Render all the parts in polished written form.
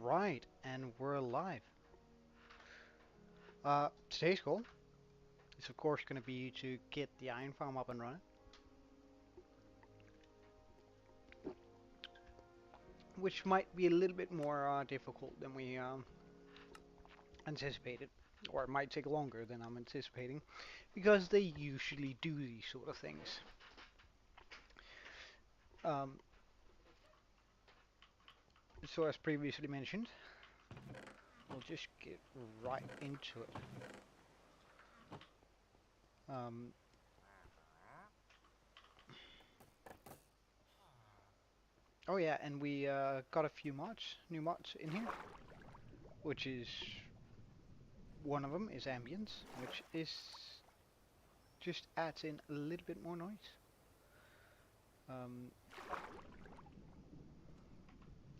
Alright, and we're live. Today's goal is of course going to be to get the iron farm up and running, which might be a little bit more difficult than we anticipated, or it might take longer than I'm anticipating, because they usually do these sort of things. Um, so as previously mentioned, we'll just get right into it. Um, oh yeah, and we got a few new mods in here, which is one of them is ambience, which is just adds in a little bit more noise. Um,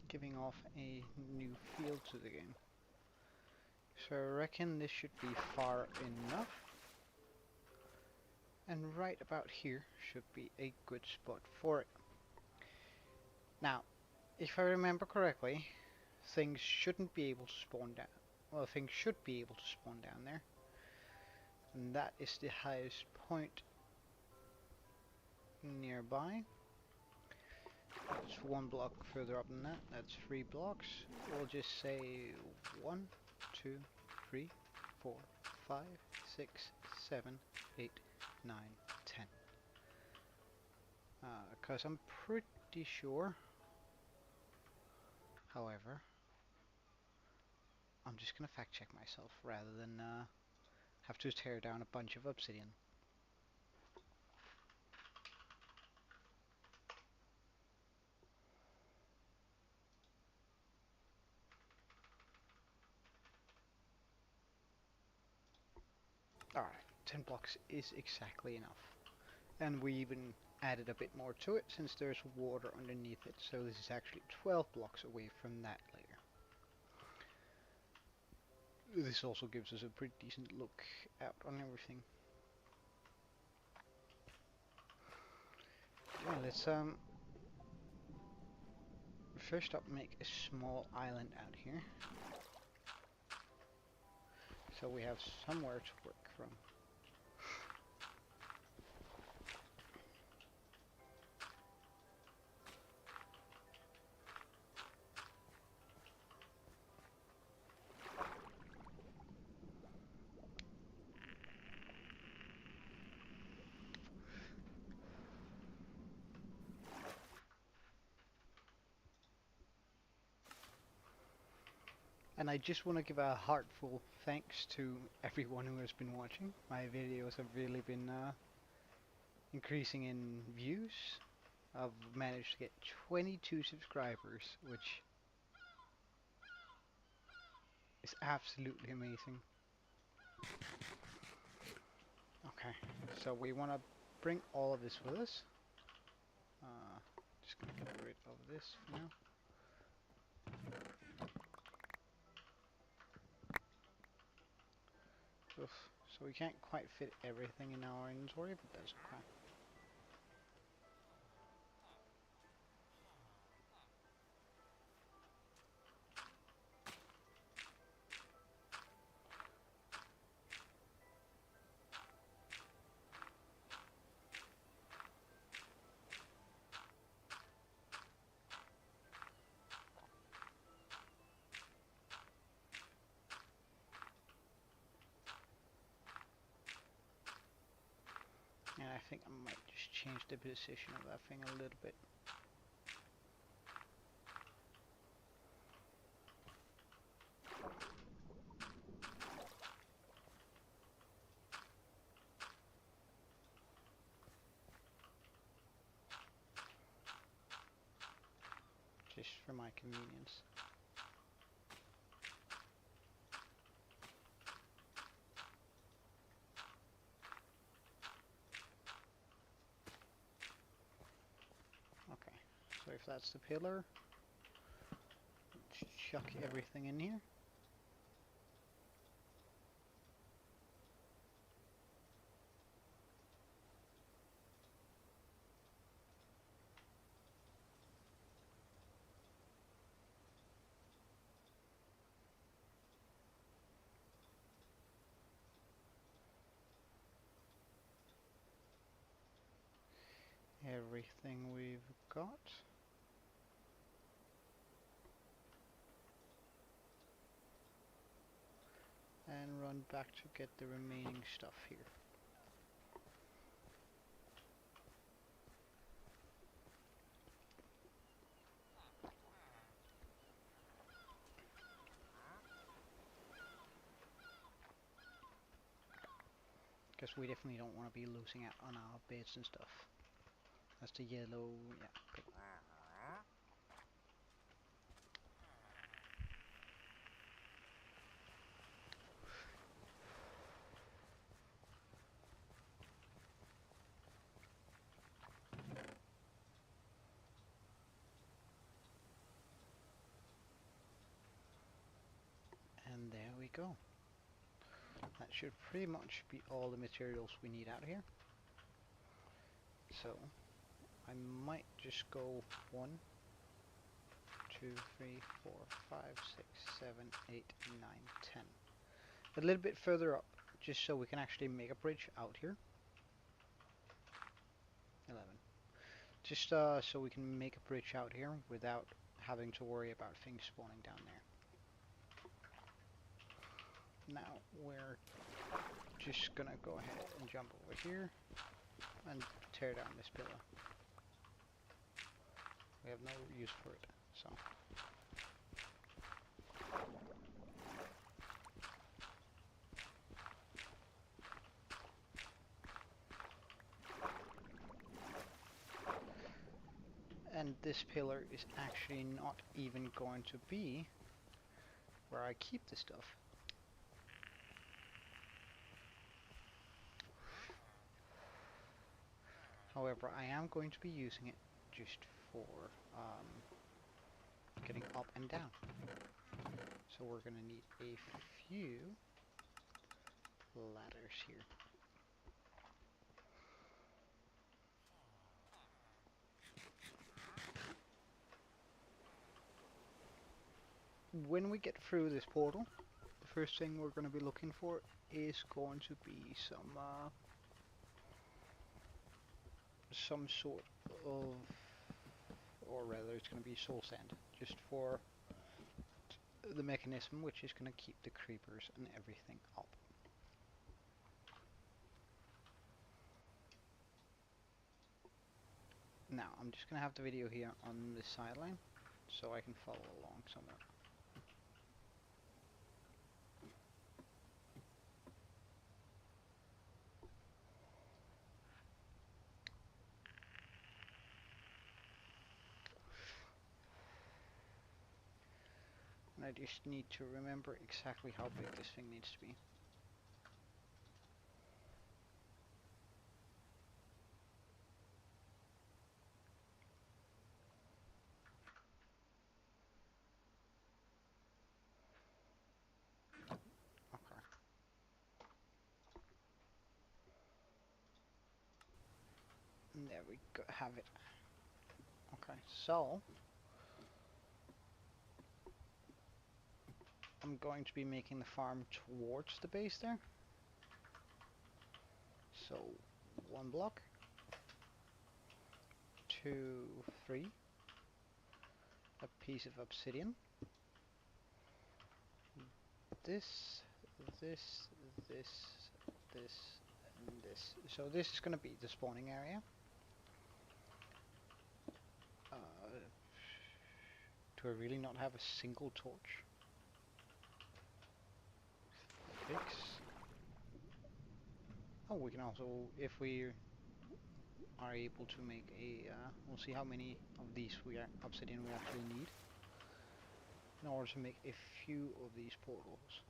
Giving off a new feel to the game. So I reckon this should be far enough. And right about here should be a good spot for it. Now, if I remember correctly, things shouldn't be able to spawn down. Well, things should be able to spawn down there. And that is the highest point nearby. It's one block further up than that. That's 3 blocks. We'll just say 1, 2, 3, 4, 5, 6, 7, 8, 9, 10. Because I'm pretty sure, however, I'm just gonna fact check myself rather than have to tear down a bunch of obsidian. Alright, 10 blocks is exactly enough. And we even added a bit more to it since there's water underneath it, so this is actually 12 blocks away from that layer. This also gives us a pretty decent look out on everything. Yeah, let's first up make a small island out here, so we have somewhere to work from. And I just want to give a heartful thanks to everyone who has been watching. My videos have really been increasing in views. I've managed to get 22 subscribers, which is absolutely amazing. Okay, so we want to bring all of this with us. Just gonna get rid of this for now. Oof. So we can't quite fit everything in our inventory, but that's okay. And I think I might just change the position of that thing a little bit. Just for my convenience. Okay, so if that's the pillar, let's chuck everything in here. everything we've got. And run back to get the remaining stuff here. Because we definitely don't want to be losing out on our beds and stuff. That's the yellow, yeah. Okay. And there we go. That should pretty much be all the materials we need out here. So, I might just go 1, 2, 3, 4, 5, 6, 7, 8, 9, 10. A little bit further up, just so we can actually make a bridge out here. 11. Just so we can make a bridge out here without having to worry about things spawning down there. Now we're just gonna go ahead and jump over here and tear down this pillar. We have no use for it, so. And this pillar is actually not even going to be where I keep the stuff. However, I am going to be using it just for getting up and down. So we're going to need a few ladders here. When we get through this portal, the first thing we're going to be looking for is going to be some sort of, or rather it's going to be soul sand, just for the mechanism which is going to keep the creepers and everything up. Now I'm just going to have the video here on the sideline so I can follow along somewhere. And I just need to remember exactly how big this thing needs to be. Okay. And there we go, have it. Okay, so I'm going to be making the farm towards the base there. So 1 block, 2, 3, a piece of obsidian, this, this, this, this, and this. So this is going to be the spawning area. Do I really not have a single torch? Fix. Oh, we can also, if we are able to make a, we'll see how many of these obsidian we actually need in order to make a few of these portals.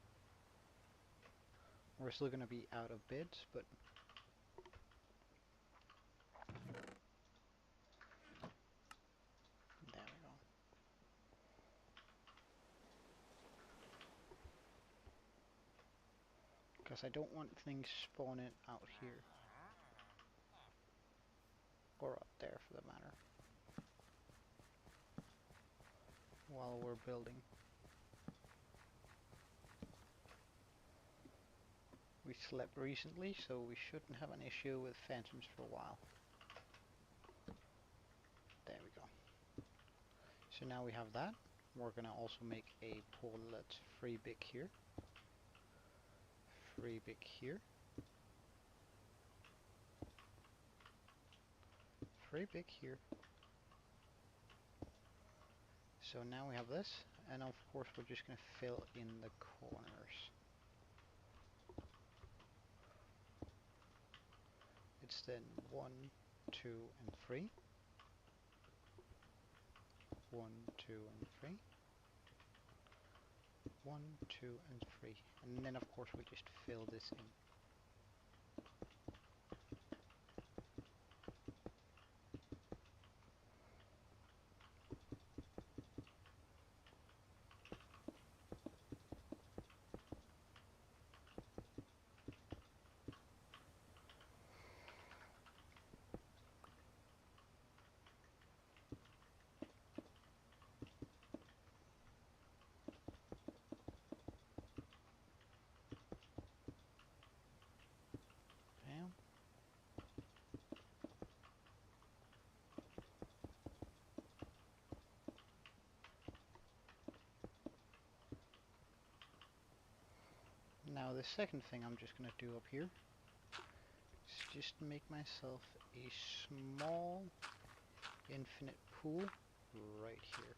We're still going to be out of beds, but there we go. Because I don't want things spawning out here. Or up there for the matter. While we're building. We slept recently, so we shouldn't have an issue with phantoms for a while. So now we have that. We're gonna also make a portalet free big here, free big here, free big here. So now we have this, and of course we're just gonna fill in the corners. It's then 1, 2, and 3. 1, 2, and 3. 1, 2, and 3. And then of course we just fill this in. Bam. Now the second thing I'm just gonna do up here is just make myself a small infinite pool right here.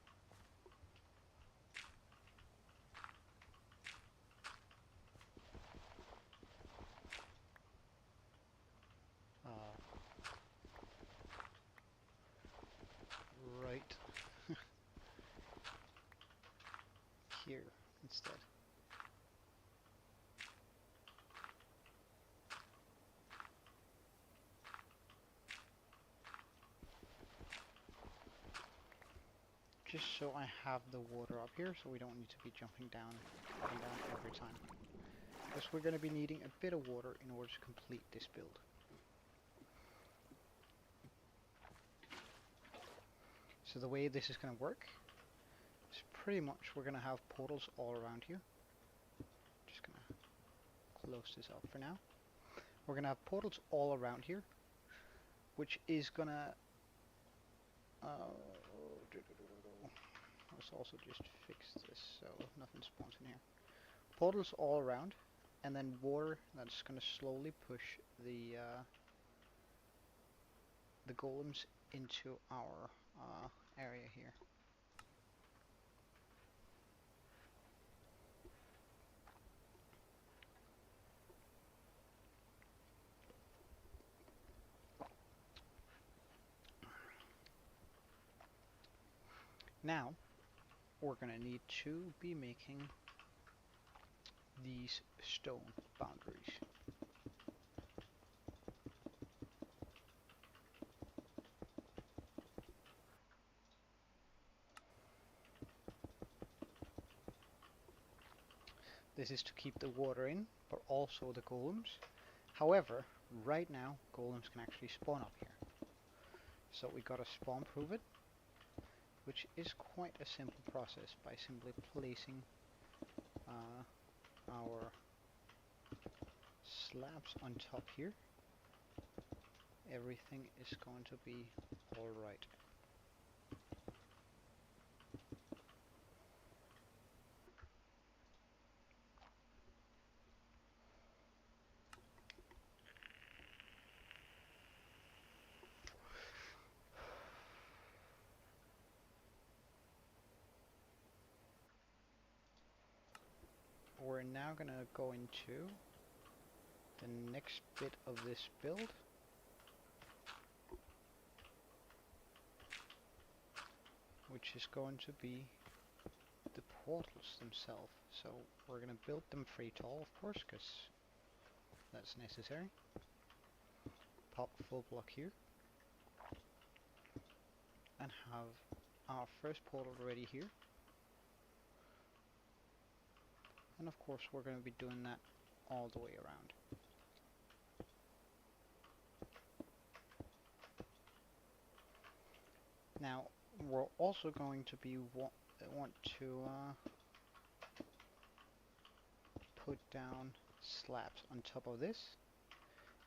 Right here instead. Just so I have the water up here, so we don't need to be jumping down up and down every time. Because we're going to be needing a bit of water in order to complete this build. So the way this is going to work is pretty much we're going to have portals all around here. Just going to close this up for now. We're going to have portals all around here, which is going to... let's also just fix this so nothing spawns in here. Portals all around, and then water that's going to slowly push the golems into our area here. Now, we're going to need to be making these stone boundaries. This is to keep the water in, but also the golems. However, right now, golems can actually spawn up here. So we gotta spawn prove it, which is quite a simple process by simply placing our slabs on top here. Everything is going to be alright. We're now gonna go into the next bit of this build, which is going to be the portals themselves. So we're gonna build them free tall, of course, because that's necessary. Pop full block here, and have our first portal ready here. And of course we're going to be doing that all the way around. Now we're also going to be want to put down slabs on top of this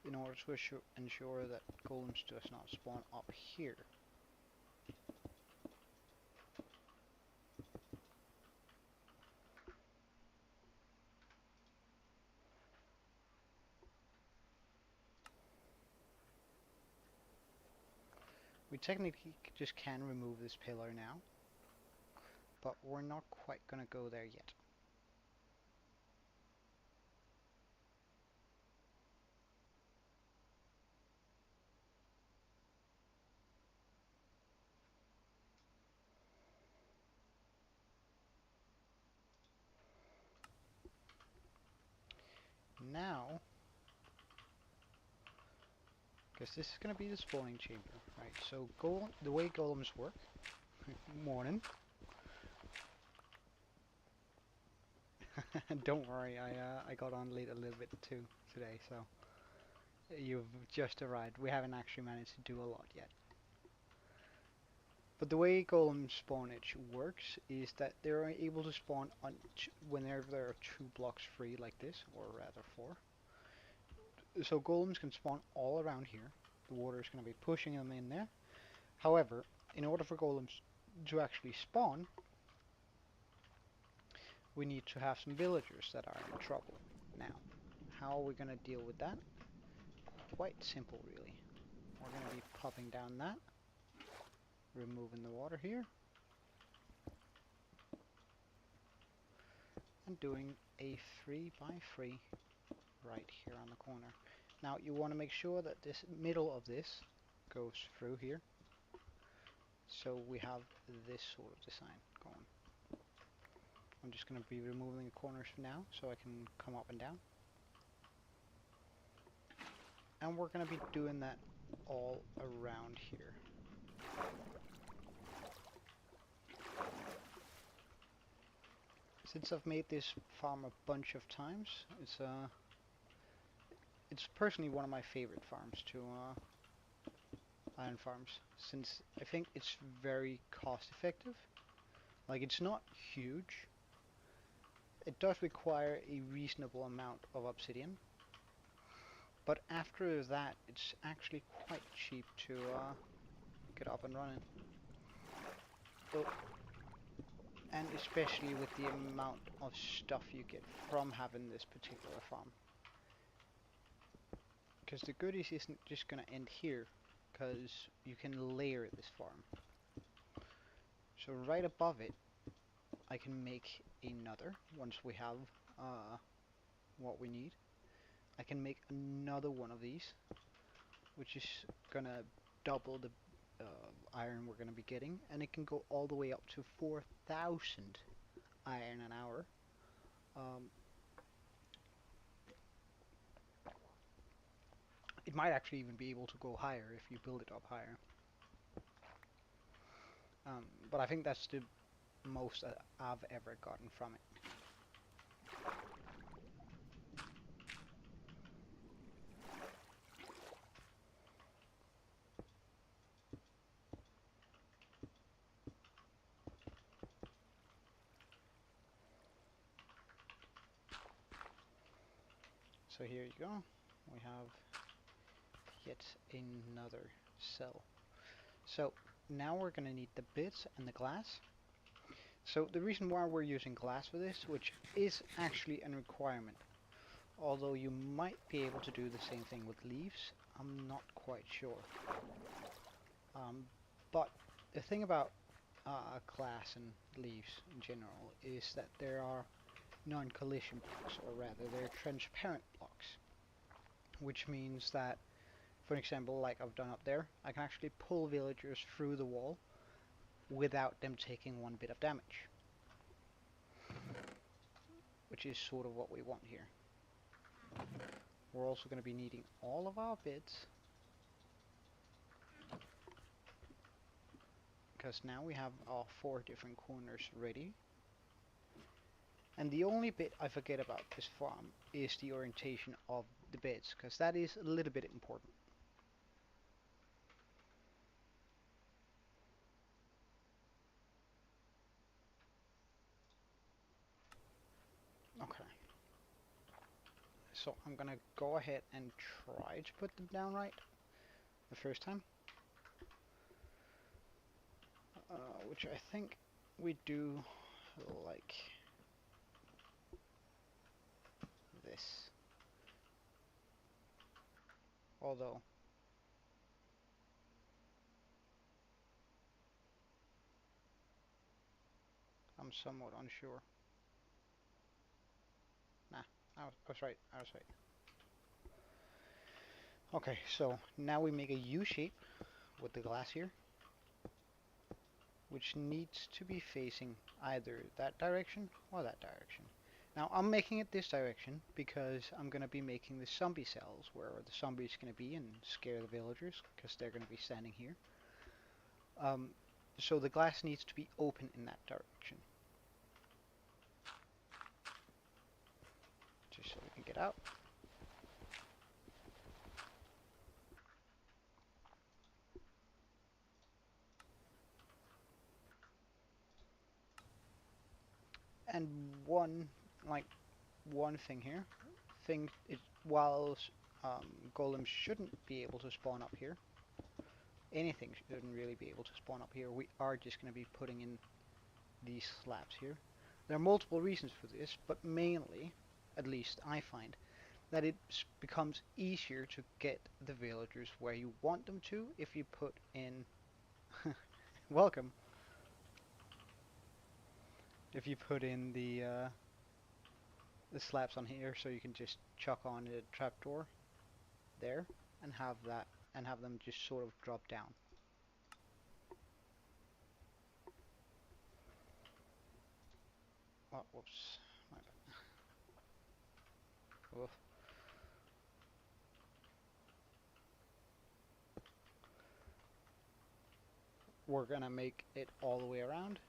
in order to ensure that golems does not spawn up here. We technically just can remove this pillar now, but we're not quite gonna go there yet. Now, because this is going to be the spawning chamber, right? So the way golems work, morning. Don't worry, I got on late a little bit too today, so you've just arrived. We haven't actually managed to do a lot yet. But the way golem spawnage works is that they're able to spawn on whenever there are 2 blocks free like this, or rather 4. So golems can spawn all around here. The water is going to be pushing them in there. However, in order for golems to actually spawn, we need to have some villagers that are in trouble. Now, how are we going to deal with that? Quite simple, really. We're going to be popping down that, removing the water here, and doing a 3x3 right here on the corner. Now, you want to make sure that this middle of this goes through here, so we have this sort of design going. I'm just going to be removing the corners for now, so I can come up and down. And we're going to be doing that all around here. Since I've made this farm a bunch of times, it's personally one of my favorite farms to iron farms, since I think it's very cost effective. Like, it's not huge. It does require a reasonable amount of obsidian, but after that it's actually quite cheap to get up and running. Oh, and especially with the amount of stuff you get from having this particular farm. Because the goodies isn't just going to end here, because you can layer this farm. So right above it, I can make another, once we have what we need. I can make another one of these, which is going to double the iron we're going to be getting, and it can go all the way up to 4,000 iron an hour. It might actually even be able to go higher if you build it up higher. But I think that's the most I've ever gotten from it. So here you go. We have yet another cell. So now we're going to need the bits and the glass. So the reason why we're using glass for this, which is actually a requirement, although you might be able to do the same thing with leaves, I'm not quite sure. But the thing about glass and leaves in general is that there are non-collision blocks, or rather they're transparent blocks, which means that, for example, like I've done up there, I can actually pull villagers through the wall without them taking 1 bit of damage, which is sort of what we want here. We're also going to be needing all of our bits, because now we have our 4 different corners ready. And the only bit I forget about this farm is the orientation of the beds, because that is a little bit important. Okay. So I'm gonna go ahead and try to put them down right the first time. Which I think we do like this. Although I'm somewhat unsure. Nah, I was right. I was right. Okay, so now we make a U shape with the glass here, which needs to be facing either that direction or that direction. Now I'm making it this direction because I'm going to be making the zombie cells where the zombie's going to be and scare the villagers because they're going to be standing here. Um, so the glass needs to be open in that direction. Just so we can get out. And like, one thing here. Thing is, while golems shouldn't be able to spawn up here, anything shouldn't really be able to spawn up here, we are just going to be putting in these slabs here. There are multiple reasons for this, but mainly, at least I find, that it becomes easier to get the villagers where you want them to if you put in welcome, if you put in the slabs on here, so you can just chuck on a trapdoor there and have them just sort of drop down. Oh, whoops. My bad. Oof. We're gonna make it all the way around,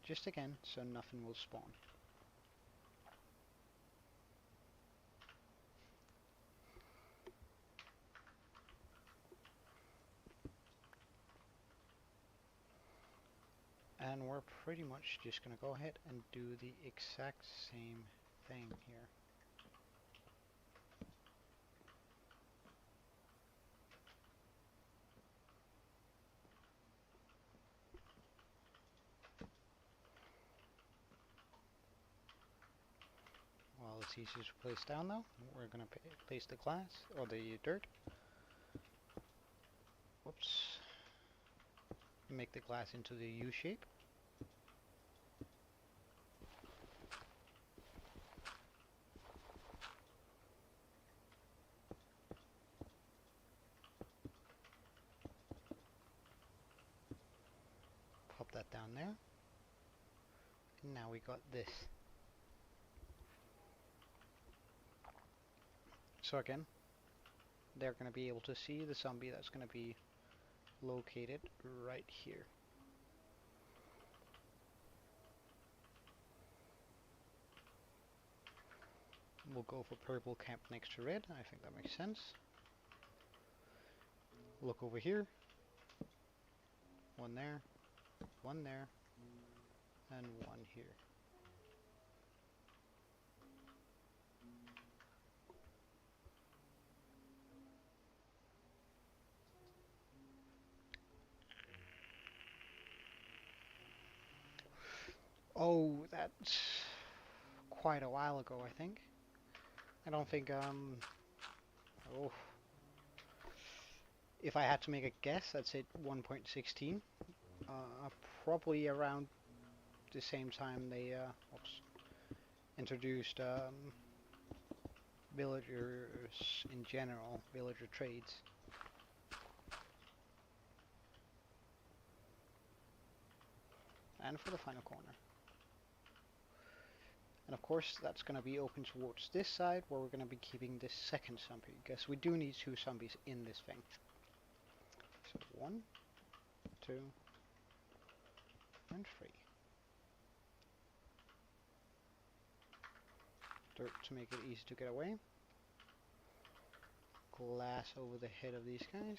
just again, so nothing will spawn. And we're pretty much just gonna go ahead and do the exact same thing here. While it's easy to place down though, we're gonna place the glass, or the dirt. Whoops. Make the glass into the U shape. Pop that down there. And now we got this. So again, they're going to be able to see the zombie that's going to be located right here. We'll go for purple camp next to red. I think that makes sense. Look over here. One there, and one here. Oh, that's quite a while ago, I think. I don't think, oh, if I had to make a guess, I'd say 1.16. Probably around the same time they introduced villagers in general, villager trades. And for the final corner. And of course that's going to be open towards this side where we're going to be keeping this second zombie, because we do need 2 zombies in this thing. So 1, 2, and 3. Dirt to make it easy to get away. Glass over the head of these guys.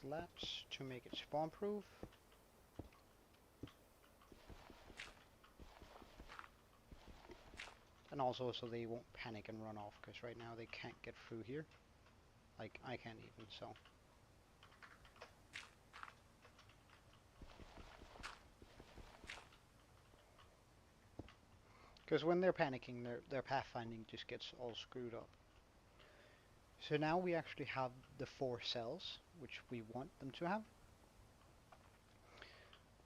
Slabs to make it spawn proof. And also so they won't panic and run off, because right now they can't get through here. Like, I can't even, so. Because when they're panicking, their pathfinding just gets all screwed up. So now we actually have the 4 cells, which we want them to have.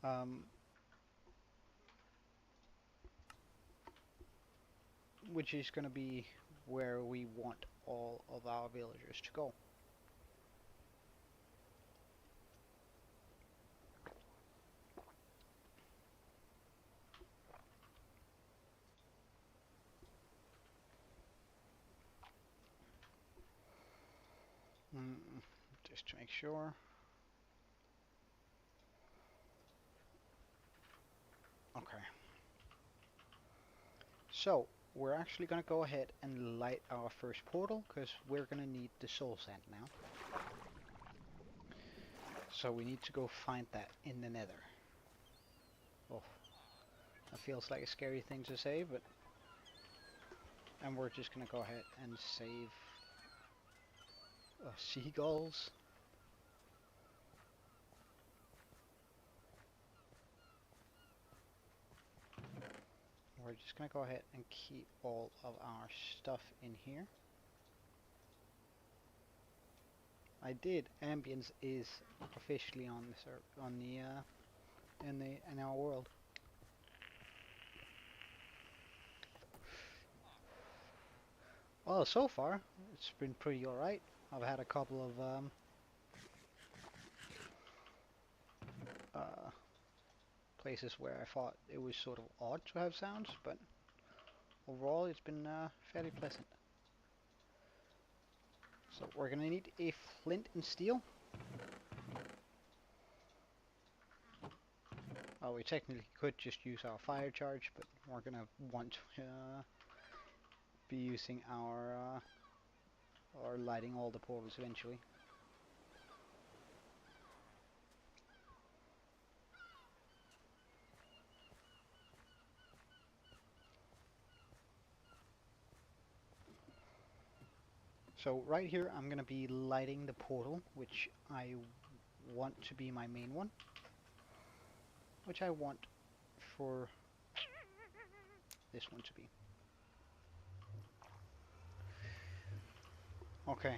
Um, which is going to be where we want all of our villagers to go. Mm, just to make sure. Okay. So, we're actually going to go ahead and light our first portal, because we're going to need the soul sand now. So we need to go find that in the nether. Oh, that feels like a scary thing to say, but... And we're just going to go ahead and save... seagulls. We're just going to go ahead and keep all of our stuff in here. I did. Ambience is officially on the in our world. Well, so far it's been pretty alright. I've had a couple of places where I thought it was sort of odd to have sounds, but overall it's been fairly pleasant. So we're gonna need a flint and steel. Well, we technically could just use our fire charge, but we're gonna want to be using our or lighting all the portals eventually. So right here I'm gonna be lighting the portal, which I want to be my main one, which I want for this one to be. Okay.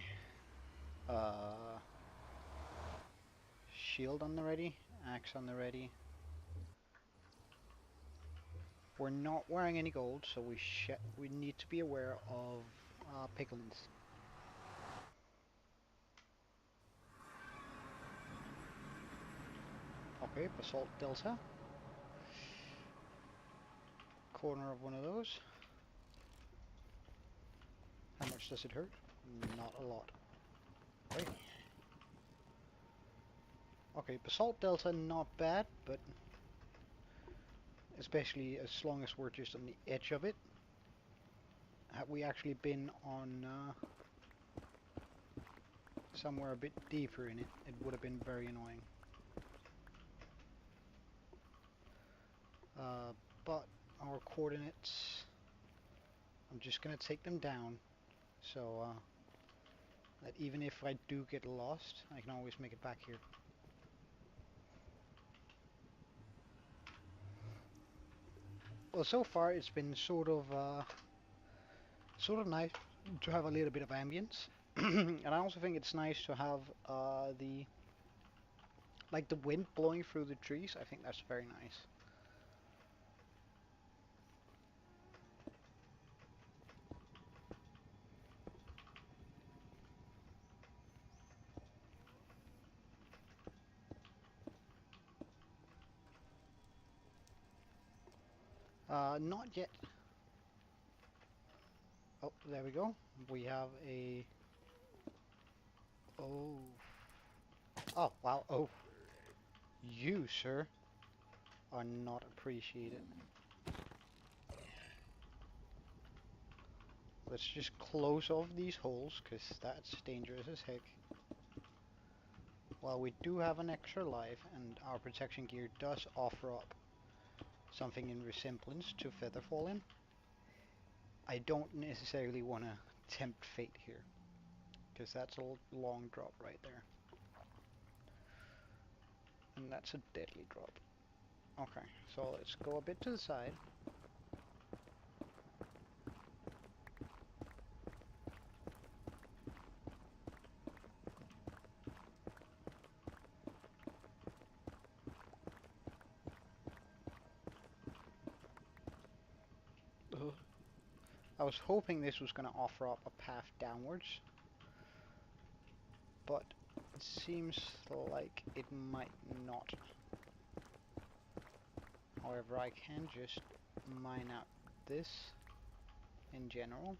Shield on the ready, axe on the ready. We're not wearing any gold, so we need to be aware of piglins. Okay, basalt delta. Corner of one of those. How much does it hurt? Not a lot. Okay. Okay, basalt delta not bad, but especially as long as we're just on the edge of it. Had we actually been on somewhere a bit deeper in it, it would have been very annoying. But our coordinates, I'm just gonna take them down, so that even if I do get lost, I can always make it back here. Well, so far it's been sort of nice to have a little bit of ambience, and I also think it's nice to have the wind blowing through the trees. I think that's very nice. Not yet. Oh, there we go. We have a... Oh. Oh, wow. Oh. You, sir, are not appreciated. Let's just close off these holes, because that's dangerous as heck. While we do have an extra life, and our protection gear does offer up something in resemblance to feather falling, I don't necessarily want to tempt fate here, because that's a long drop right there. And that's a deadly drop. Okay, so let's go a bit to the side. I was hoping this was going to offer up a path downwards, but it seems like it might not. However, I can just mine out this in general.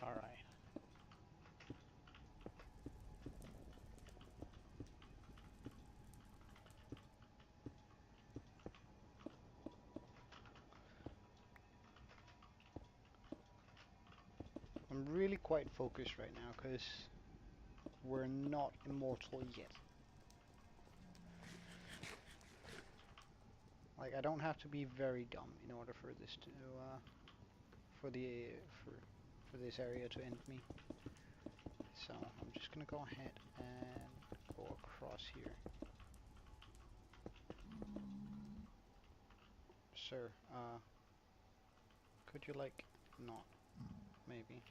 Alright. I'm really quite focused right now because we're not immortal yet. Like, I don't have to be very dumb in order for this to for the for for this area to end me. So I'm just gonna go ahead and go across here. Sir, could you like not maybe?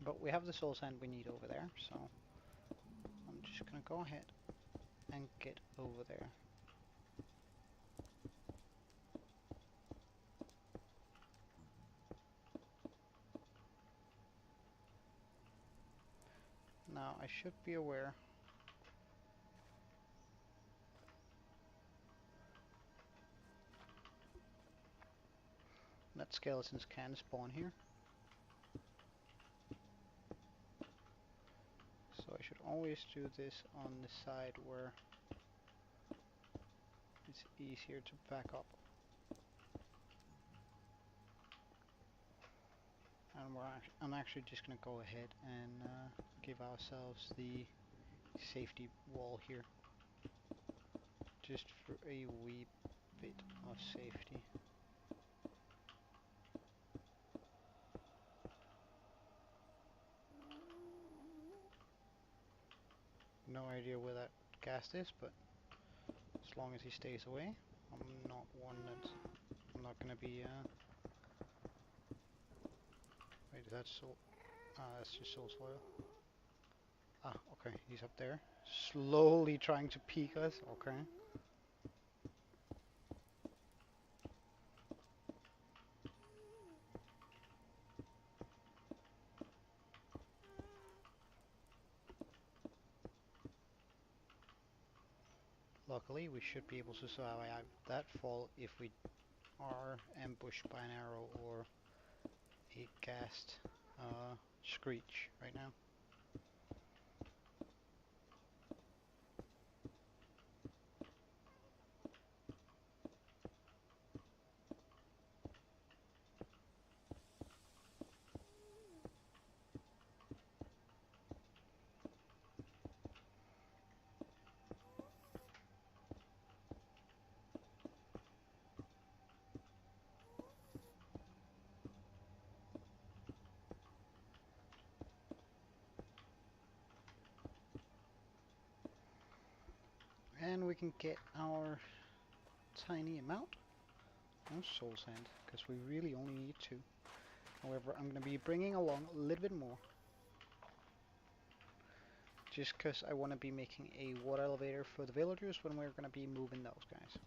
But we have the soul sand we need over there, so I'm just gonna go ahead and get over there. Now I should be aware that skeletons can spawn here. So I should always do this on the side where it's easier to back up. And I'm actually just going to go ahead and give ourselves the safety wall here. Just for a wee bit of safety. No idea where that ghast is, but as long as he stays away, I'm not gonna be wait, is that soul? That's just soul soil. Ah, okay, he's up there. Slowly trying to peek us, okay. Luckily, we should be able to survive that fall if we are ambushed by an arrow or a ghast screech right now. and we can get our tiny amount of soul sand, because we really only need 2. However, I'm going to be bringing along a little bit more, just because I want to be making a water elevator for the villagers when we're going to be moving those guys.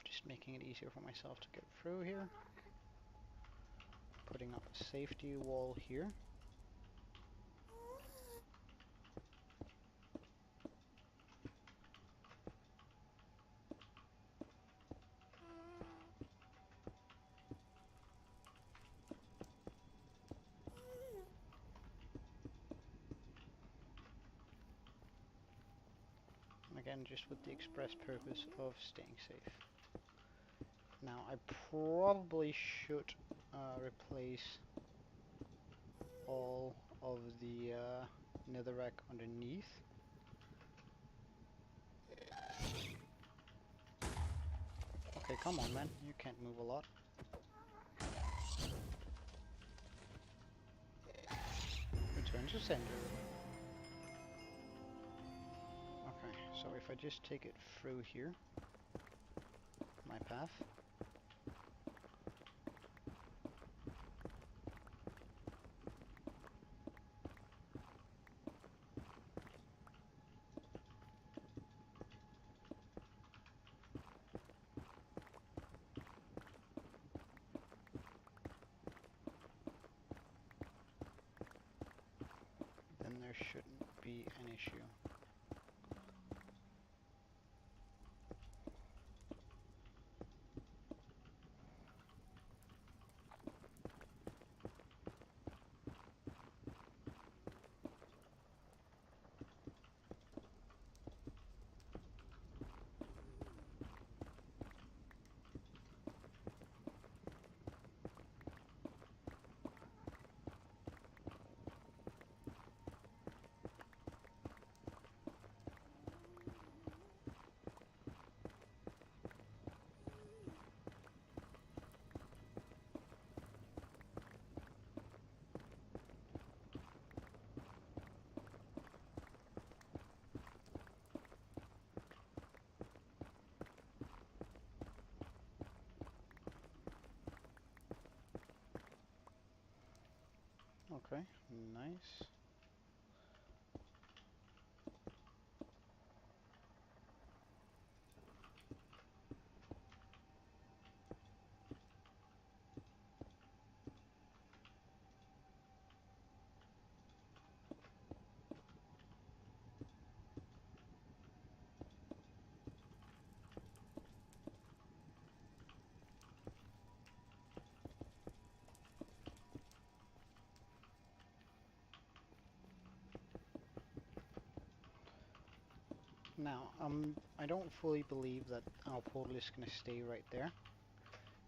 Just making it easier for myself to get through here. Putting up a safety wall here. Again, just with the express purpose of staying safe. Now, I probably should replace all of the netherrack underneath. Okay, come on, man. You can't move a lot. Return to sender. Okay, so if I just take it through here, my path. Then there shouldn't be an issue. Okay, nice. Now, I don't fully believe that our portal is going to stay right there,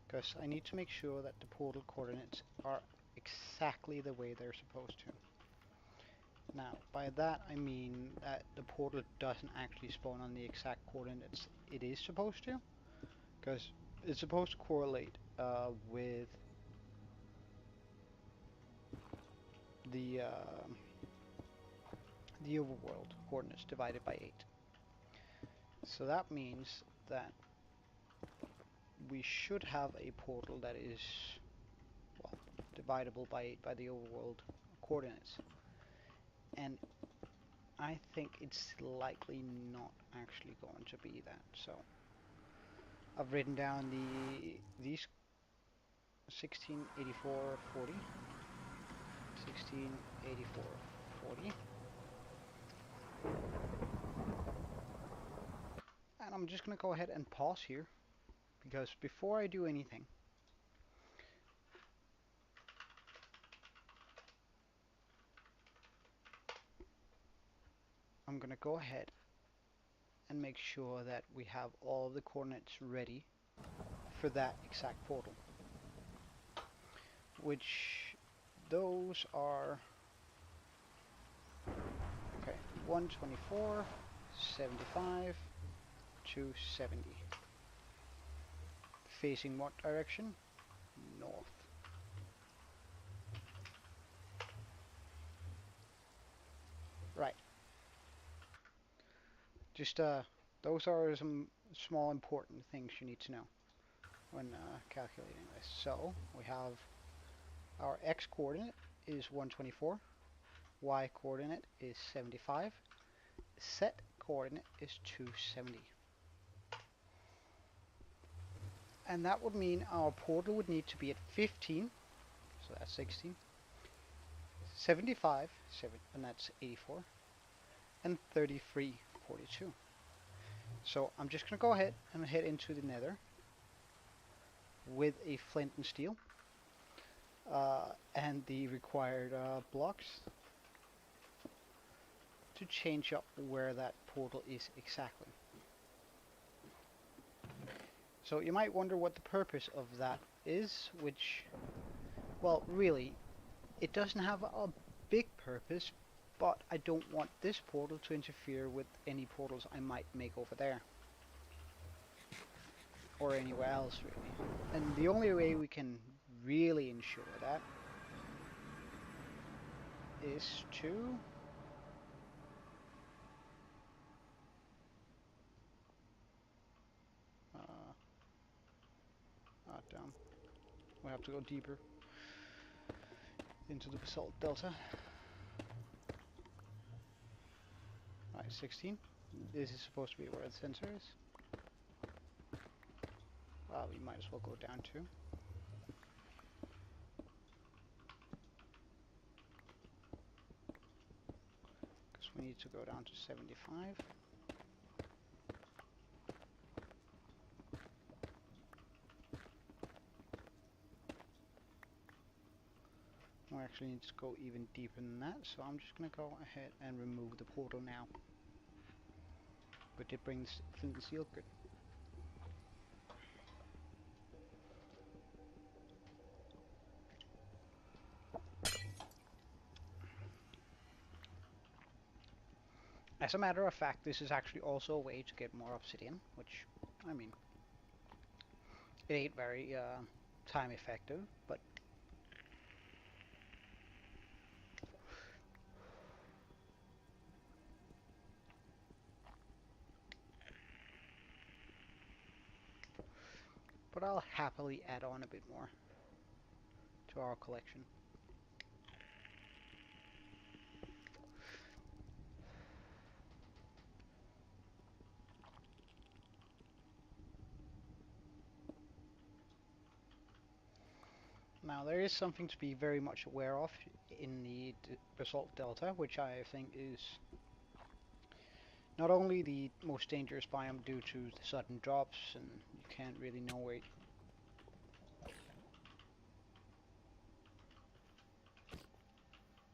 because I need to make sure that the portal coordinates are exactly the way they're supposed to. Now, by that I mean that the portal doesn't actually spawn on the exact coordinates it is supposed to, because it's supposed to correlate with the overworld coordinates divided by 8. So that means that we should have a portal that is, well, dividable by 8 by the overworld coordinates. And I think it's likely not actually going to be that. So I've written down these 168440, 168440, and I'm just going to go ahead and pause here, because before I do anything, I'm going to go ahead and make sure that we have all the coordinates ready for that exact portal, which those are, okay, 124, 75 to 70. Facing what direction? North. Just those are some small important things you need to know when calculating this. So we have our x coordinate is 124, y coordinate is 75, z coordinate is 270. And that would mean our portal would need to be at 15, so that's 16, 75, and that's 84, and 33, 42. So I'm just going to go ahead and head into the nether with a flint and steel and the required blocks to change up where that portal is exactly. So you might wonder what the purpose of that is, which, well, really, it doesn't have a big purpose, but I don't want this portal to interfere with any portals I might make over there. Or anywhere else, really. And the only way we can really ensure that is to down. We have to go deeper into the basalt delta. Alright, 16. This is supposed to be where the sensor is. We might as well go down too. Because we need to go down to 75. We actually need to go even deeper than that, so I'm just going to go ahead and remove the portal now. But it brings flint and steel, good. As a matter of fact, this is actually also a way to get more obsidian, which, I mean, it ain't very time effective, but I'll happily add on a bit more to our collection. Now there is something to be very much aware of in the basalt delta, which I think is not only the most dangerous biome due to the sudden drops, and you can't really know where.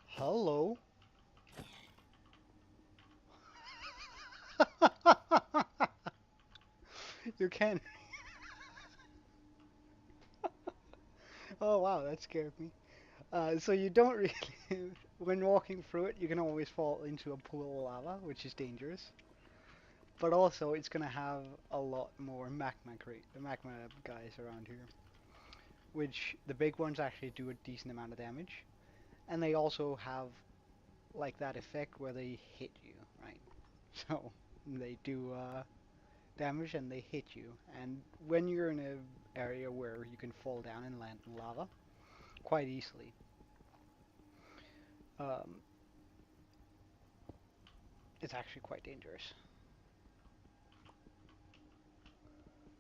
Hello. You can. Oh wow, that scared me. So you don't really, when walking through it, you can always fall into a pool of lava, which is dangerous. But also, it's gonna have a lot more magma guys around here, which the big ones actually do a decent amount of damage, and they also have like that effect where they hit you, right? So they do damage and they hit you, and when you're in an area where you can fall down and land in lava quite easily, um, it's actually quite dangerous.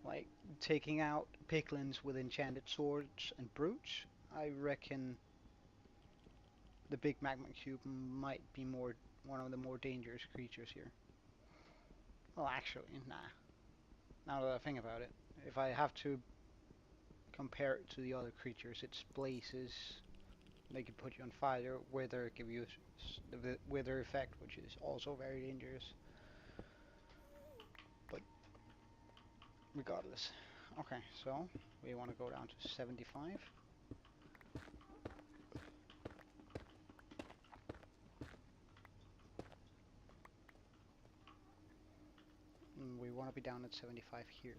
Like taking out piglins with enchanted swords and brutes, I reckon the big magma cube might be one of the more dangerous creatures here. Well, actually, nah. Now that I think about it, if I have to compare it to the other creatures, it's blazes. They can put you on fire. Wither give you the wither effect, which is also very dangerous. But regardless, okay. So we want to go down to 75. And we want to be down at 75 here.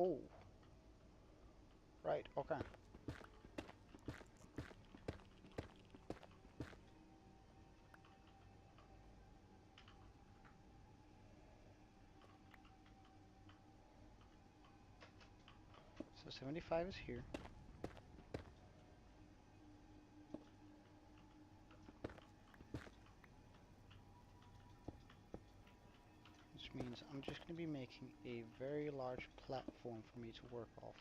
Oh, right, okay. So 75 is here. Which means I'm just going to be making a very large platform for me to work off.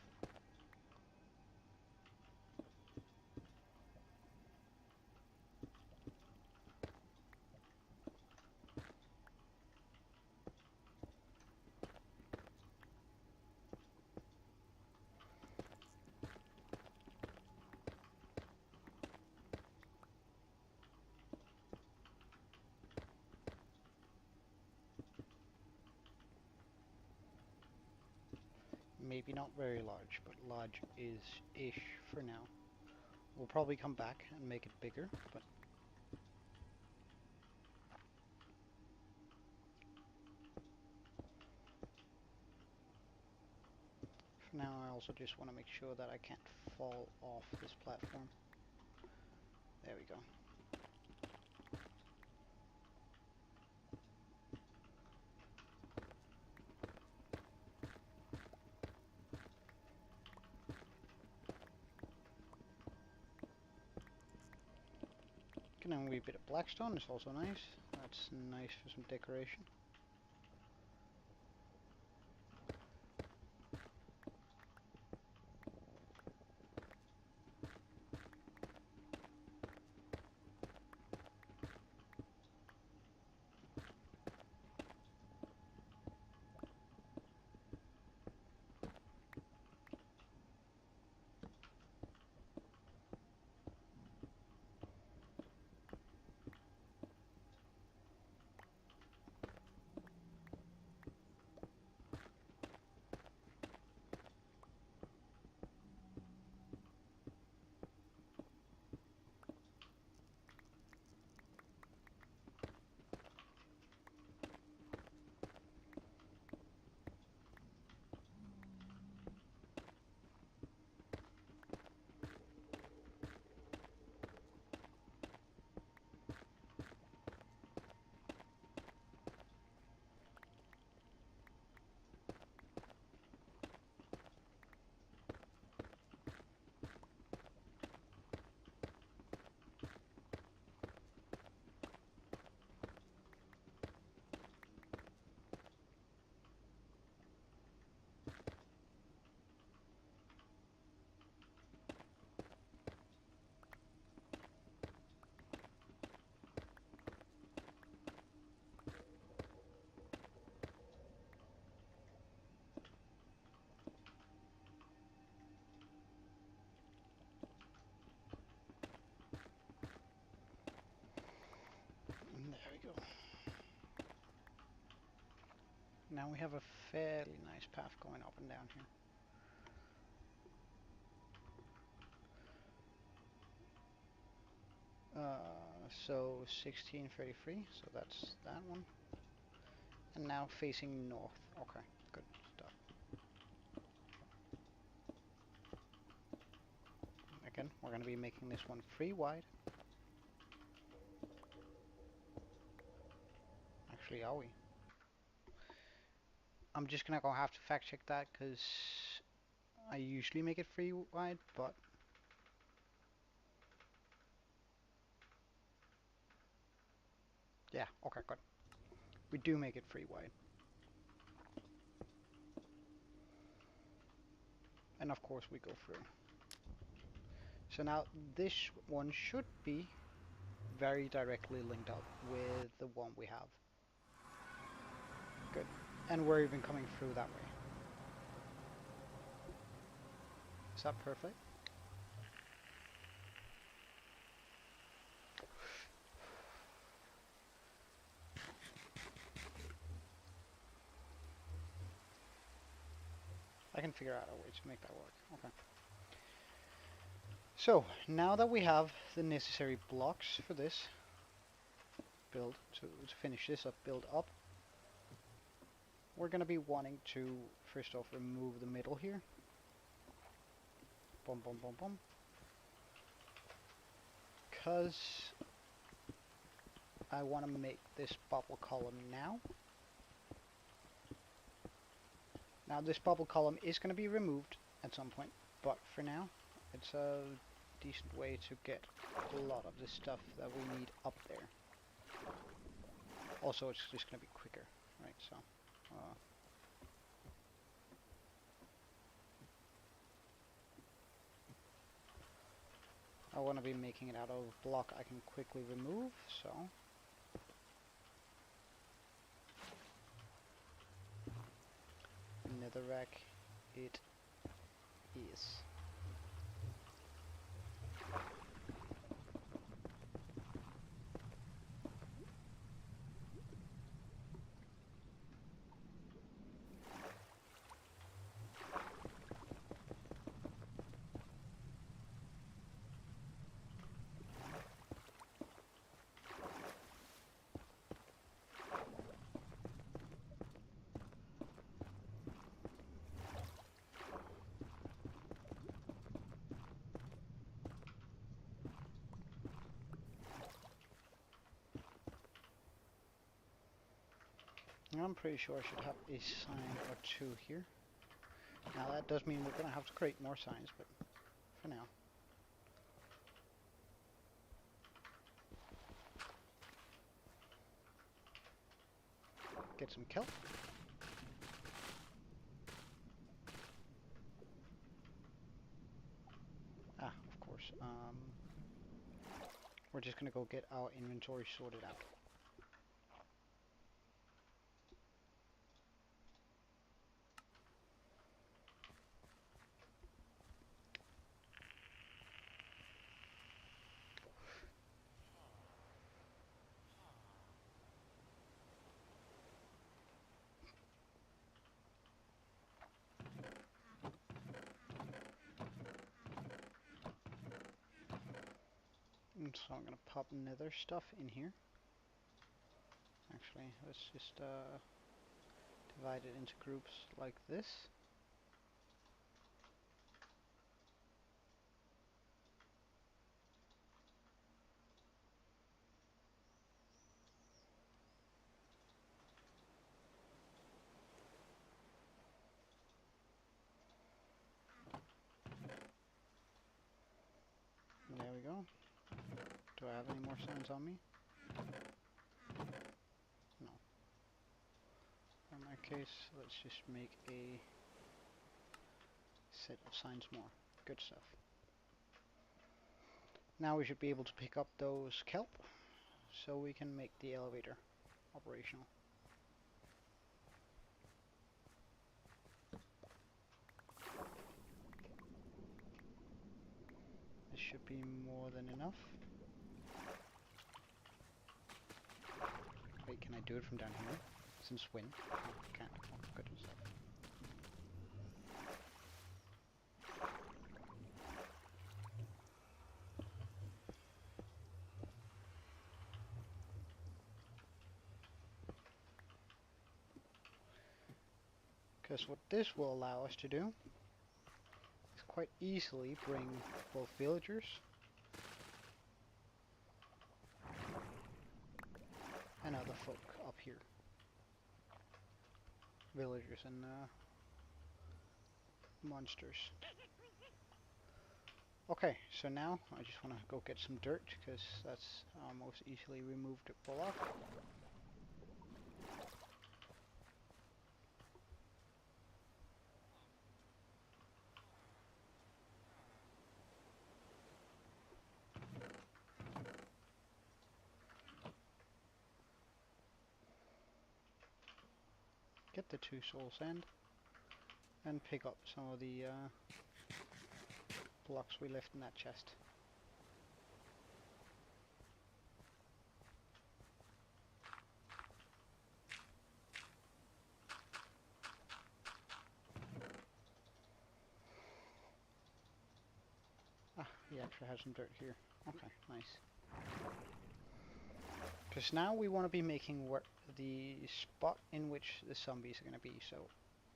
Maybe not very large, but large is ish for now. We'll probably come back and make it bigger, but for now I also just want to make sure that I can't fall off this platform. There we go. And then a wee bit of blackstone is also nice. That's nice for some decoration. And there we go. Now we have a fairly nice path going up and down here. So 1633, so that's that one. And now facing north. Okay, good stuff. Again, we're going to be making this one 3 wide. Actually, are we? I'm just going to go have to fact check that because I usually make it 3 wide, but yeah, okay, good. We do make it 3 wide. And of course we go through. So now this one should be very directly linked up with the one we have. Good. And we're even coming through that way. Is that perfect? I can figure out a way to make that work. Okay. So, now that we have the necessary blocks for this build, to finish this up, build up, we're going to be wanting to first off remove the middle here. Boom, boom, boom, boom. Because I want to make this bubble column now. Now this bubble column is going to be removed at some point, but for now it's a decent way to get a lot of the stuff that we need up there. Also, it's just going to be quicker, right? So I want to be making it out of a block I can quickly remove, so netherrack it is. I'm pretty sure I should have a sign or two here. Now that does mean we're going to have to create more signs, but for now. Get some kelp. Ah, of course. We're just going to go get our inventory sorted out. And so I'm going to pop nether stuff in here. Actually, let's just divide it into groups like this. There we go. Do I have any more signs on me? No. In that case, let's just make a set of signs more. Good stuff. Now we should be able to pick up those kelp, so we can make the elevator operational. This should be more than enough. Wait, can I do it from down here? Since when? Oh, I can't. Oh, goodness. Because what this will allow us to do is quite easily bring both villagers and other folk up here. Villagers and monsters. Okay, so now I just want to go get some dirt because that's our most easily removed block. Get the 2 soul sand and pick up some of the blocks we left in that chest. Ah, we actually have some dirt here. Okay, nice. Because now we want to be making where the spot in which the zombies are going to be. So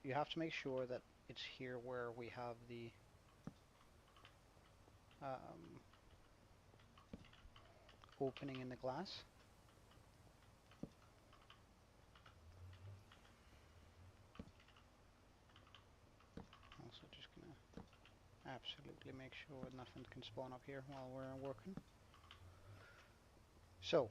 you have to make sure that it's here where we have the um, opening in the glass. Also just gonna absolutely make sure nothing can spawn up here while we're working. So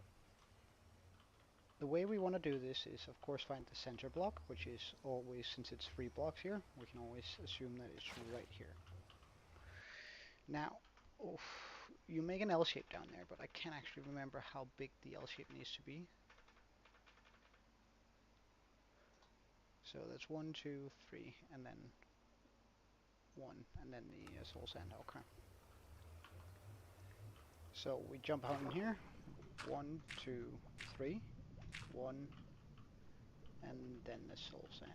the way we want to do this is of course find the center block, which is always, since it's 3 blocks here, we can always assume that it's right here. Now, oof, you make an L shape down there, but I can't actually remember how big the L shape needs to be. So that's 1, 2, 3, and then 1, and then the soul sand. Okay. So we jump out in here. 1, 2, 3, 1, and then the soul sand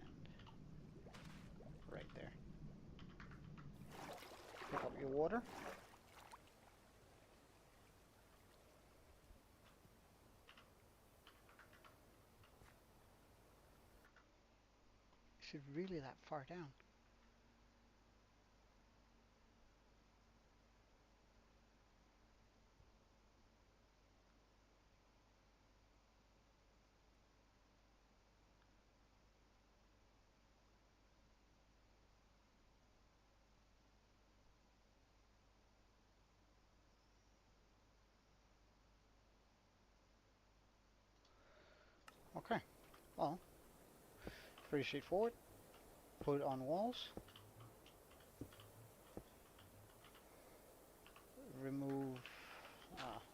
right there. Pick up your water. Is it really that far down? Okay, well, pretty straightforward. Put it on walls. Remove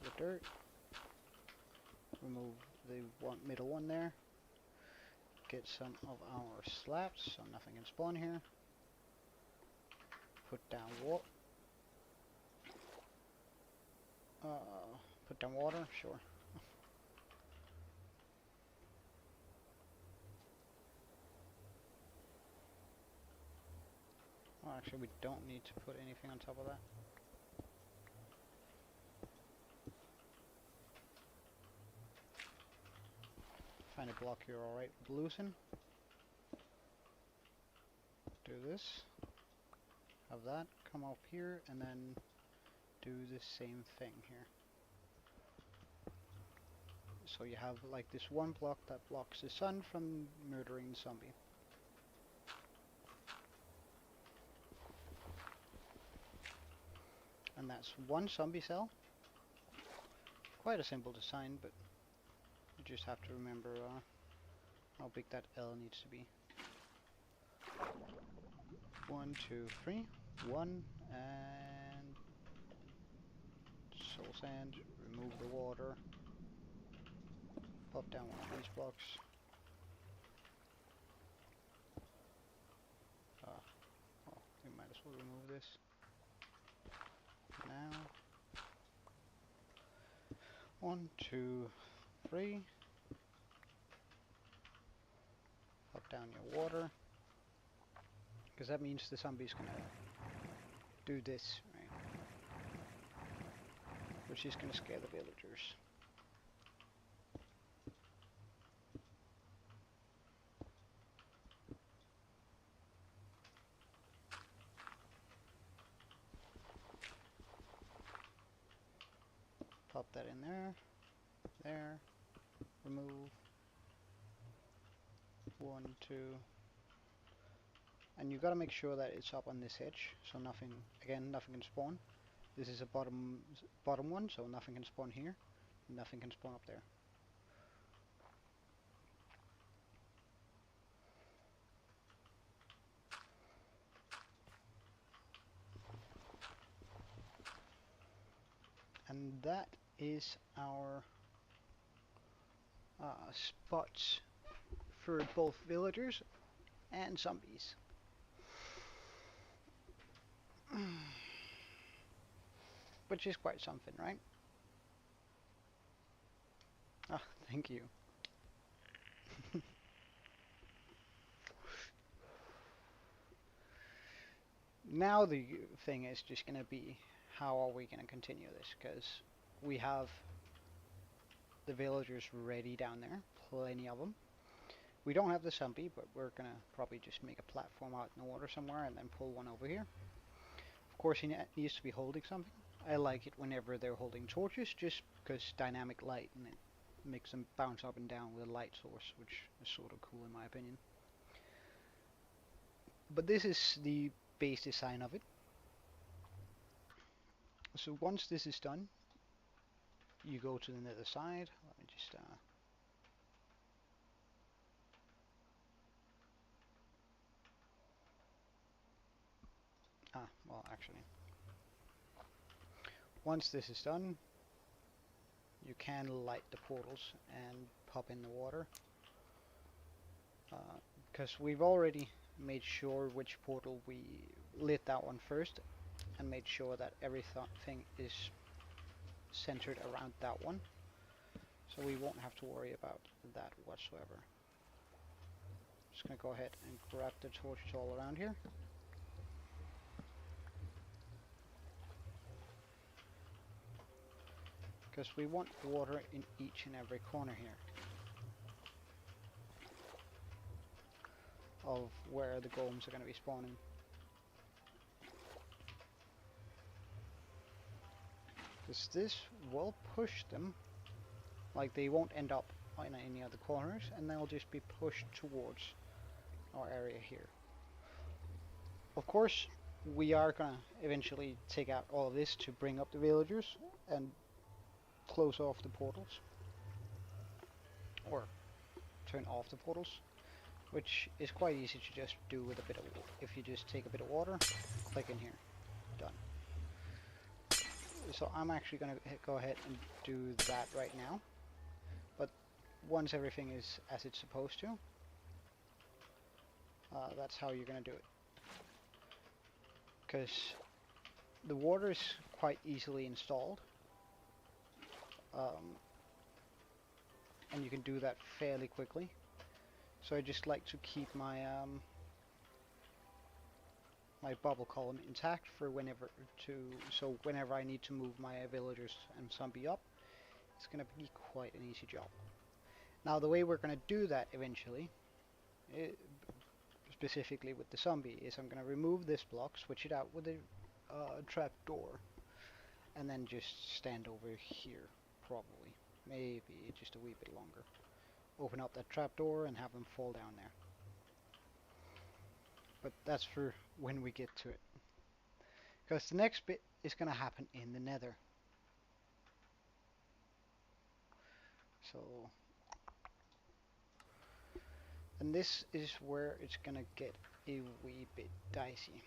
the dirt. Remove the middle one there. Get some of our slabs so nothing can spawn here. Put down put down water, sure. Well, actually, we don't need to put anything on top of that. Find a block you're alright with loosen. Do this. Have that come up here, and then do the same thing here. So you have like this one block that blocks the sun from murdering the zombie. And that's one zombie cell. Quite a simple design, but you just have to remember how big that L needs to be. 1, 2, 3, 1, and soul sand. Remove the water. Pop down one of these blocks. Well, we might as well remove this now. 1, 2, 3. Pop down your water, because that means the zombie's gonna do this, right? Which is gonna scare the villagers. Pop that in there, there, remove, 1, 2, and you gotta make sure that it's up on this edge, so nothing, again, nothing can spawn. This is a bottom one, so nothing can spawn here, nothing can spawn up there. And that is our spots for both villagers and zombies. Which is quite something, right? Ah, thank you. Now the thing is just going to be, how are we going to continue this? Because we have the villagers ready down there, plenty of them. We don't have the zombie, but we're gonna probably just make a platform out in the water somewhere and then pull one over here. Of course, he needs to be holding something. I like it whenever they're holding torches, just because dynamic light and it makes them bounce up and down with a light source, which is sort of cool in my opinion. But this is the base design of it. So once this is done, you go to the nether side. Let me just well, actually, once this is done, you can light the portals and pop in the water. Because we've already made sure which portal we lit that one first and made sure that everything is centered around that one. So we won't have to worry about that whatsoever. Just gonna go ahead and grab the torches all around here. Because we want water in each and every corner here of where the golems are going to be spawning. Because this will push them, like they won't end up in any other corners, and they'll just be pushed towards our area here. Of course, we are going to eventually take out all of this to bring up the villagers and close off the portals, or turn off the portals, which is quite easy to just do with a bit of water. If you just take a bit of water, click in here, done. So I'm actually going to go ahead and do that right now, but once everything is as it's supposed to, that's how you're going to do it. Because the water is quite easily installed, and you can do that fairly quickly. So I just like to keep my my bubble column intact for so whenever I need to move my villagers and zombie up, it's gonna be quite an easy job. Now the way we're gonna do that eventually, specifically with the zombie, is I'm gonna remove this block, switch it out with a trap door, and then just stand over here, probably, maybe just a wee bit longer. Open up that trapdoor and have them fall down there. But that's for when we get to it. Because the next bit is going to happen in the nether. So, and this is where it's going to get a wee bit dicey.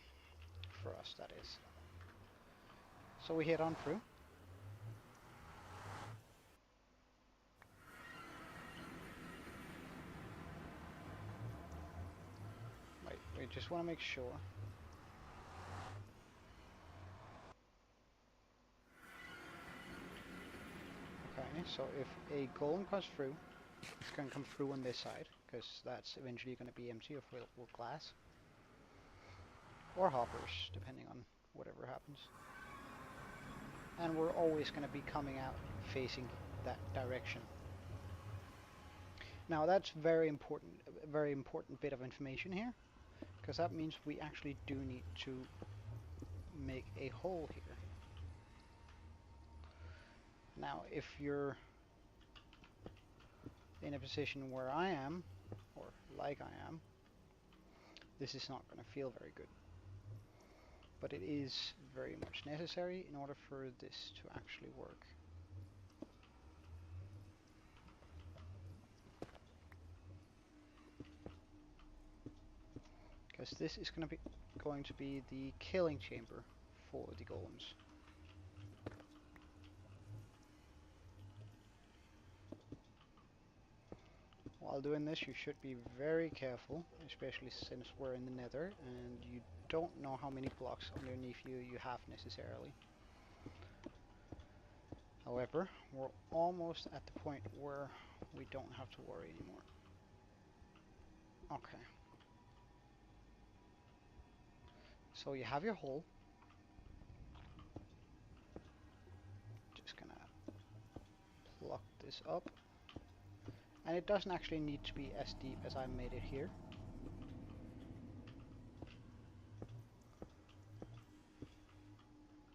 For us, that is. So we head on through. Right, we just want to make sure. Okay, so if a golem comes through, it's going to come through on this side, because that's eventually going to be empty or filled with glass. Or hoppers, depending on whatever happens. And we're always going to be coming out facing that direction. Now that's a very important bit of information here, because that means we actually do need to make a hole here. Now if you're in a position where I am, or like I am, this is not going to feel very good. But it is very much necessary in order for this to actually work. Because this is going to be the killing chamber for the golems. While doing this, you should be very careful, especially since we're in the nether and you don't know how many blocks underneath you have necessarily. However, we're almost at the point where we don't have to worry anymore. Okay. So you have your hole. Just gonna pluck this up. And it doesn't actually need to be as deep as I made it here.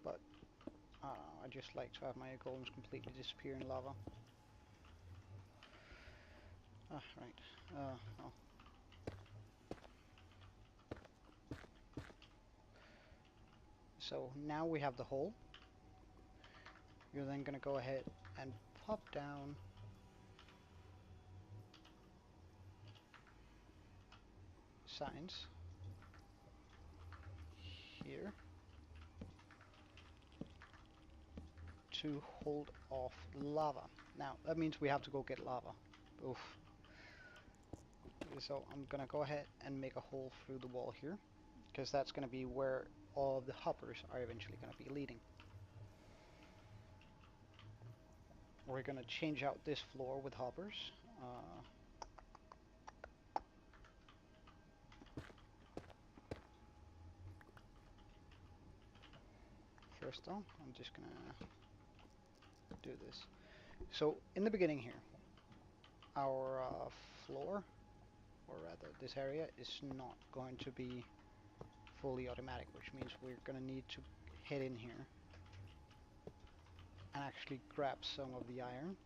But I don't know, I just like to have my golems completely disappear in lava. Ah, right. Well. So now we have the hole. You're then going to go ahead and pop down signs here to hold off lava. Now that means we have to go get lava. Oof. So I'm gonna go ahead and make a hole through the wall here, because that's gonna be where all of the hoppers are eventually gonna be leading. We're gonna change out this floor with hoppers. First though, I'm just gonna do this. So in the beginning here, our floor, or rather this area, is not going to be fully automatic, which means we're gonna need to head in here and actually grab some of the iron.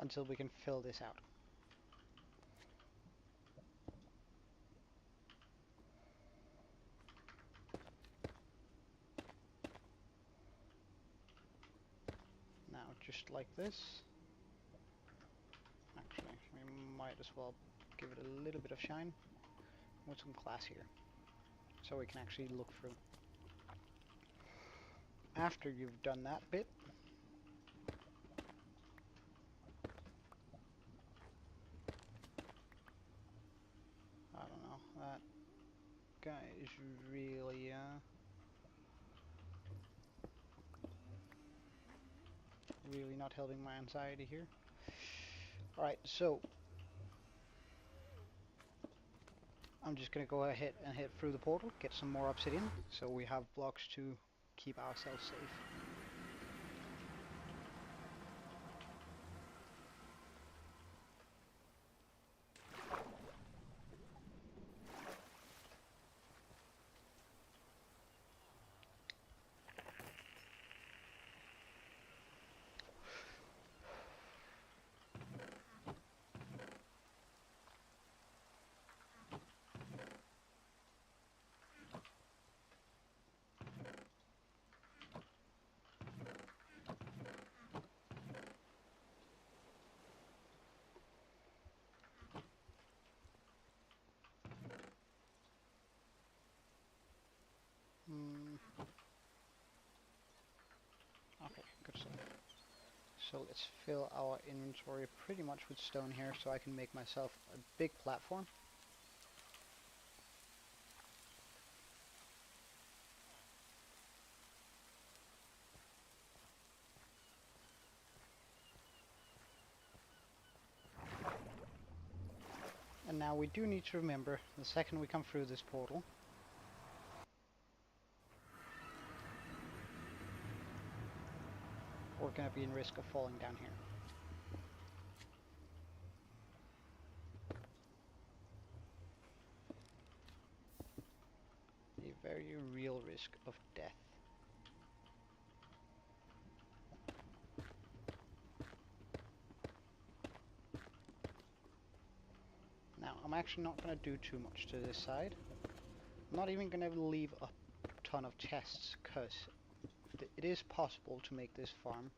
Until we can fill this out. Now, just like this. Actually, we might as well give it a little bit of shine with some glass here, so we can actually look through. After you've done that bit, I don't know, that guy is really really not helping my anxiety here. Alright, so I'm just gonna go ahead and head through the portal, get some more obsidian, so we have blocks to keep ourselves safe. Okay, good stuff. So let's fill our inventory pretty much with stone here so I can make myself a big platform. And now we do need to remember, the second we come through this portal, we're going to be in risk of falling down here. A very real risk of death. Now, I'm actually not going to do too much to this side. I'm not even going to leave a ton of chests, because it is possible to make this farm.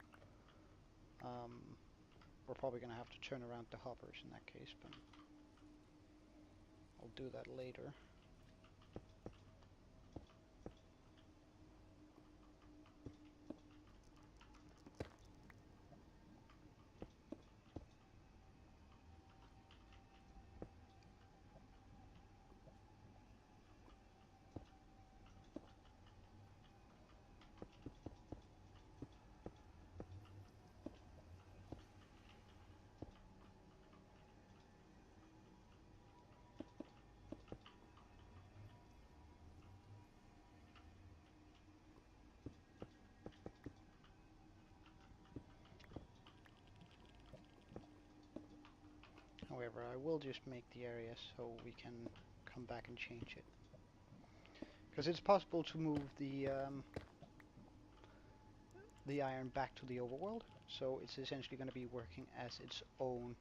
We're probably going to have to turn around the hoppers in that case, but I'll do that later. However, I will just make the area so we can come back and change it. Because it's possible to move the iron back to the overworld, so it's essentially going to be working as its own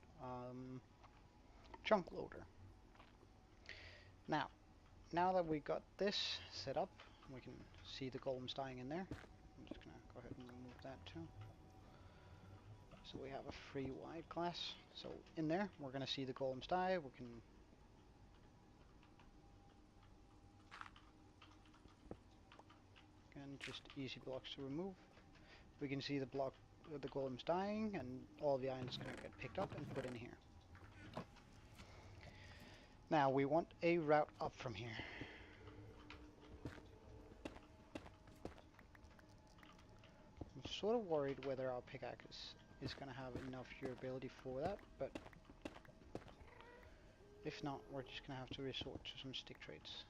chunk loader. Now that we got this set up, we can see the golems dying in there. I'm just going to go ahead and remove that too. So we have a free wide glass. So in there, we're going to see the golems die. We can again just easy blocks to remove. We can see the golems dying, and all the iron is going to get picked up and put in here. Now we want a route up from here. I'm sort of worried whether our pickaxe is going to have enough durability for that, but if not, we're just going to have to resort to some stick trades.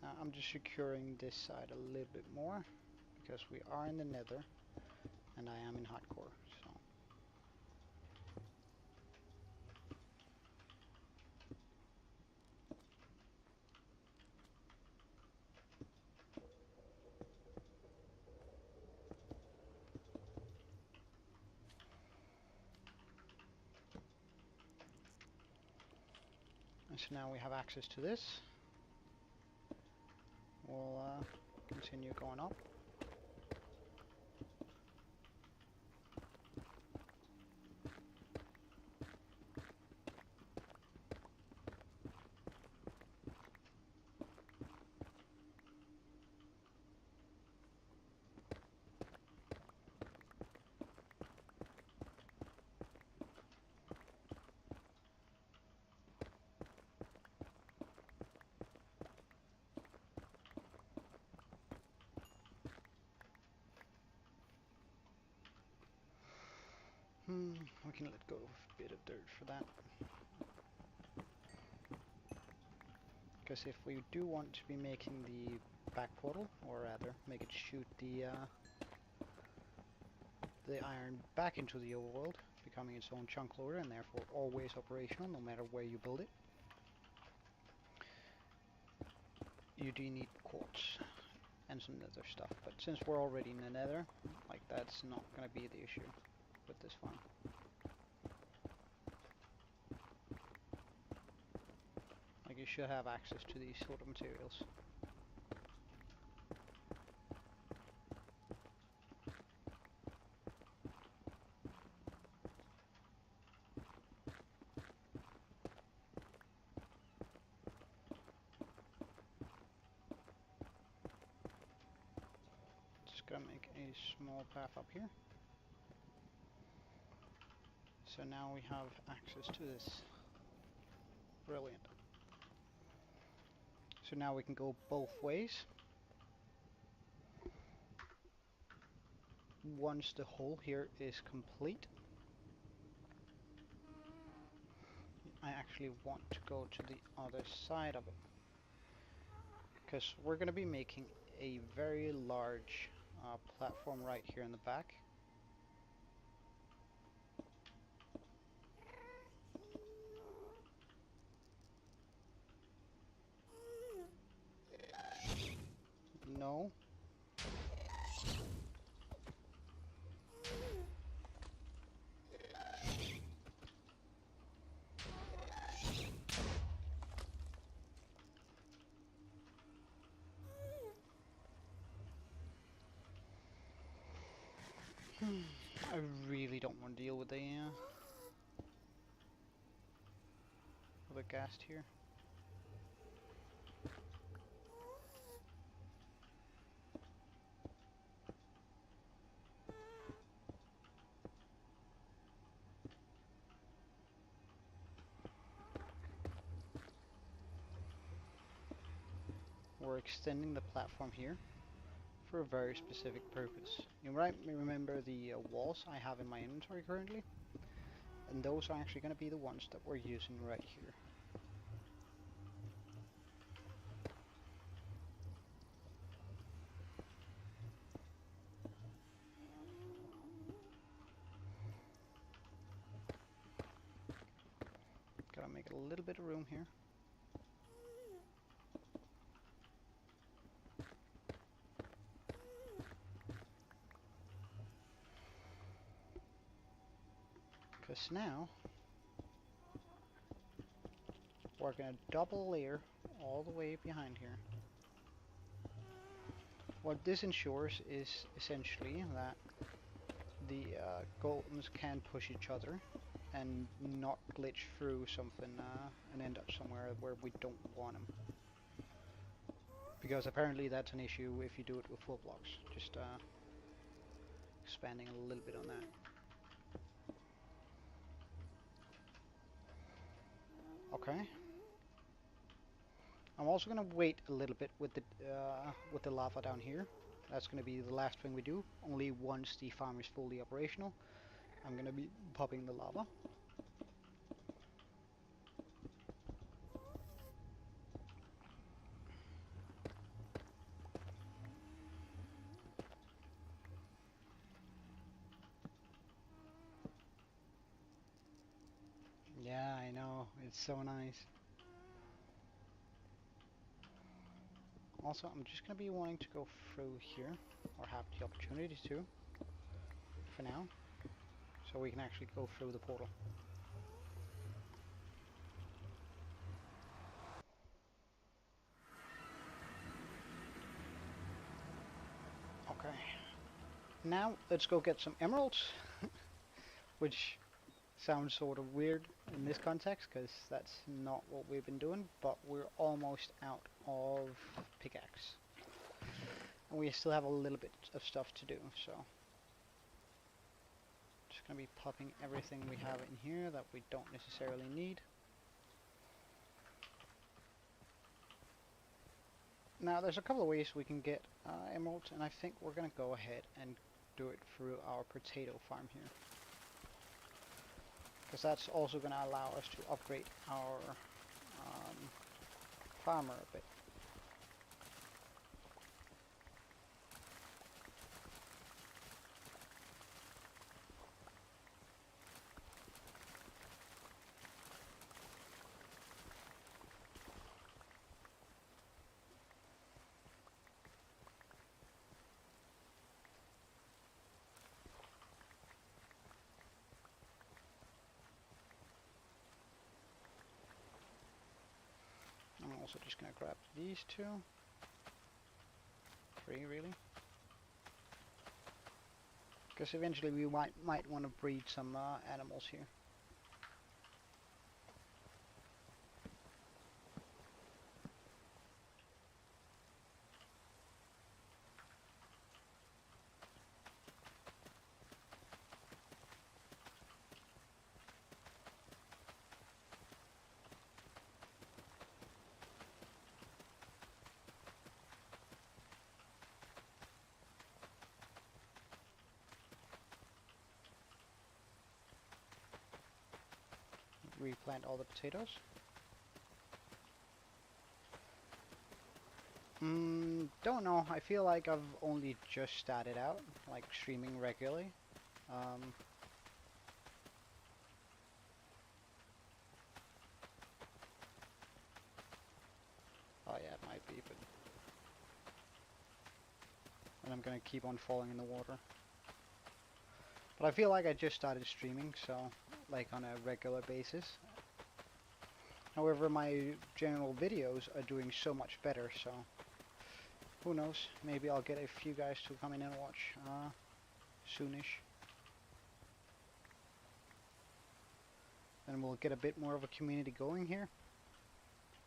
Now I'm just securing this side a little bit more, because we are in the nether, and I am in hardcore, so. And so now we have access to this. We'll continue going up. We can let go of a bit of dirt for that. Because if we do want to be making the back portal, or rather make it shoot the iron back into the overworld, becoming its own chunk loader and therefore always operational no matter where you build it, you do need quartz and some nether stuff. But since we're already in the nether, like, that's not going to be the issue with this farm. Like, you should have access to these sort of materials. Just gonna make a small path up here. So now we have access to this. Brilliant. So now we can go both ways. Once the hole here is complete, I actually want to go to the other side of it, because we're going to be making a very large platform right here in the back. No. I really don't want to deal with the ghast here. we're extending the platform here for a very specific purpose. You might remember the walls I have in my inventory currently, and those are actually going to be the ones that we're using right here. Gotta make a little bit of room here. Because now we're going to double layer all the way behind here. What this ensures is essentially that the golems can push each other and not glitch through something and end up somewhere where we don't want them. Because apparently that's an issue if you do it with full blocks. Just expanding a little bit on that. Okay. I'm also going to wait a little bit with the lava down here. That's going to be the last thing we do. Only once the farm is fully operational, I'm going to be popping the lava. Yeah, I know. It's so nice. Also, I'm just going to be wanting to go through here, or have the opportunity to, for now, so we can actually go through the portal. Okay. Now, let's go get some emeralds, which sounds sort of weird in this context, because that's not what we've been doing, but we're almost out of pickaxe. And we still have a little bit of stuff to do, so just going to be popping everything we have in here that we don't necessarily need. Now there's a couple of ways we can get emeralds, and I think we're going to go ahead and do it through our potato farm here. Because that's also going to allow us to upgrade our farmer a bit. I'm also just going to grab these two. 3 really. Because eventually we might want to breed some animals here. Replant all the potatoes. Don't know. I feel like I've only just started out, like streaming regularly. Oh yeah, it might be, but and I'm gonna keep on falling in the water. But I feel like I just started streaming, so like on a regular basis. However, my general videos are doing so much better, so who knows? Maybe I'll get a few guys to come in and watch soonish. And we'll get a bit more of a community going here.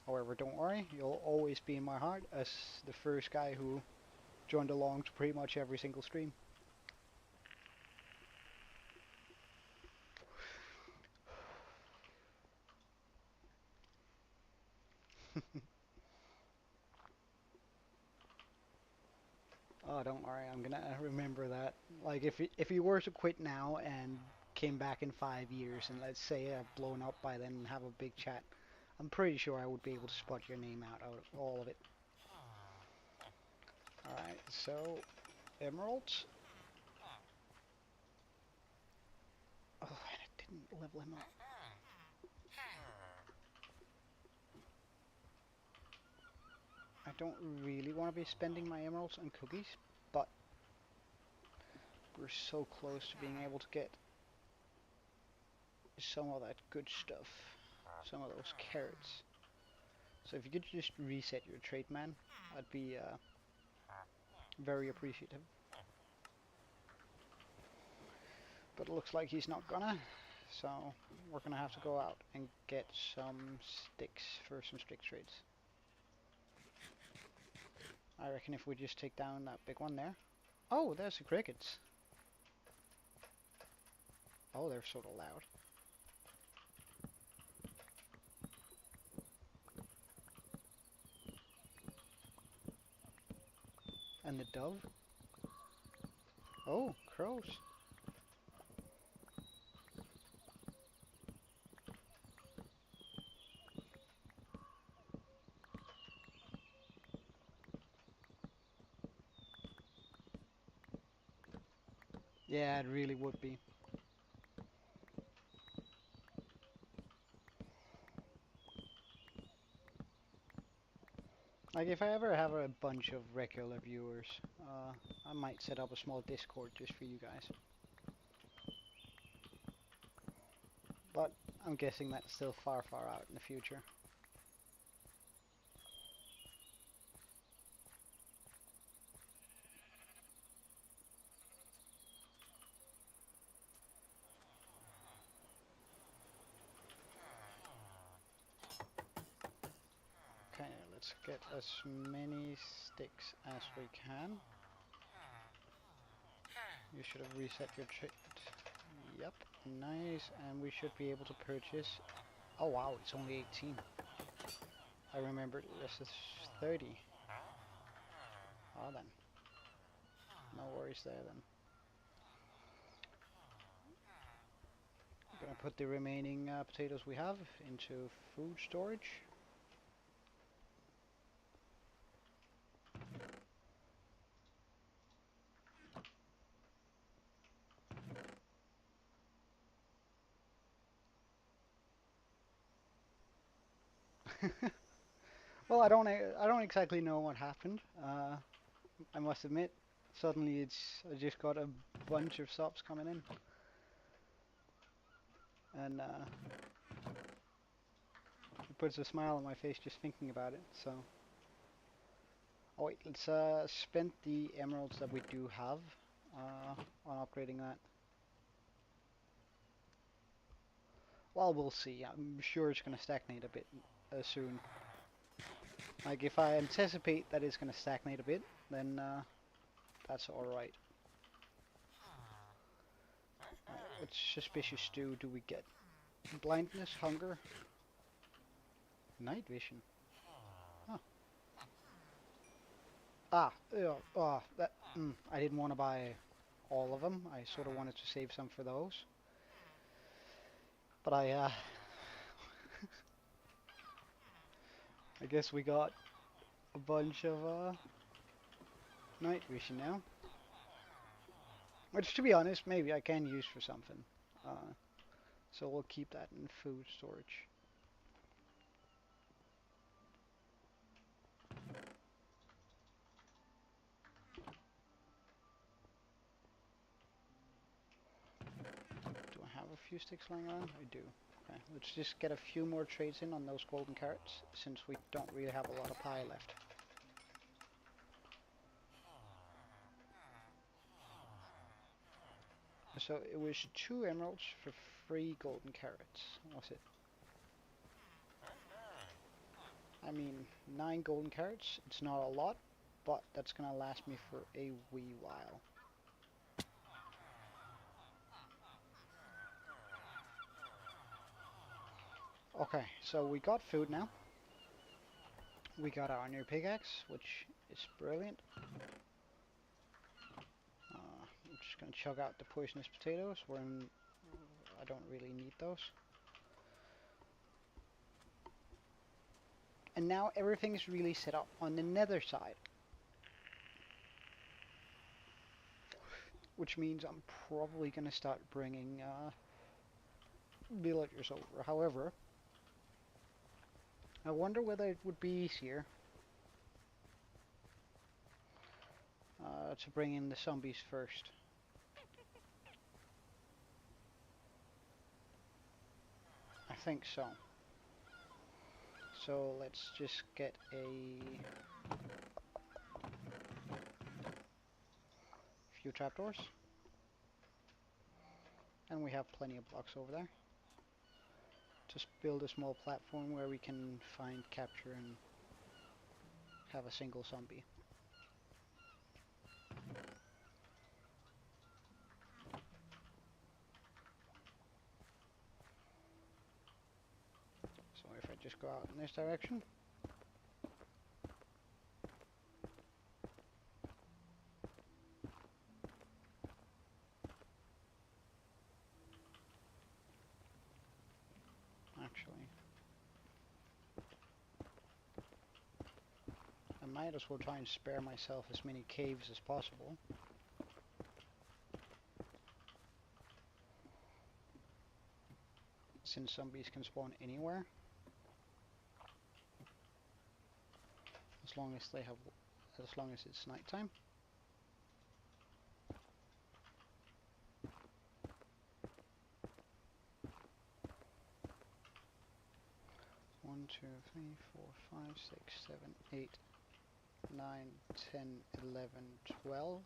However, don't worry, you'll always be in my heart as the first guy who joined along to pretty much every single stream. Oh, don't worry, I'm gonna remember that. Like, if you were to quit now and came back in 5 years, and let's say I've blown up by then and have a big chat, I'm pretty sure I would be able to spot your name out of all of it. Alright, so, emeralds. Oh, and it didn't level him up. I don't really want to be spending my emeralds on cookies, but we're so close to being able to get some of that good stuff. Some of those carrots. So if you could just reset your trait, man, I'd be very appreciative. But it looks like he's not gonna, so we're gonna have to go out and get some sticks for some stick traits. I reckon if we just take down that big one there. Oh, there's the crickets. Oh, they're sort of loud. And the dove. Oh, crows. Yeah, it really would be. Like, if I ever have a bunch of regular viewers, I might set up a small Discord just for you guys. But I'm guessing that's still far, far out in the future. Okay, let's get as many sticks as we can. You should have reset your trait. Yep, nice, and we should be able to purchase. Oh wow, it's only 18. I remember this is 30. Oh then, no worries there then. I'm gonna put the remaining potatoes we have into food storage. Well, I don't exactly know what happened. I must admit, suddenly I just got a bunch of subs coming in, and it puts a smile on my face just thinking about it. So, oh wait, let's spend the emeralds that we do have on upgrading that. Well, we'll see. I'm sure it's gonna stagnate a bit soon. Like if I anticipate that it's gonna stagnate a bit, then that's all right. What suspicious stew do we get? Blindness, hunger, night vision. Huh. Ah, that. I didn't want to buy all of them. I sort of wanted to save some for those. But I guess we got a bunch of night vision now. Which, to be honest, maybe I can use for something. So we'll keep that in food storage. Do I have a few sticks lying around? I do. Okay, let's just get a few more trades in on those golden carrots, since we don't really have a lot of pie left. So it was 2 emeralds for 3 golden carrots. Was it? I mean, 9 golden carrots, it's not a lot, but that's gonna last me for a wee while. Okay, so we got food now. We got our new pickaxe, which is brilliant. Just gonna chug out the poisonous potatoes when I don't really need those. And now everything's really set up on the nether side. Which means I'm probably gonna start bringing villagers over. However, I wonder whether it would be easier to bring in the zombies first. I think so. So let's just get a few trapdoors. And we have plenty of blocks over there. Just build a small platform where we can find, capture, and have a single zombie. So if I just go out in this direction. Actually, I might as well try and spare myself as many caves as possible. Since zombies can spawn anywhere. As long as it's nighttime. One, 2, 3, 4, 5, 6, 7, 8, 9, 10, 11, 12.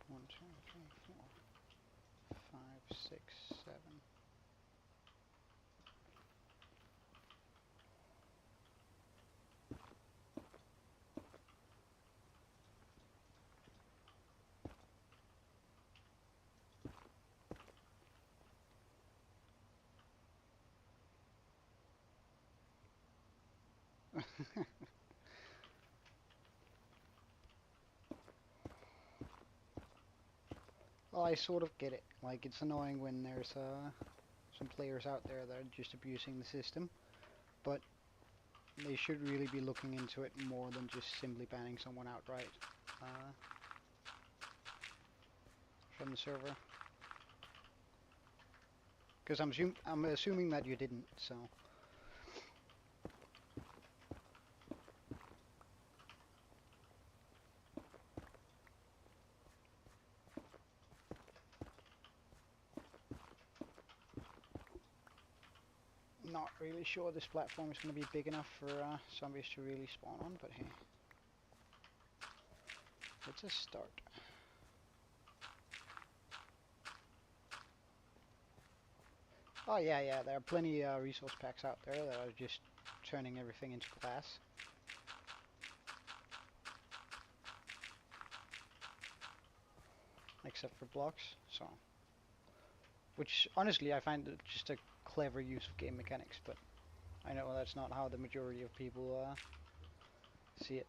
1, 2, 3, 4, 5, 6, 7. Well, I sort of get it. Like, it's annoying when there's some players out there that are just abusing the system, but they should really be looking into it more than just simply banning someone outright from the server. Because I'm assuming that you didn't, so. Not really sure this platform is going to be big enough for zombies to really spawn on, but hey. It's a start. Oh yeah, there are plenty resource packs out there that are just turning everything into glass. Except for blocks, so. Which, honestly, I find it just a clever use of game mechanics, but I know that's not how the majority of people see it.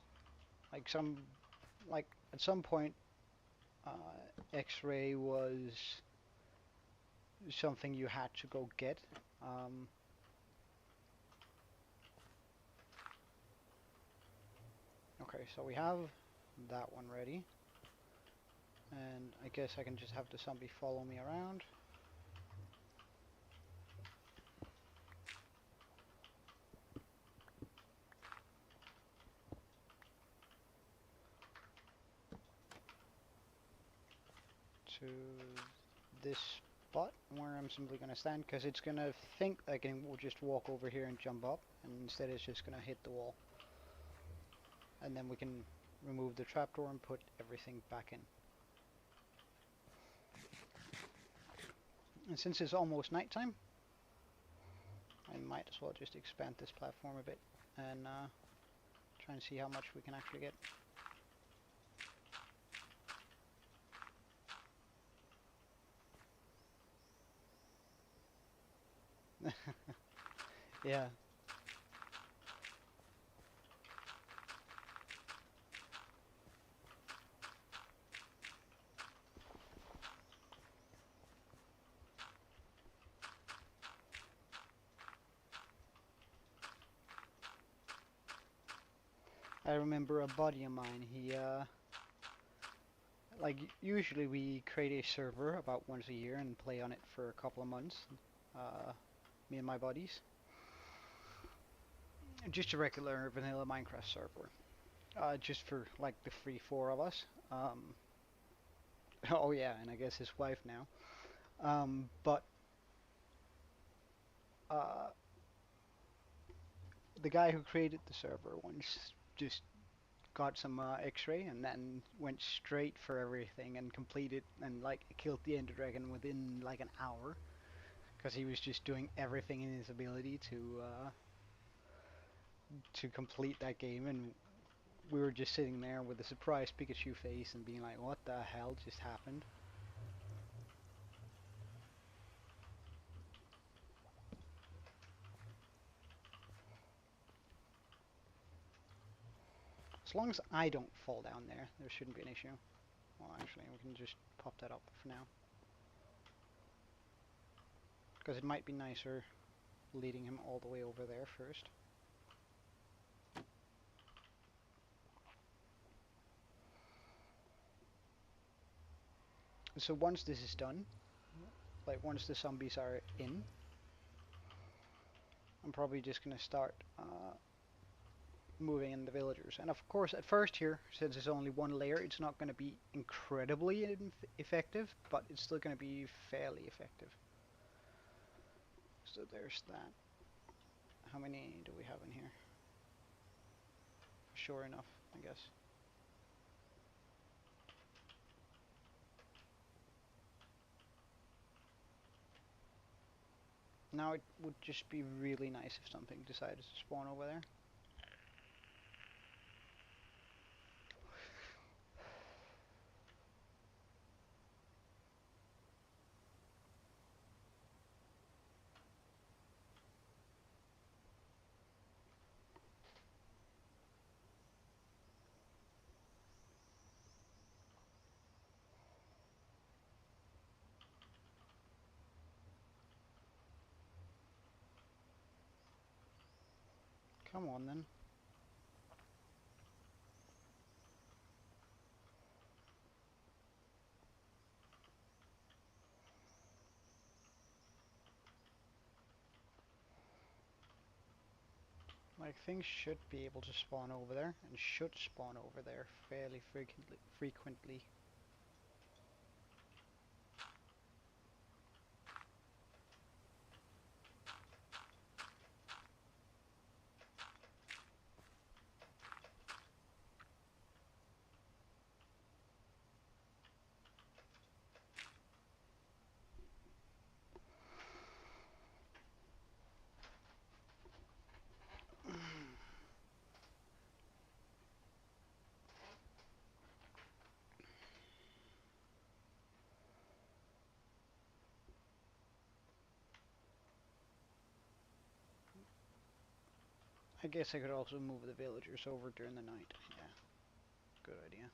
Like at some point, X-ray was something you had to go get. Okay, so we have that one ready. And I guess I can just have the zombie follow me around. To this spot where I'm simply going to stand, because it's going to think I can just walk over here and jump up, and instead it's just going to hit the wall. And then we can remove the trapdoor and put everything back in. And since it's almost nighttime, I might as well just expand this platform a bit and try and see how much we can actually get. Yeah. I remember a buddy of mine, he, like, usually we create a server about once a year and play on it for a couple of months, me and my buddies. Just a regular vanilla Minecraft server. Just for, like, the four of us. Oh yeah, and I guess his wife now. But uh, the guy who created the server once just got some X-ray and then went straight for everything and completed and like killed the Ender Dragon within like an hour because he was just doing everything in his ability to complete that game, and we were just sitting there with a surprised Pikachu face and being like, what the hell just happened? As long as I don't fall down there shouldn't be an issue. Well, actually, we can just pop that up for now. Because it might be nicer leading him all the way over there first. So once this is done, like once the zombies are in, I'm probably just going to start moving in the villagers. And of course, at first here, since it's only one layer, it's not going to be incredibly effective, but it's still going to be fairly effective. So there's that. How many do we have in here? Sure enough, I guess. Now it would just be really nice if something decided to spawn over there. Come on then. Like things should be able to spawn over there and should spawn over there fairly frequently. I guess I could also move the villagers over during the night. Yeah, good idea.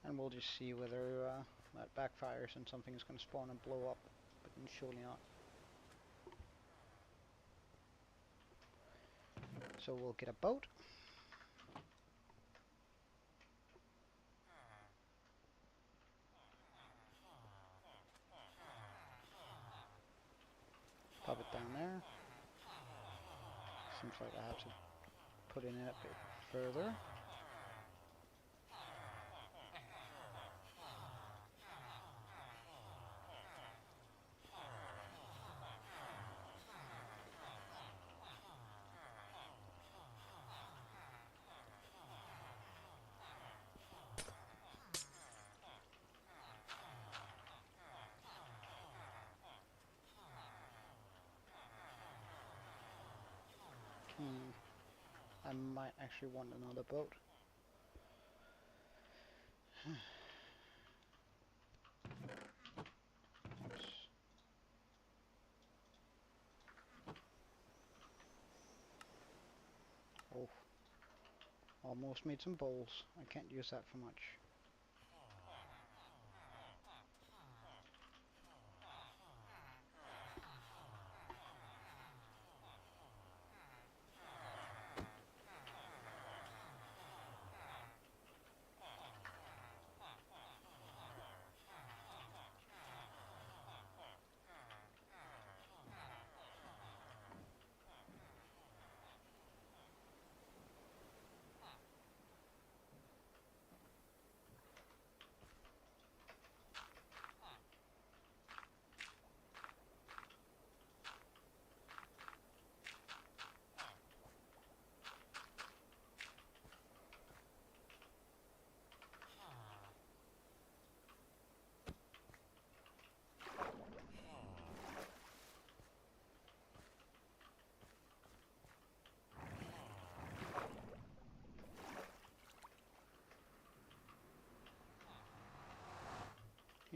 And we'll just see whether that backfires and something is going to spawn and blow up, but surely not. So we'll get a boat. Pop it down there. Seems like I have to put in a bit further. I might actually want another boat. Oh, almost made some bowls. I can't use that for much.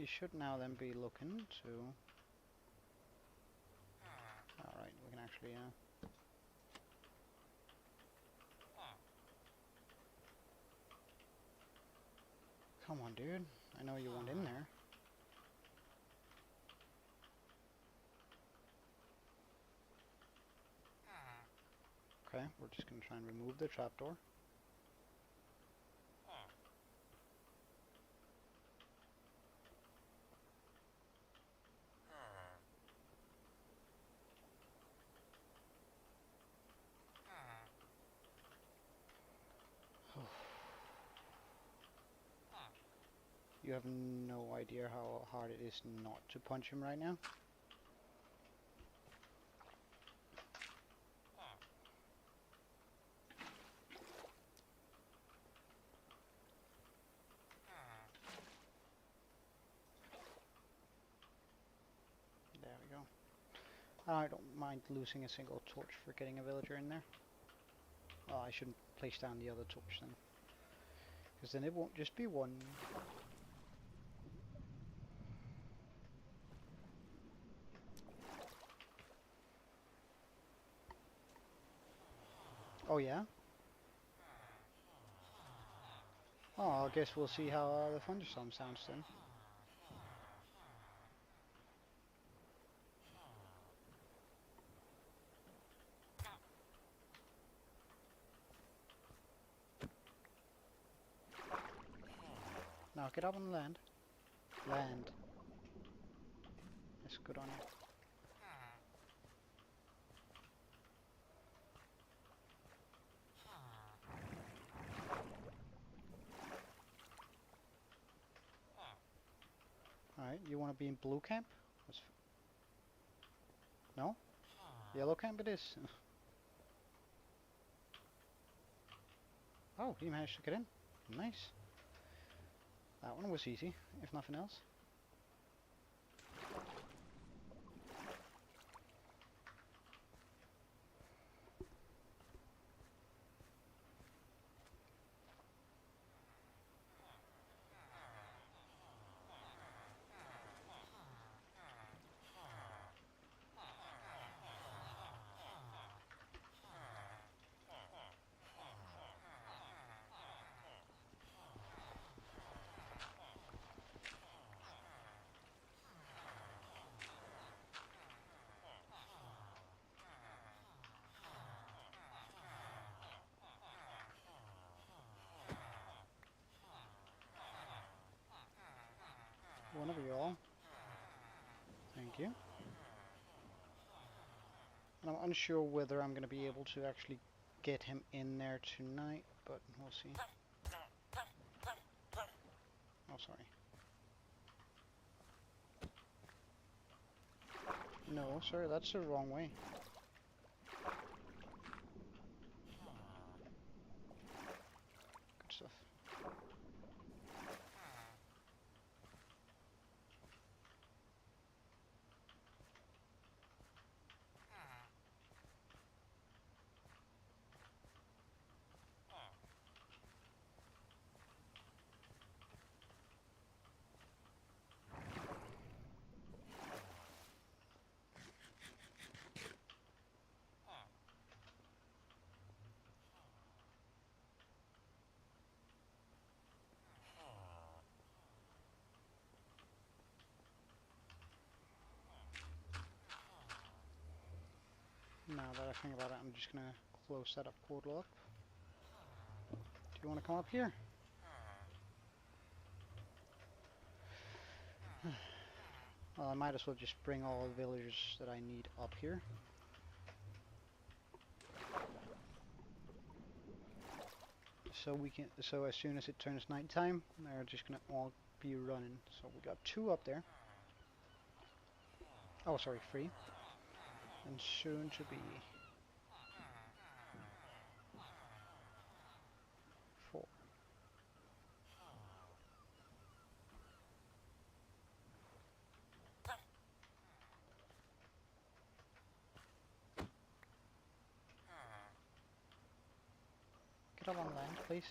should now then be looking to... Alright, we can actually... Come on, dude. I know you want in there. Okay, we're just going to try and remove the trapdoor. You have no idea how hard it is not to punch him right now. There we go. I don't mind losing a single torch for getting a villager in there. Well, I shouldn't place down the other torch then. Because then it won't just be one. Oh yeah? Oh, I guess we'll see how the thunderstorm sounds then. Now get up on land. Land. That's good on you. Alright, you want to be in blue camp? No? Yellow camp it is. Oh, he managed to get in. Nice. That one was easy, if nothing else. One of you all. Thank you. And I'm unsure whether I'm going to be able to actually get him in there tonight, but we'll see. Oh, sorry. No, sir, that's the wrong way. Good stuff. Now that I think about it, I'm just going to close that up portal up. Do you want to come up here? Well, I might as well just bring all the villagers that I need up here. So as soon as it turns nighttime, they're just gonna all be running. So we got 2 up there. Oh, sorry, 3. And soon to be 4. Get up on land, please.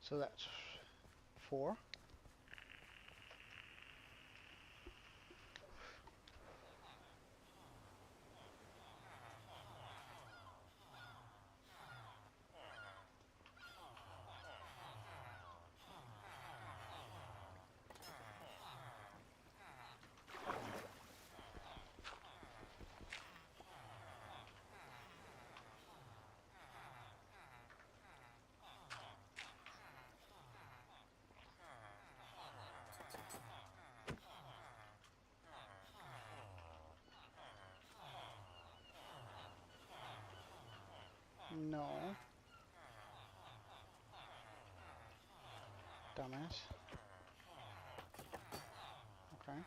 So that's 4. No. Dumbass. Okay.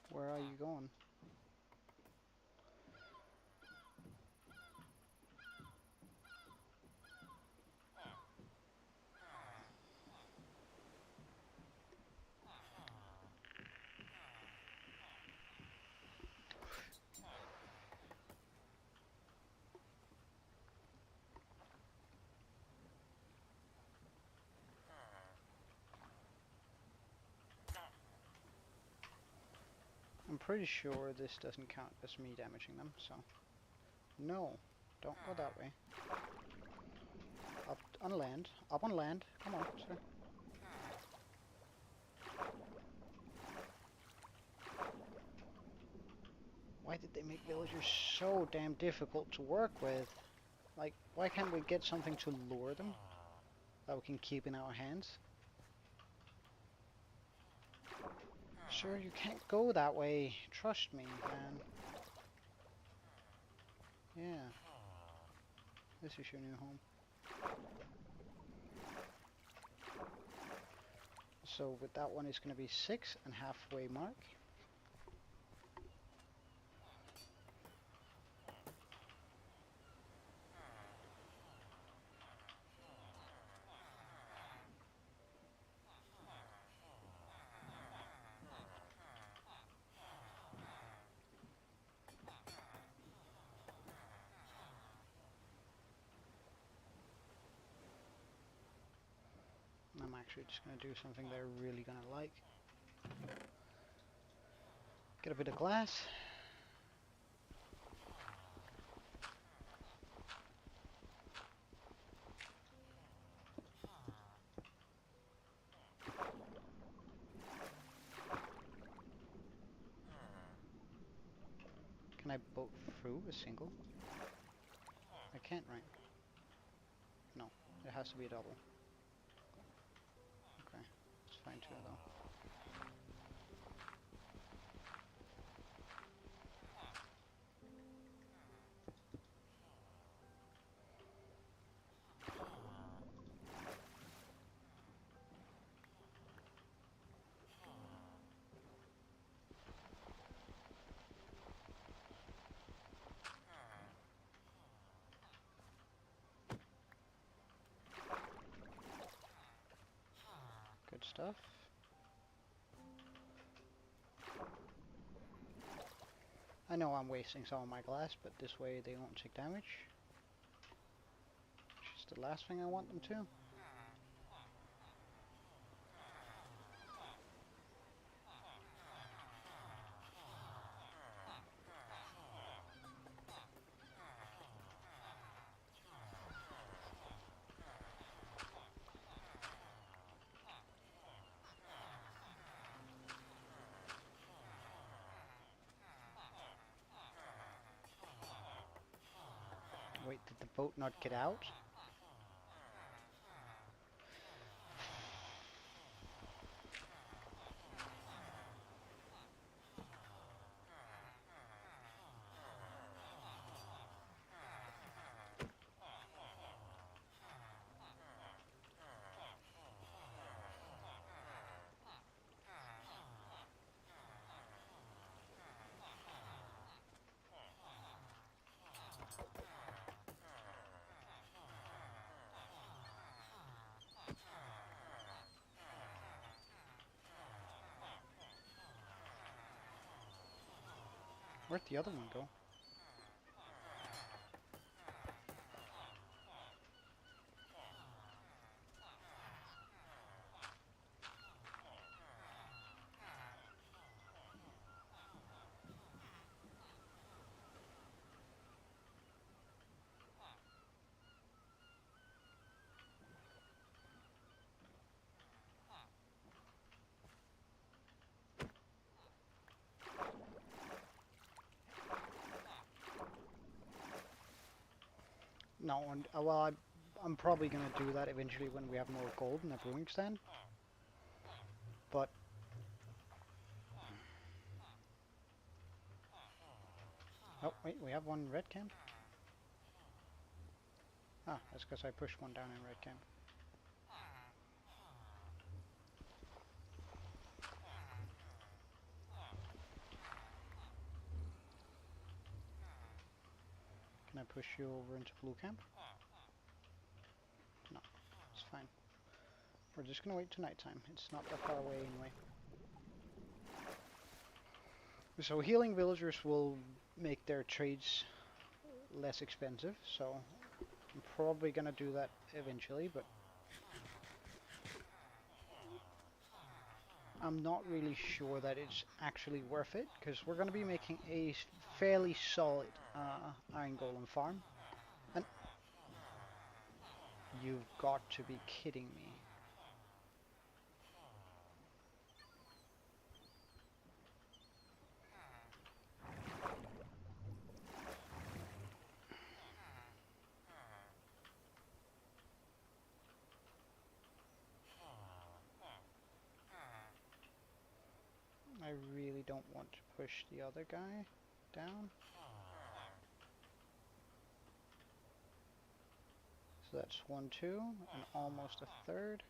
Where are you going? I'm pretty sure this doesn't count as me damaging them, so... No, don't go that way. Up on land. Up on land. Come on, sir. Why did they make villagers so damn difficult to work with? Like, why can't we get something to lure them that we can keep in our hands? Sir, you can't go that way. Trust me, man. Yeah. This is your new home. So with that one, it's going to be 6 and halfway mark. I'm actually just going to do something they're really going to like. Get a bit of glass. Can I boat through a single? I can't, right? No, it has to be a double. Okay, it's fine too, though. Good stuff. I know I'm wasting some of my glass, but this way they won't take damage. Which is the last thing I want them to. Wait, did the boat not get out? Where'd the other one go? No, and well, I'm probably gonna do that eventually when we have more gold in the brewing stand. But oh wait, we have one red camp. Ah, that's because I pushed one down in red camp. Can I push you over into blue camp? No, it's fine. We're just gonna wait till nighttime. It's not that far away anyway. So healing villagers will make their trades less expensive, so I'm probably gonna do that eventually, but I'm not really sure that it's actually worth it, because we're gonna be making a fairly solid iron golem farm. And you've got to be kidding me. I really don't want to push the other guy down. So that's 1, 2, and almost a third.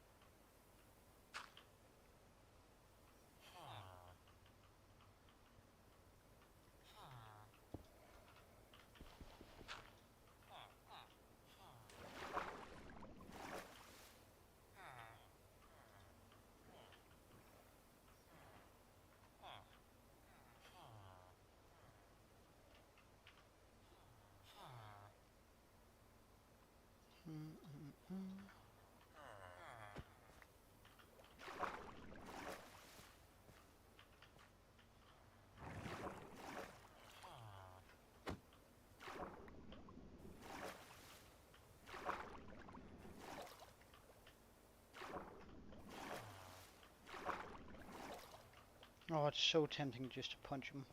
Oh, it's so tempting just to punch him.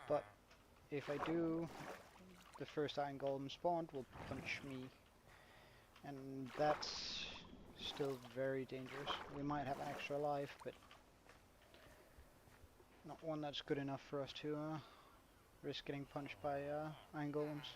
But if I do, the first iron golem spawned will punch me. And that's still very dangerous. We might have an extra life, but not one that's good enough for us to risk getting punched by iron golems.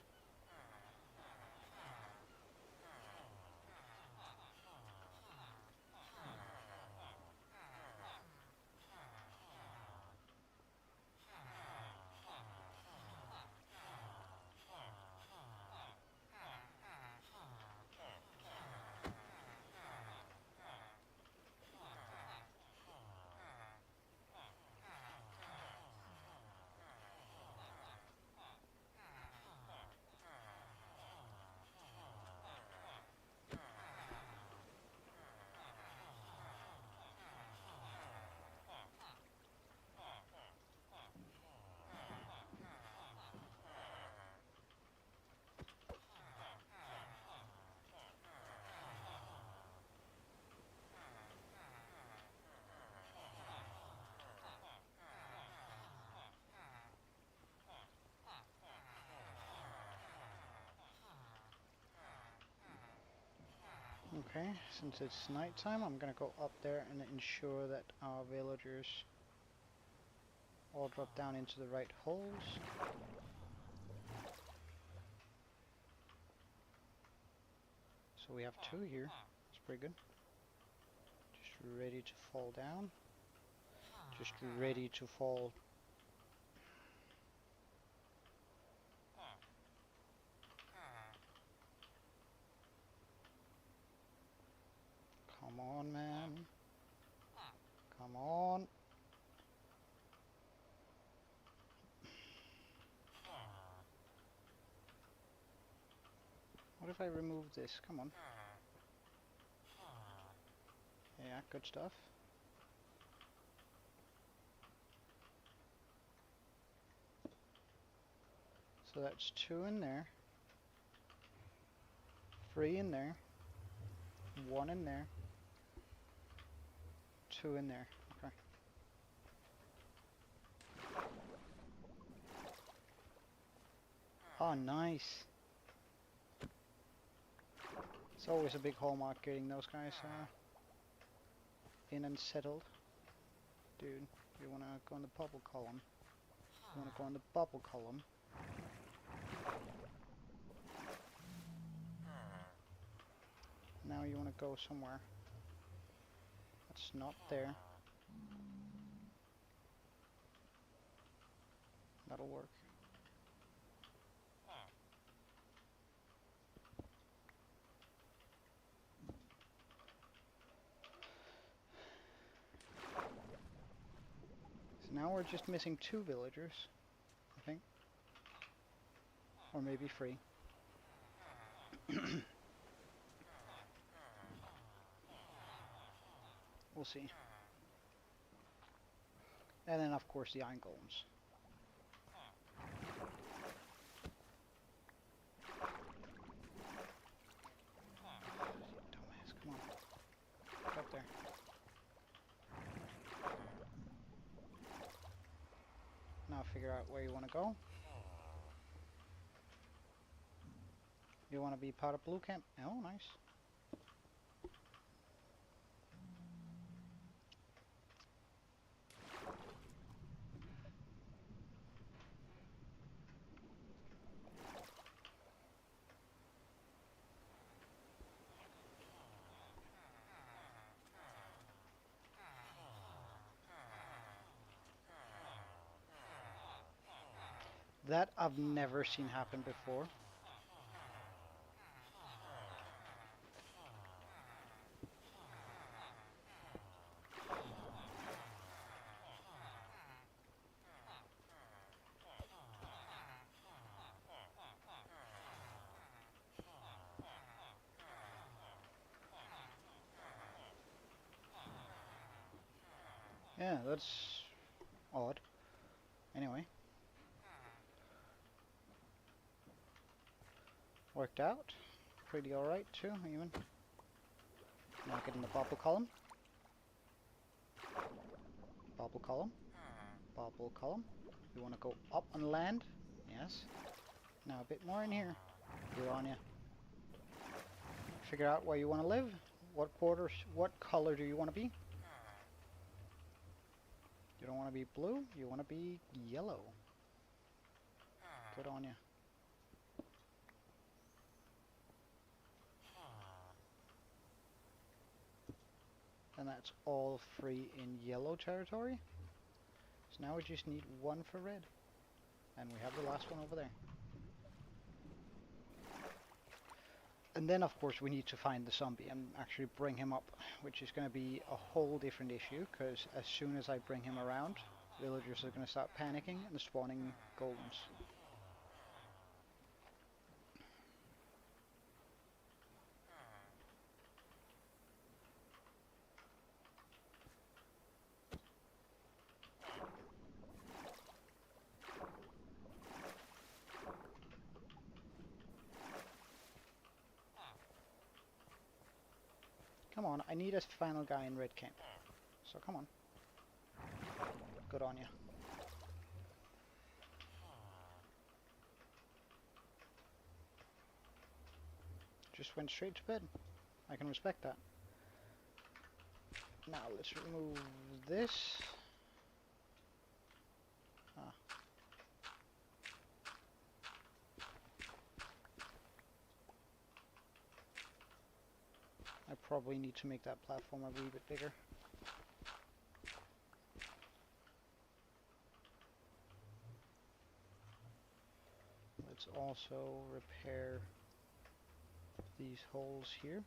Okay, since it's nighttime, I'm gonna go up there and ensure that our villagers all drop down into the right holes. So we have 2 here. It's pretty good. Just ready to fall down. Just ready to fall. Come on, man. Come on. What if I remove this? Come on. Yeah, good stuff. So that's 2 in there, 3 in there, 1 in there, 2 in there. Okay. Oh, nice. It's always a big hallmark getting those guys in and settled. Dude, you wanna go in the bubble column. You wanna go in the bubble column. Now you wanna go somewhere that's not there. That'll work. So now we're just missing 2 villagers, I think. Or maybe 3. We'll see. And then of course the iron golems. Dumbass, come on. Get up there. Now figure out where you want to go. You want to be part of blue camp? Oh, nice. That I've never seen happen before. Yeah, that's odd. Anyway. Worked out. Pretty alright too, even. Now get in the bubble column. Bubble column. Bubble column. You want to go up on land? Yes. Now a bit more in here. Good on ya. Figure out where you want to live. What borders, what color do you want to be? You don't want to be blue, you want to be yellow. Good on ya. And that's all 3 in yellow territory. So now we just need 1 for red. And we have the last one over there. And then of course we need to find the zombie and actually bring him up, which is going to be a whole different issue, because as soon as I bring him around, villagers are going to start panicking and spawning golems. Come on, I need a final guy in red camp. So come on. Good on you. Just went straight to bed. I can respect that. Now let's remove this. Ah. I probably need to make that platform a wee bit bigger. Let's also repair these holes here.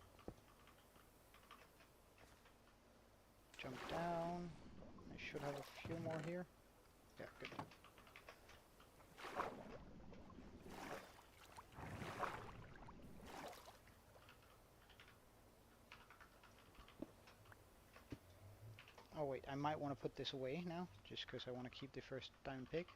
Jump down. I should have a few more here. Yeah, good. Oh wait, I might want to put this away now, just because I want to keep the first diamond pig.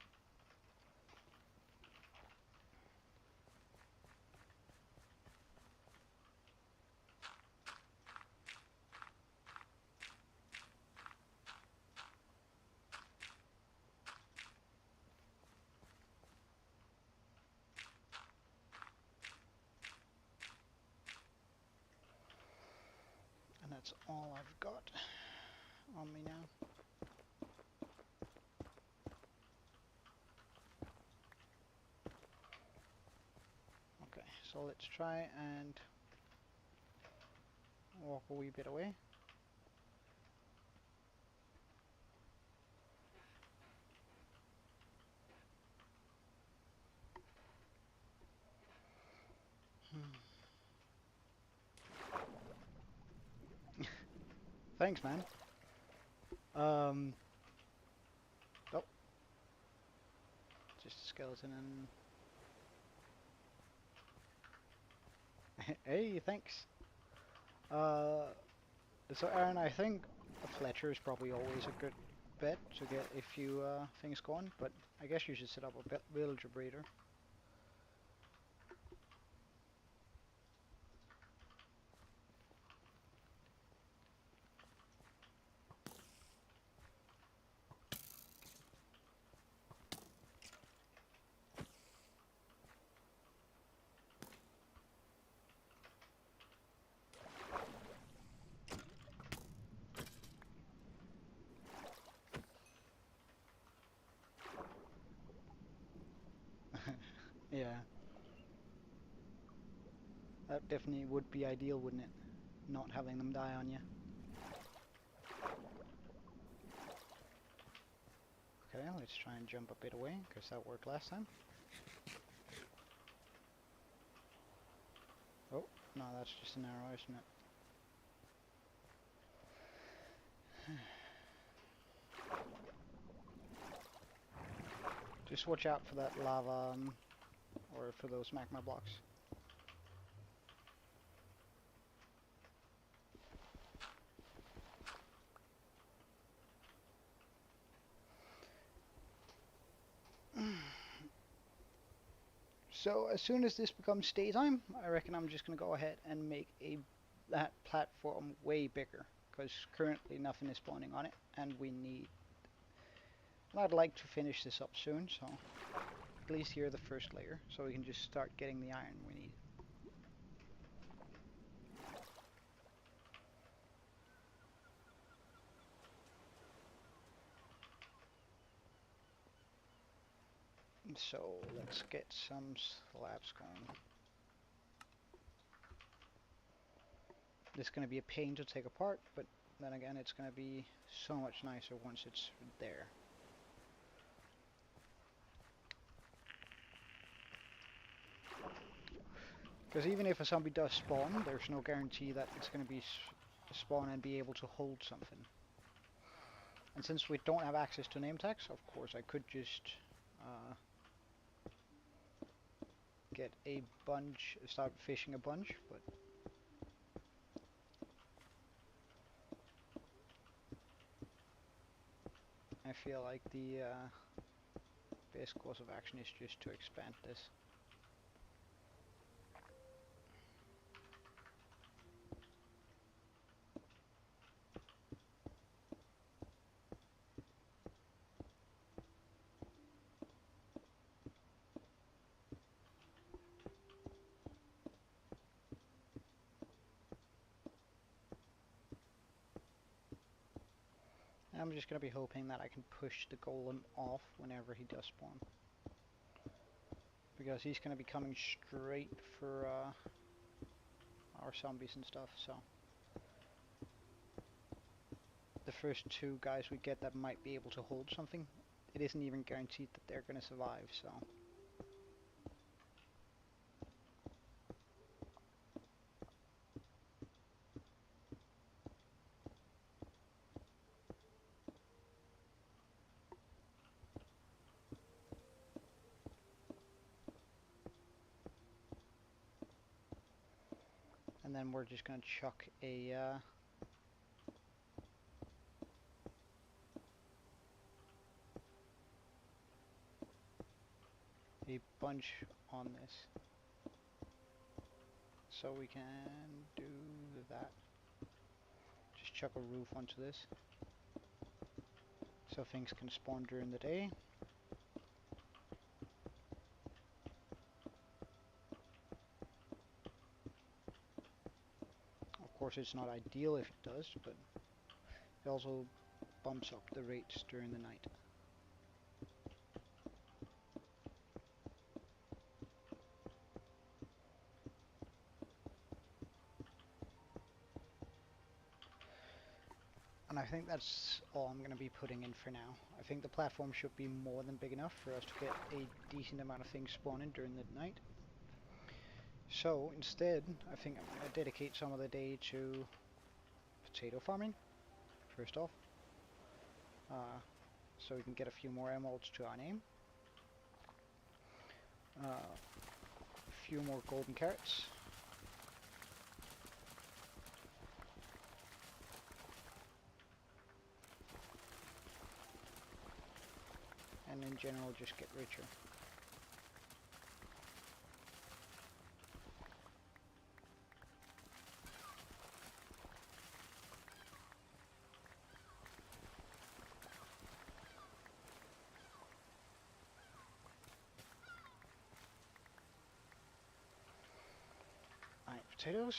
And that's all I've got on me now. Okay, so let's try and walk a wee bit away. Thanks, man. Oh, just a skeleton and... Hey, thanks. Uh, so Aaron, I think a Fletcher is probably always a good bet to get a few things going, but I guess you should set up a villager breeder. Yeah, that definitely would be ideal, wouldn't it? Not having them die on you. Okay, let's try and jump a bit away, because that worked last time. Oh, no, that's just an arrow, isn't it? Just watch out for that lava, or for those magma blocks. So as soon as this becomes daytime, I reckon I'm just going to go ahead and make that platform way bigger, because currently nothing is spawning on it, and I'd like to finish this up soon, so at least here the first layer, so we can just start getting the iron we need. So let's get some slabs going. This is going to be a pain to take apart, but then again it's going to be so much nicer once it's there. Because even if a zombie does spawn, there's no guarantee that it's going to be spawn and be able to hold something. And since we don't have access to name tags, of course I could just get a bunch, start fishing a bunch, but I feel like the best course of action is just to expand this. I'm just going to be hoping that I can push the golem off whenever he does spawn. Because he's going to be coming straight for our zombies and stuff, so. The first two guys we get that might be able to hold something, it isn't even guaranteed that they're going to survive, so. And then we're just going to chuck a sponge on this. So we can do that. Just chuck a roof onto this. So things can spawn during the day. Of course it's not ideal if it does, but it also bumps up the rates during the night. And I think that's all I'm going to be putting in for now. I think the platform should be more than big enough for us to get a decent amount of things spawning during the night. So instead, I think I'm going to dedicate some of the day to potato farming, first off. So we can get a few more emeralds to our name. A few more golden carrots. And in general just get richer. Alright, potatoes.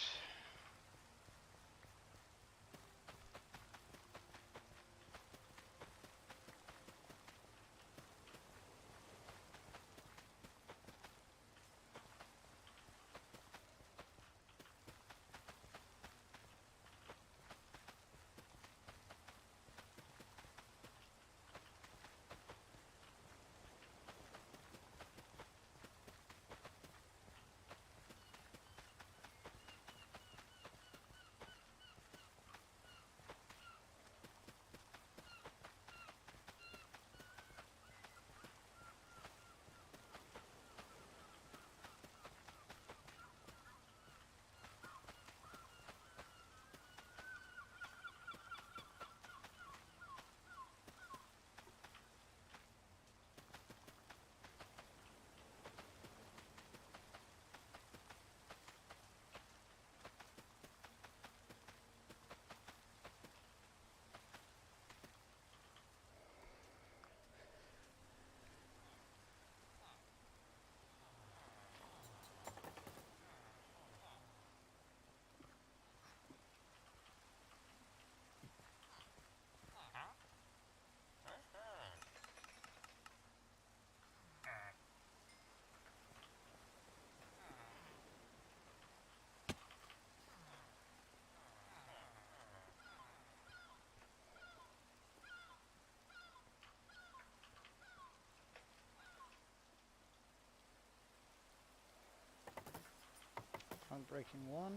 Unbreaking 1.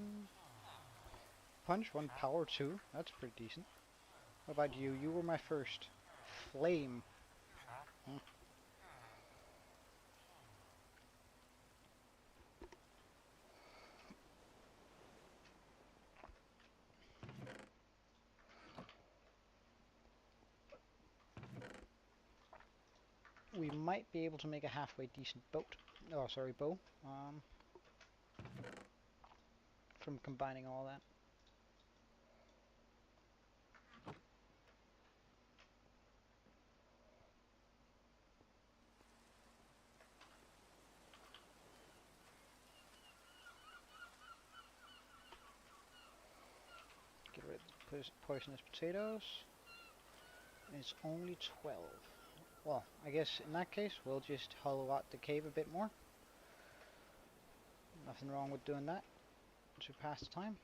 Punch 1, power 2. That's pretty decent. What about you? You were my first. Flame. Hmm. We might be able to make a halfway decent boat. Oh, sorry, bow. From combining all that. Get rid of the poisonous potatoes. It's only 12. Well, I guess in that case, we'll just hollow out the cave a bit more. Nothing wrong with doing that to pass the time.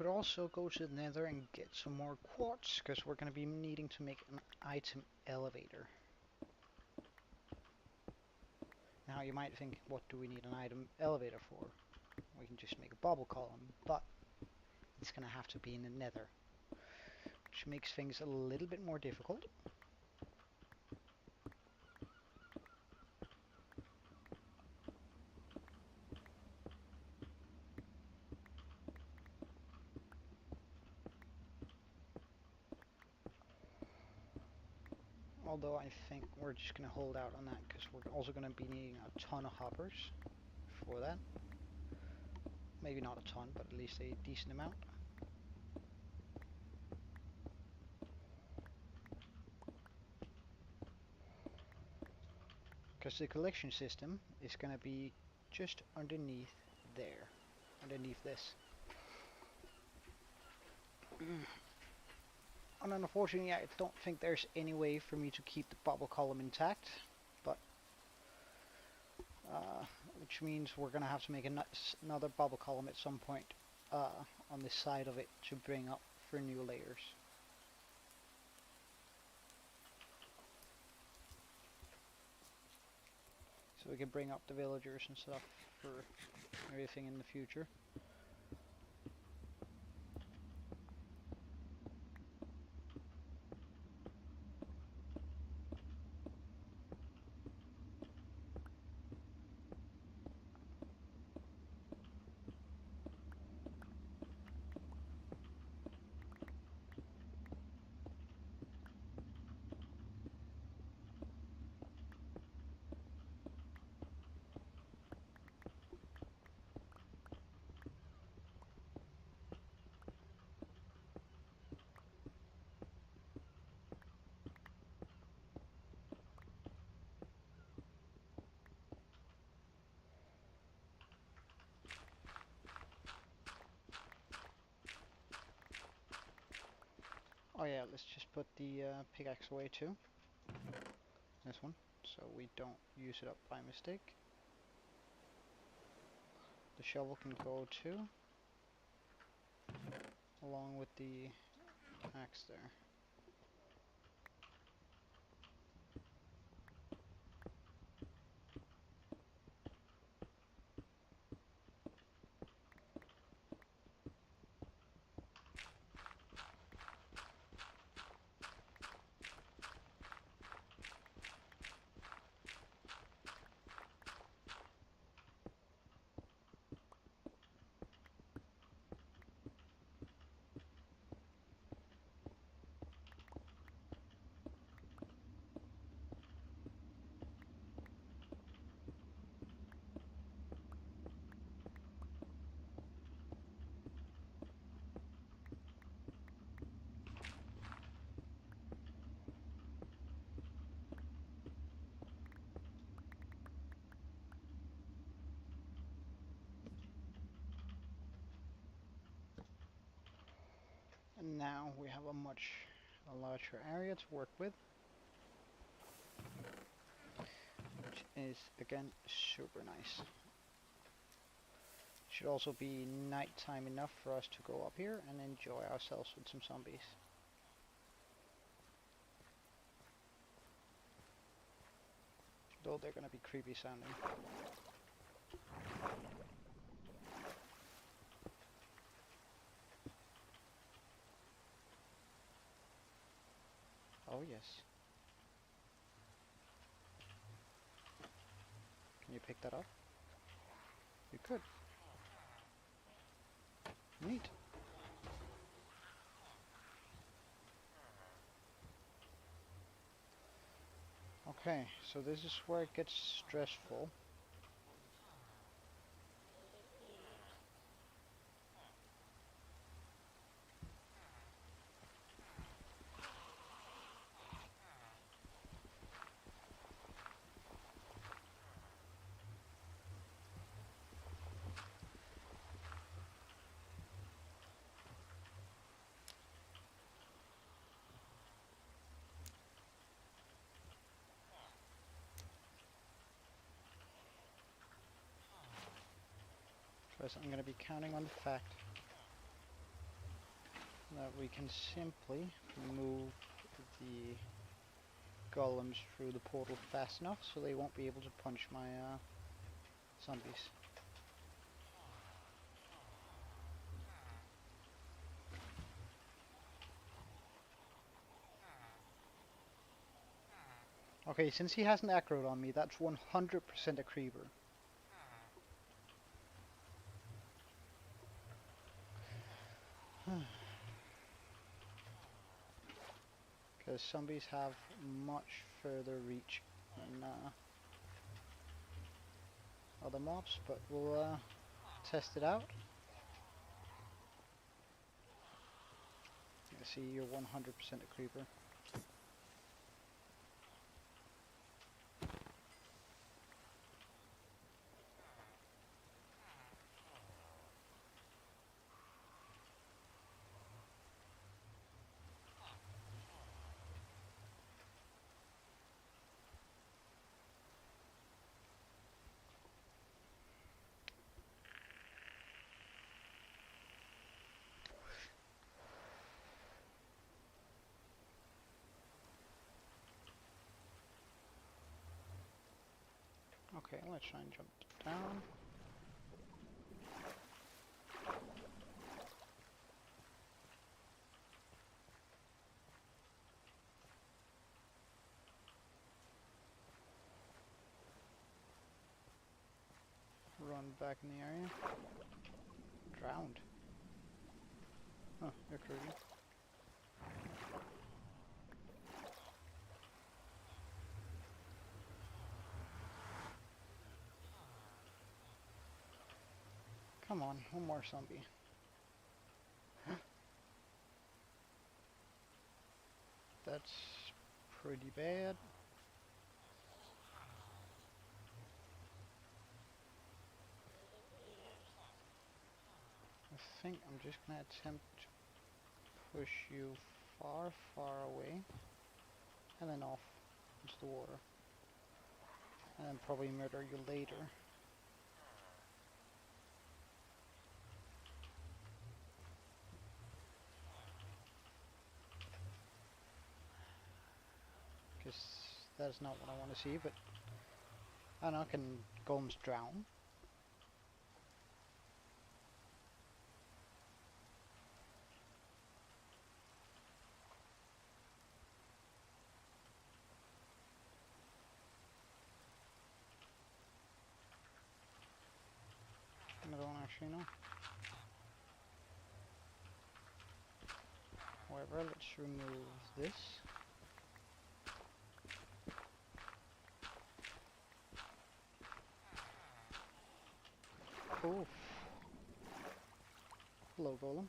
could also go to the nether and get some more quartz, because we're going to be needing to make an item elevator. Now you might think, what do we need an item elevator for? We can just make a bubble column, but it's going to have to be in the nether, which makes things a little bit more difficult. Although I think we're just going to hold out on that, because we're also going to be needing a ton of hoppers for that. Maybe not a ton, but at least a decent amount. Because the collection system is going to be just underneath there, underneath this. And unfortunately, I don't think there's any way for me to keep the bubble column intact, but which means we're going to have to make another bubble column at some point on the side of it to bring up for new layers. So we can bring up the villagers and stuff for everything in the future. Oh yeah, let's just put the pickaxe away too. This one, so we don't use it up by mistake. The shovel can go too, along with the axe there. And now we have a larger area to work with, which is again super nice. Should also be nighttime enough for us to go up here and enjoy ourselves with some zombies. Though they're gonna be creepy sounding. Oh yes. Can you pick that up? You could. Neat. Okay, so this is where it gets stressful. Because I'm going to be counting on the fact that we can simply move the golems through the portal fast enough so they won't be able to punch my zombies. Okay, since he hasn't aggroed on me, that's 100% a creeper. Because zombies have much further reach than other mobs, but we'll test it out. You see, you're 100% a creeper. Okay, let's try and jump down. Run back in the area. Drowned. Oh, you're crazy. Come on, one more zombie. That's pretty bad. I think I'm just gonna attempt to push you far, far away, and then off into the water. And then probably murder you later. Because that's not what I want to see, but I don't know, can golems drown? I don't actually know. However, let's remove this. Oh, hello golem.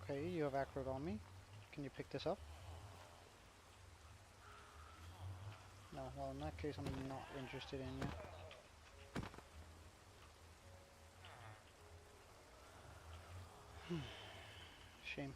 Okay, you have acroed on me. Can you pick this up? No, well in that case I'm not interested in you. Shame.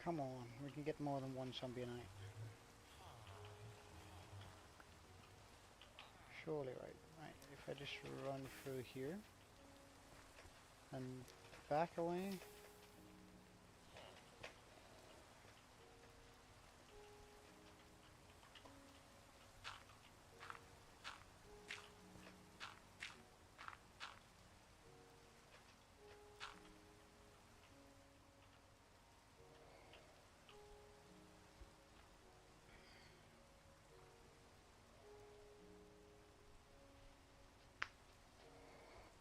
Come on, we can get more than one zombie a night. Surely, right? Right, if I just run through here and back away.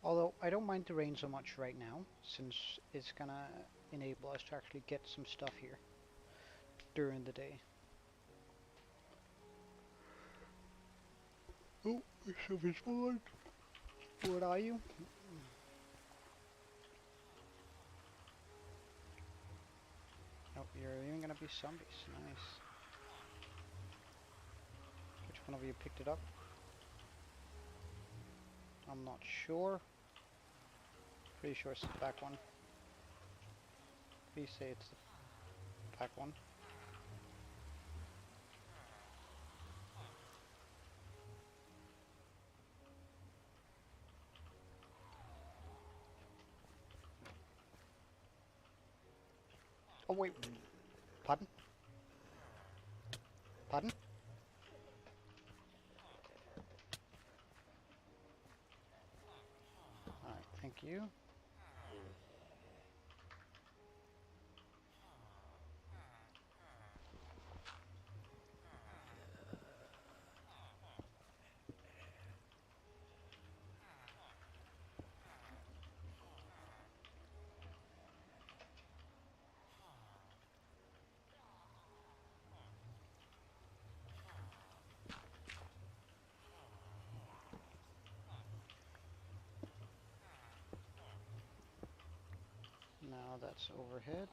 Although I don't mind the rain so much right now, since it's gonna enable us to actually get some stuff here during the day. Oh, something's spawned. What are you? Oh, you're even gonna be zombies. Nice. Which one of you picked it up? I'm not sure. Pretty sure it's the back one. Please say it's the back one. Oh wait, pardon? Pardon? Alright, thank you. Now that's overhead.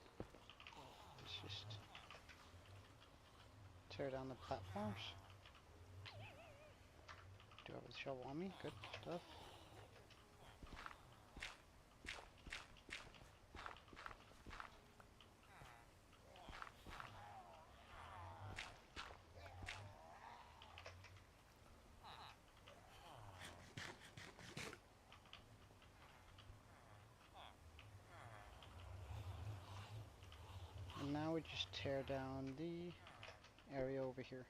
Let's just tear down the platforms. Do I have a shovel on me? Good stuff. And now we just tear down the area over here.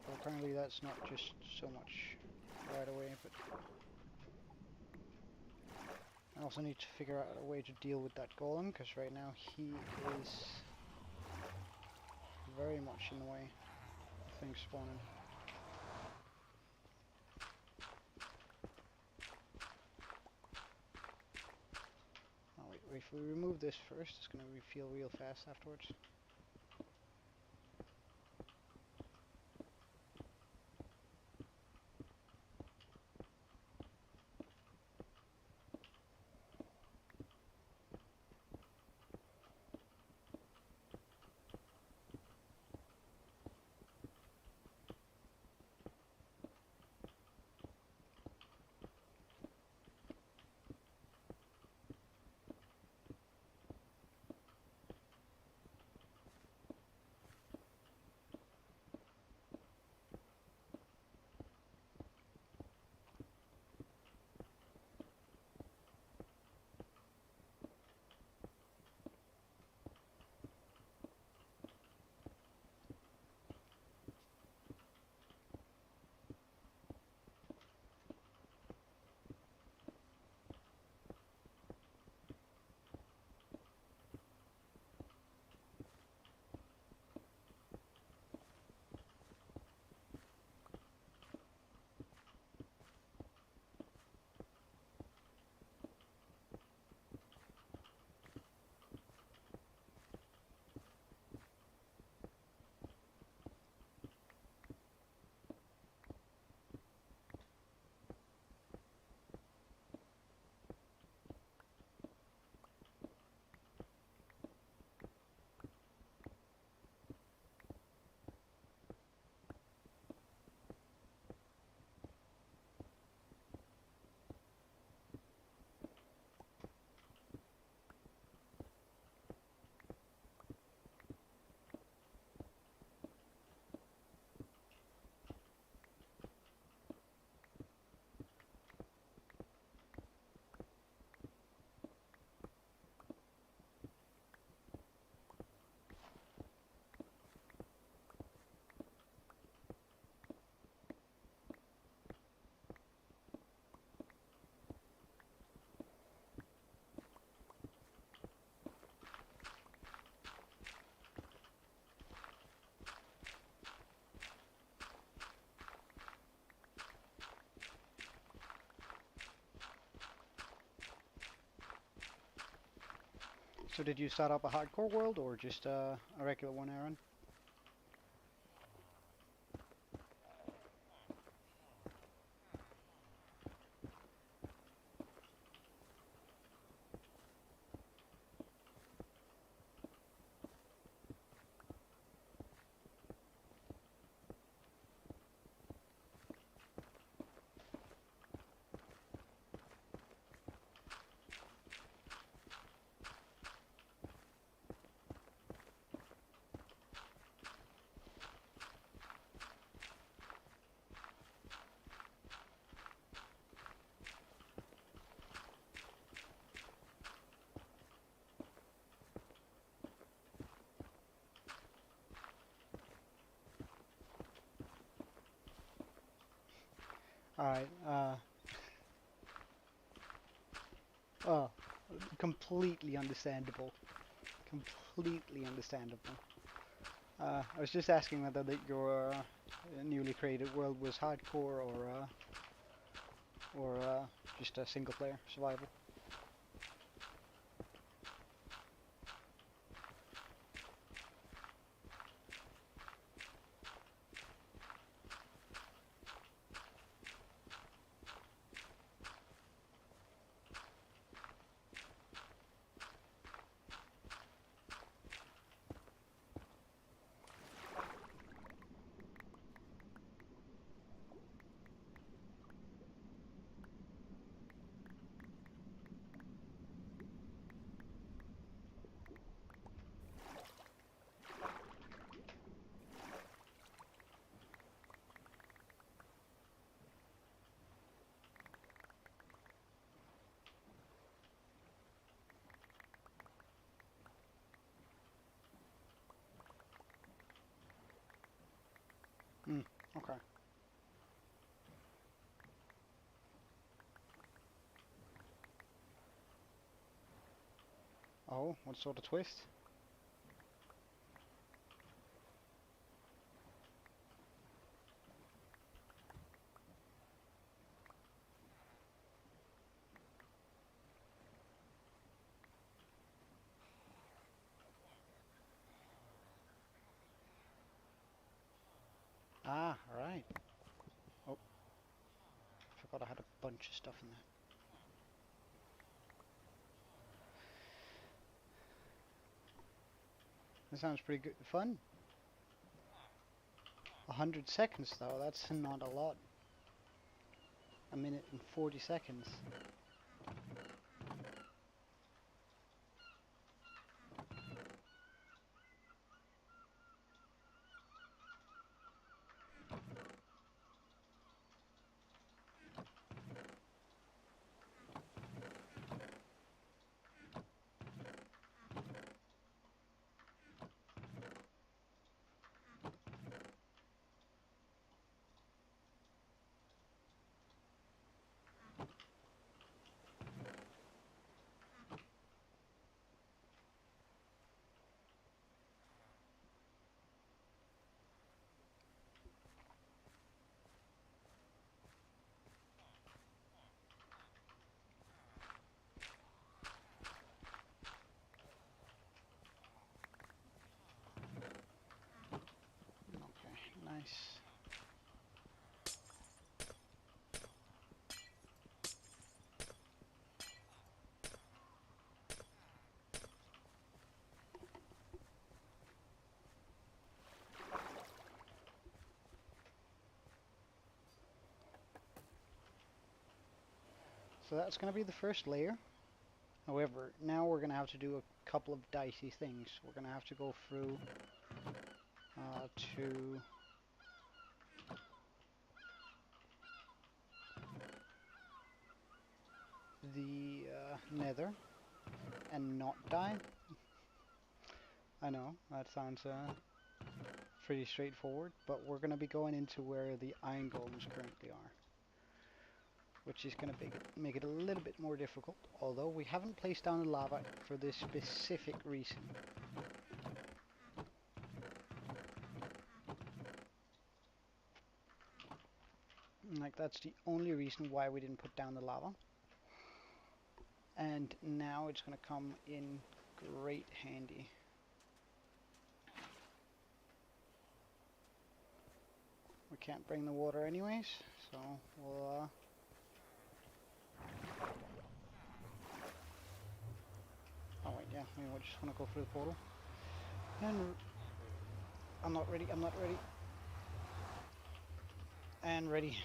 Well, apparently that's not just so much right away, but I also need to figure out a way to deal with that golem, because right now he is very much in the way of things spawning. Oh wait, if we remove this first, it's going to refill real fast afterwards. So did you start up a hardcore world or just a regular one, Aaron? Alright, oh, completely understandable. Completely understandable. I was just asking whether your newly created world was hardcore or just a single player survival. Hmm, okay. Oh, what sort of twist? Ah, right. Oh, forgot I had a bunch of stuff in there. That sounds pretty good. Fun. 100 seconds though, that's not a lot. A minute and 40 seconds. Okay, nice. So that's going to be the first layer. However, now we're going to have to do a couple of dicey things. We're going to have to go through to the nether and not die. I know, that sounds pretty straightforward, but we're going to be going into where the iron golems currently are, which is going to make it a little bit more difficult, although we haven't placed down the lava for this specific reason. Like, that's the only reason why we didn't put down the lava. And now it's going to come in great handy. We can't bring the water anyways, so we'll oh wait, yeah, we just want to go through the portal. And I'm not ready, I'm not ready. And ready.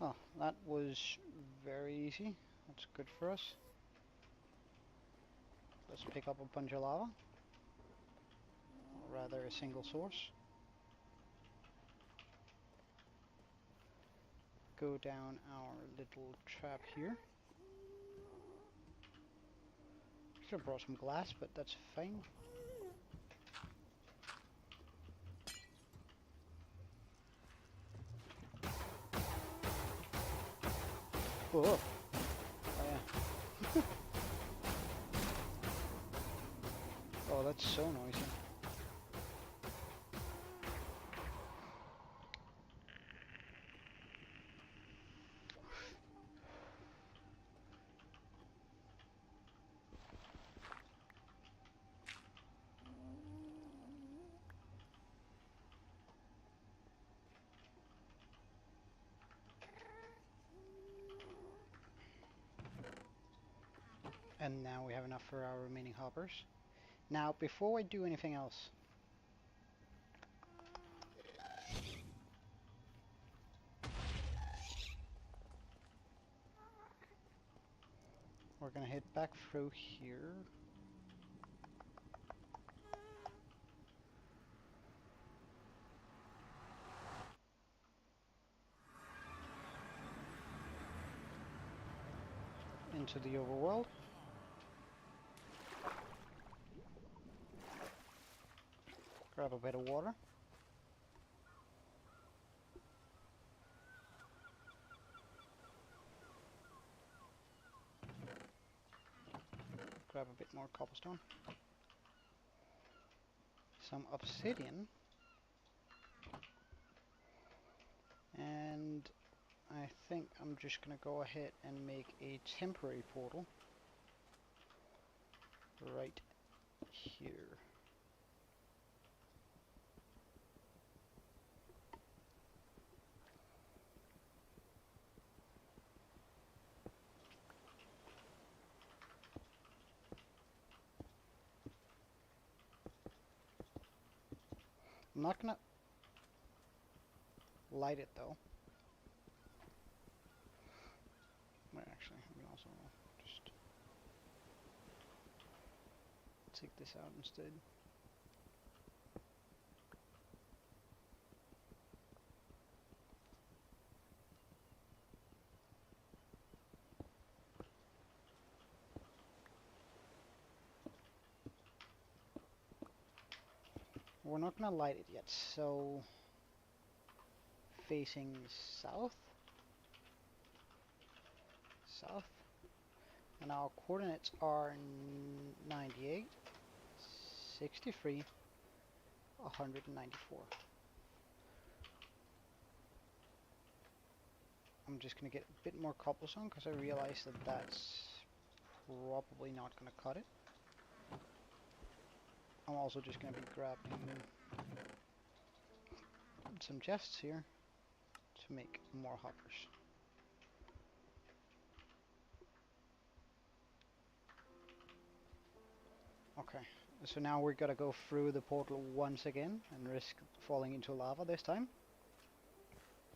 Oh, that was very easy. That's good for us. Let's pick up a bunch of lava. Or rather, a single source. Go down our little trap here. Should have brought some glass, but that's fine. Oh, oh yeah. Oh, that's so noisy. And now we have enough for our remaining hoppers. Now, before I do anything else, we're gonna head back through here. Into the overworld. Grab a bit of water. Grab a bit more cobblestone. Some obsidian. And I think I'm just gonna go ahead and make a temporary portal right here. I'm not gonna light it though. Well, actually, I can also just take this out instead. We're not gonna light it yet, so facing south, and our coordinates are 98, 63, 194. I'm just gonna get a bit more cobblestone because I realize that that's probably not gonna cut it. I'm also just gonna be grabbing some chests here to make more hoppers. Okay, so now we're gonna go through the portal once again and risk falling into lava this time.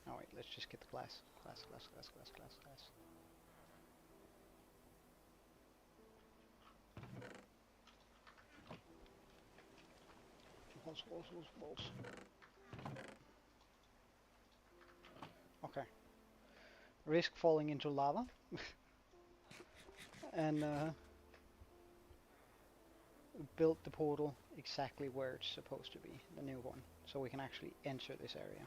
Oh wait, let's just get the glass. Glass. Walls. Okay. Risk falling into lava. And build the portal exactly where it's supposed to be, the new one, so we can actually enter this area.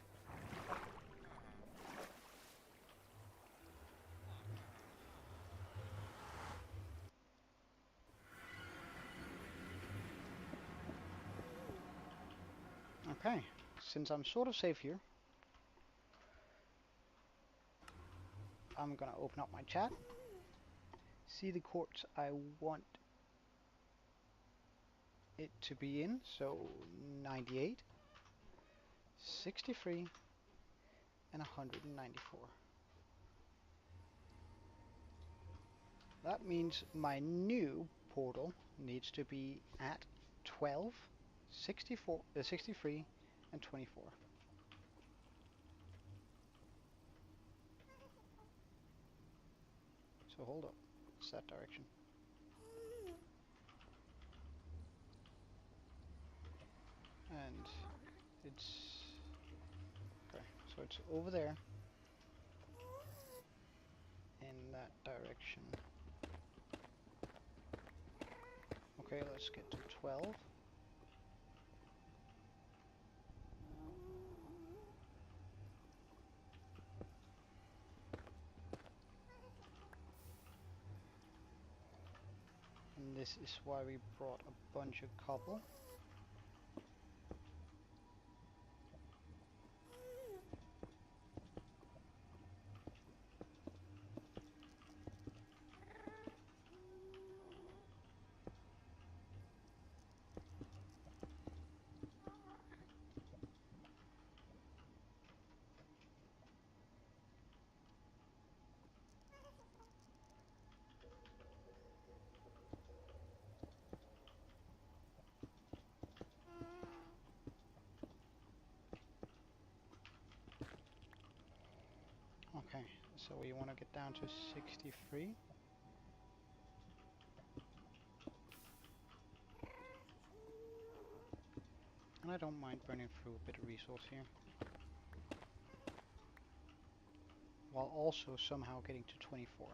Okay, since I'm sort of safe here, I'm gonna open up my chat, see the quartz I want it to be in, so 98, 63, and 194. That means my new portal needs to be at 12, 64, 63, and 24. So hold up, it's that direction. And it's okay, so it's over there in that direction. Okay, let's get to 12. And this is why we brought a bunch of cobble. Okay, so we want to get down to 63. And I don't mind burning through a bit of resource here, while also somehow getting to 24.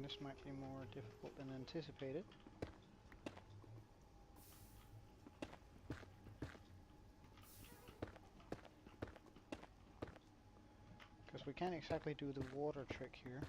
This might be more difficult than anticipated. Because we can't exactly do the water trick here.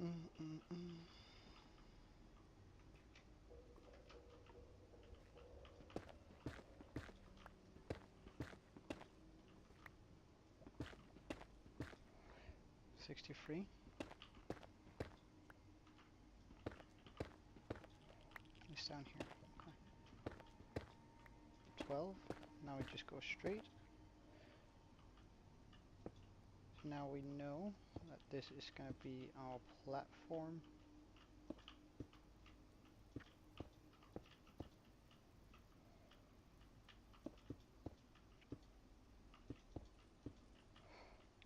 Mm -mm -mm. $63. It's down here. Okay. 12. Now we just go straight. So now we know that this is going to be our platform.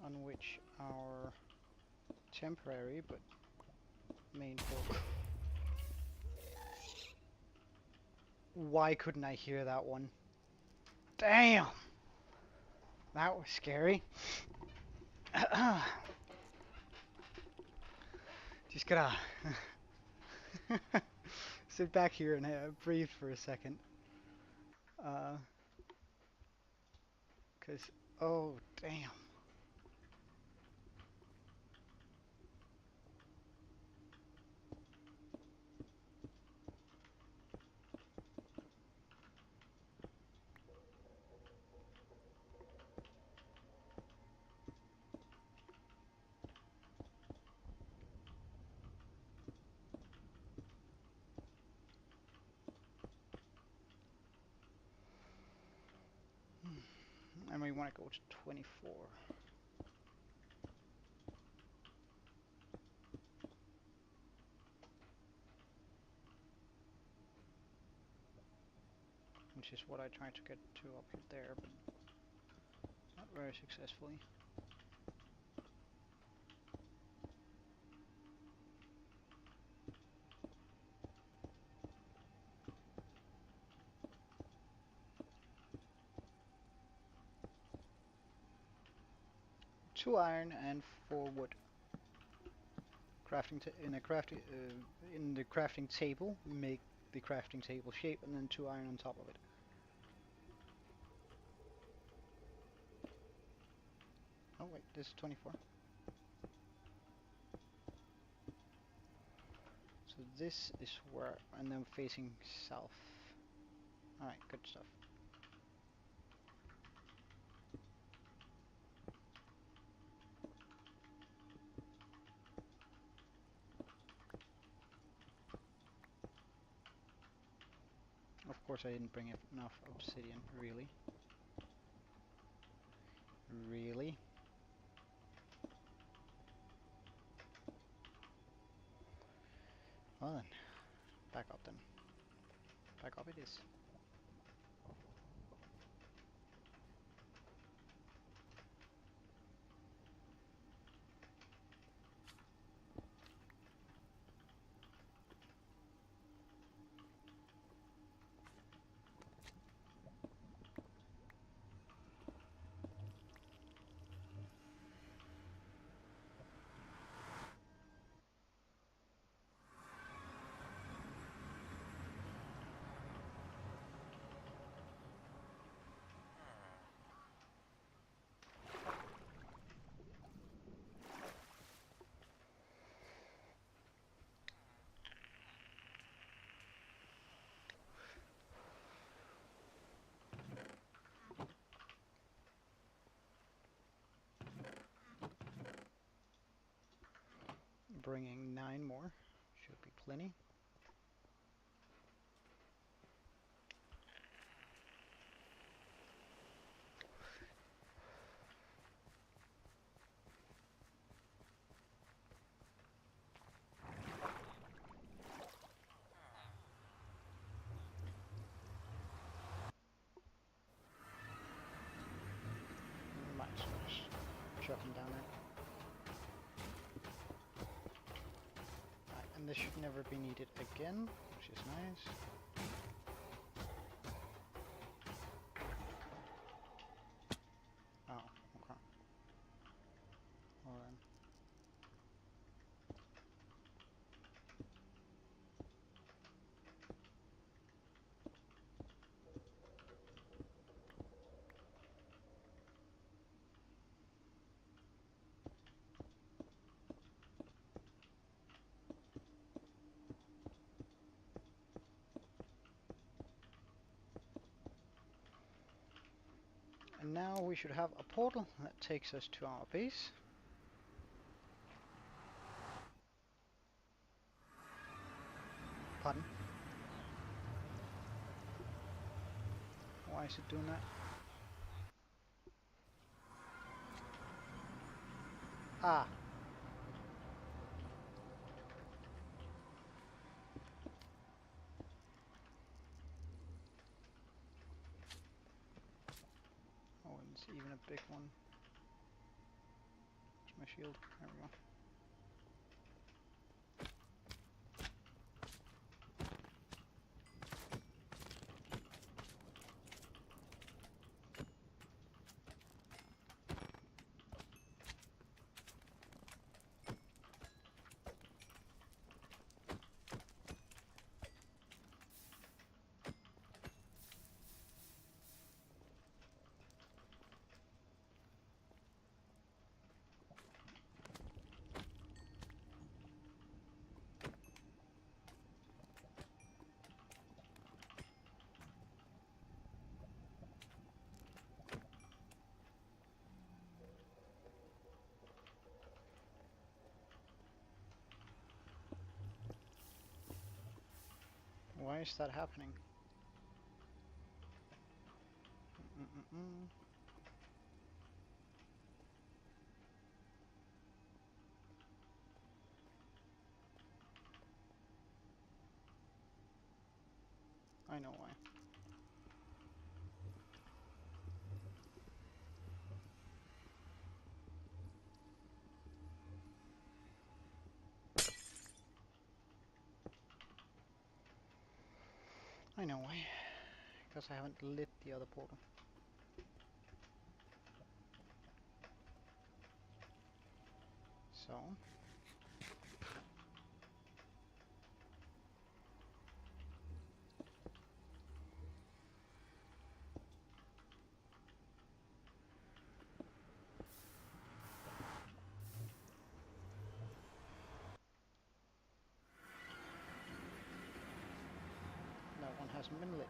On which our temporary but main focus. Why couldn't I hear that one? Damn! That was scary. Just gotta sit back here and breathe for a second. Cause, oh damn. And we want to go to 24. Which is what I tried to get to up there, but not very successfully. Two iron and 4 wood. In the crafting table, make the crafting table shape, and then 2 iron on top of it. Oh wait, this is 24. So this is where, and then facing south. Alright, good stuff. Of course I didn't bring enough obsidian, really. Really? Well then, back up then. Back up it is. Bringing 9 more. Should be plenty. Might as well just chuck him down there. Right, and this should never be needed again, which is nice. Oh, okay. Well then. And now we should have a portal that takes us to our base. Pardon? Why is it doing that? Ah! Oh, and it's even a big one. Where's my shield? There we go. Why is that happening? Mm-mm-mm. I know why. I know why. Because I haven't lit the other portal. So... that one hasn't been lit.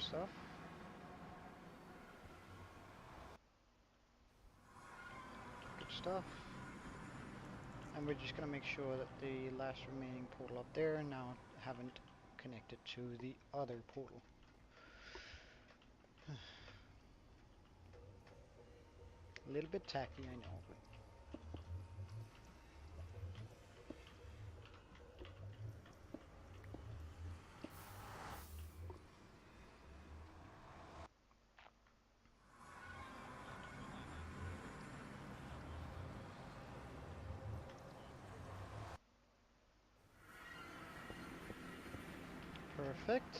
stuff. Good stuff. And we're just gonna make sure that the last remaining portal up there now haven't connected to the other portal. A little bit tacky, I know, but perfect.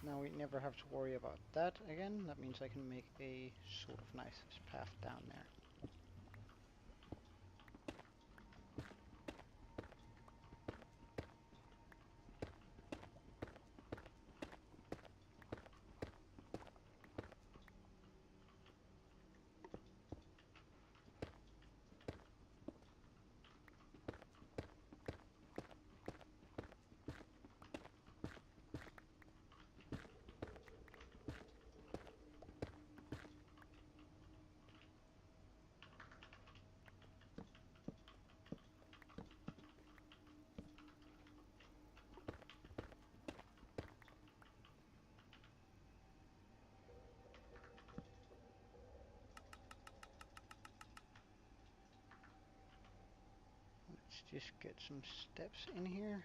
Now we never have to worry about that again. That means I can make a sort of nice path down there. Let's just get some steps in here.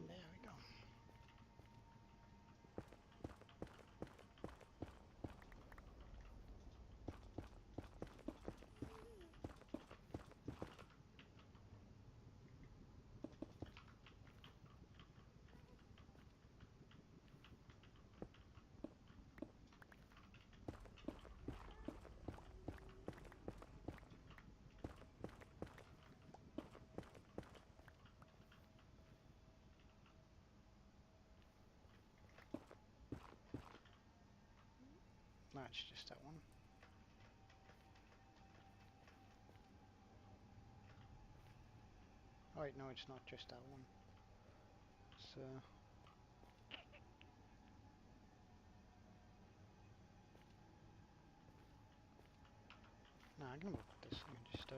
There we go. No, it's just that one. Oh wait, no, it's not just that one. So no, I'm gonna work with this. I can just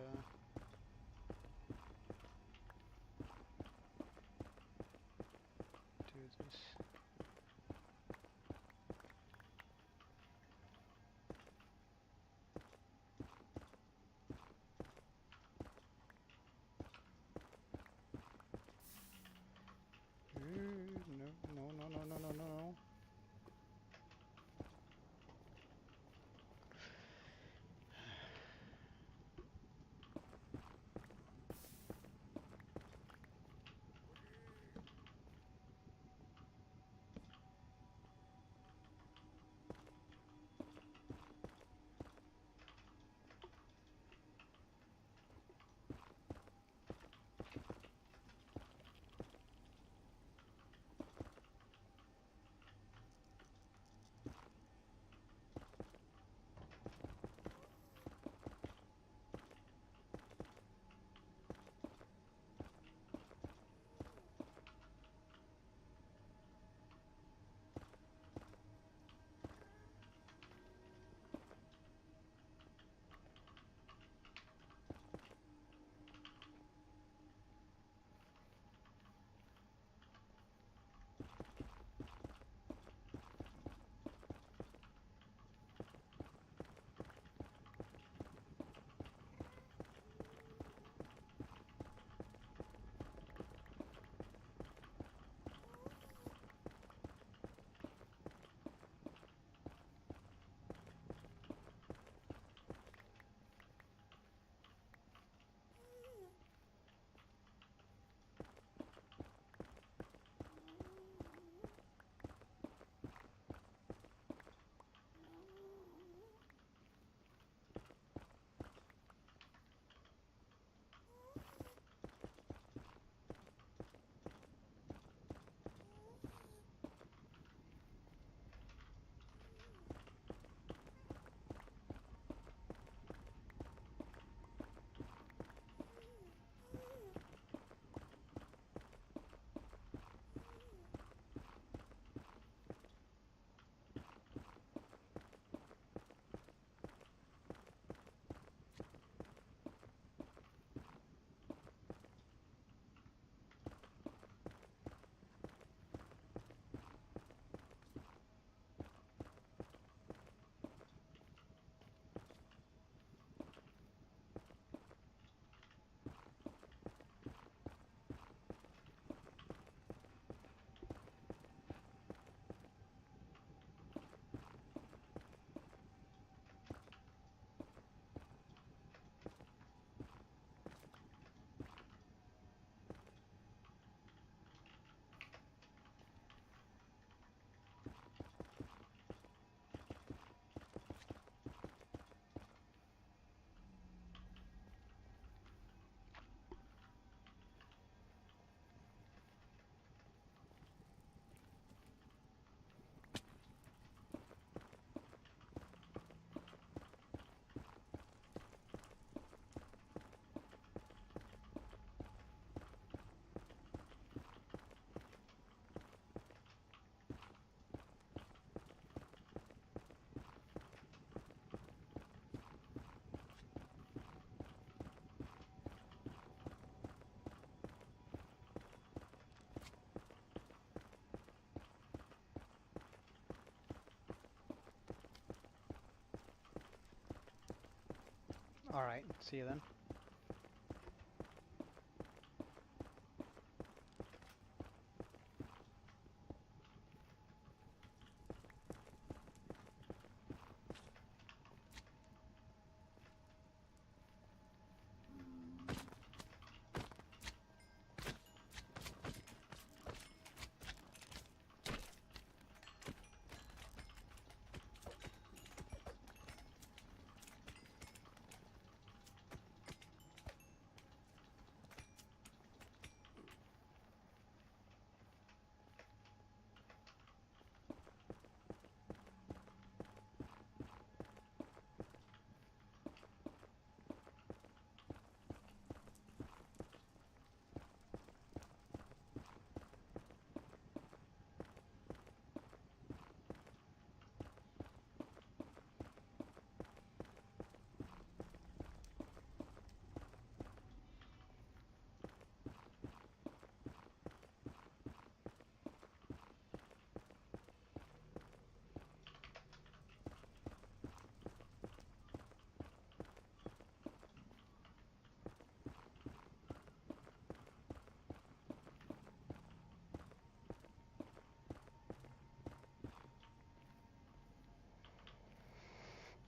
Alright, see you then.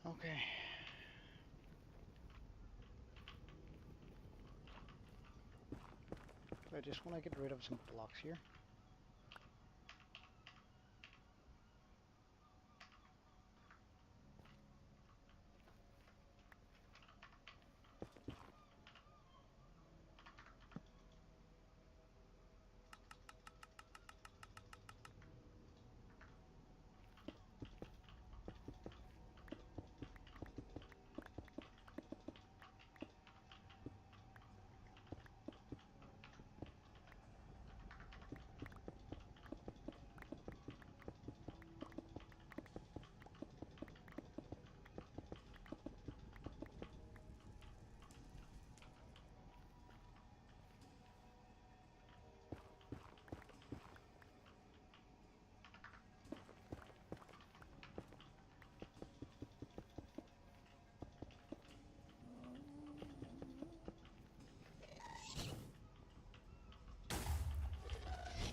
Okay. I just want to get rid of some blocks here.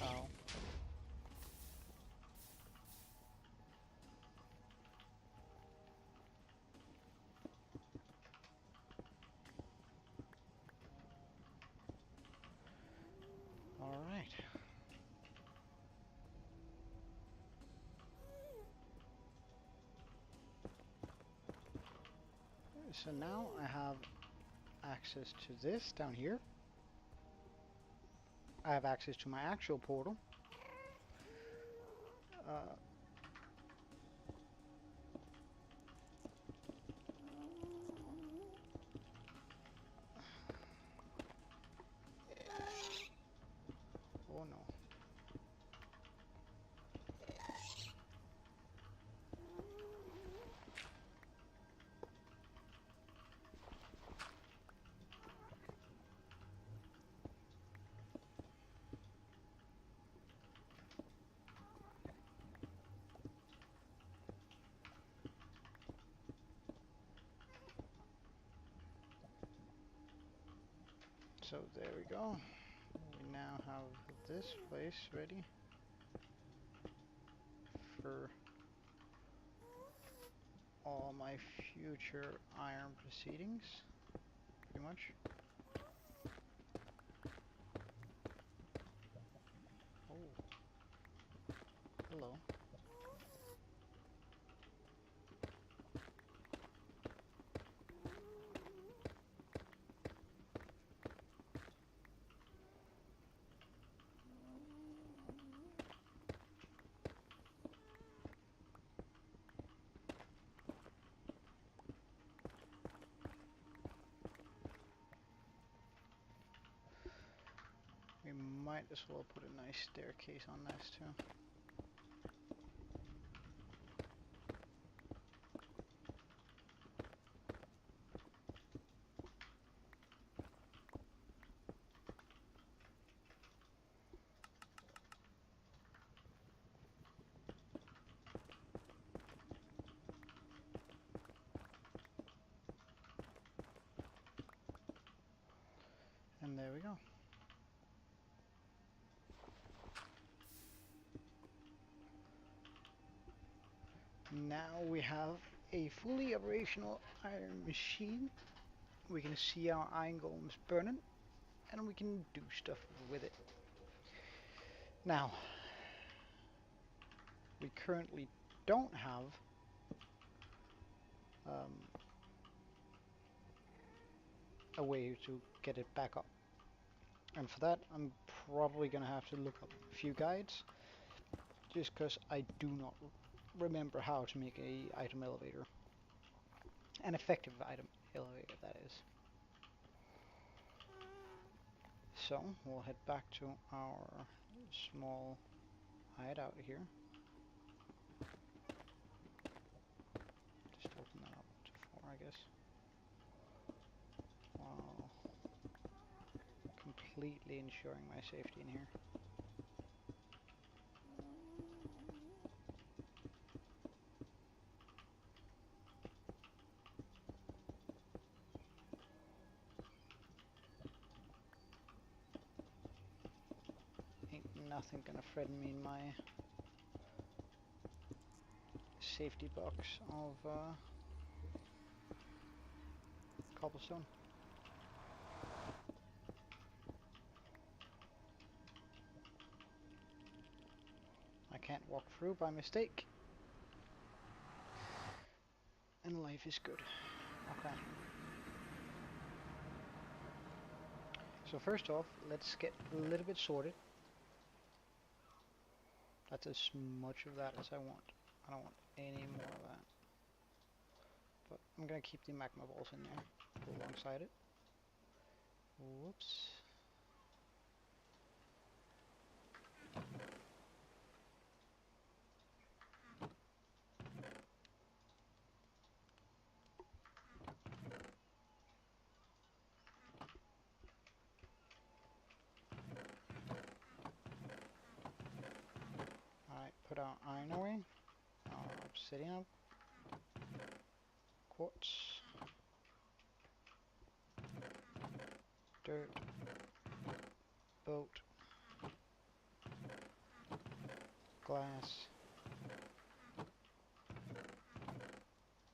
Oh. Alright. So now I have access to this down here. I have access to my actual portal. Uh, oh no. So there we go. We now have this place ready for all my future iron proceedings, pretty much. Oh, hello. We might as well put a nice staircase on this too. Now we have a fully operational iron machine. We can see our iron golems burning, and we can do stuff with it. Now, we currently don't have a way to get it back up. And for that, I'm probably going to have to look up a few guides, just because I do not remember how to make a item elevator. An effective item elevator, that is. So, we'll head back to our small hideout here. Just open that up to 4, I guess. Wow. Completely ensuring my safety in here. Ain't nothing gonna threaten me in my safety box of cobblestone. I can't walk through by mistake. And life is good. Okay. So first off, let's get a little bit sorted. That's as much of that as I want. I don't want any more of that. But I'm gonna keep the magma balls in there, alongside it. Whoops. Alright, put our iron away. Our obsidian. Quartz. Dirt. Boat. Glass.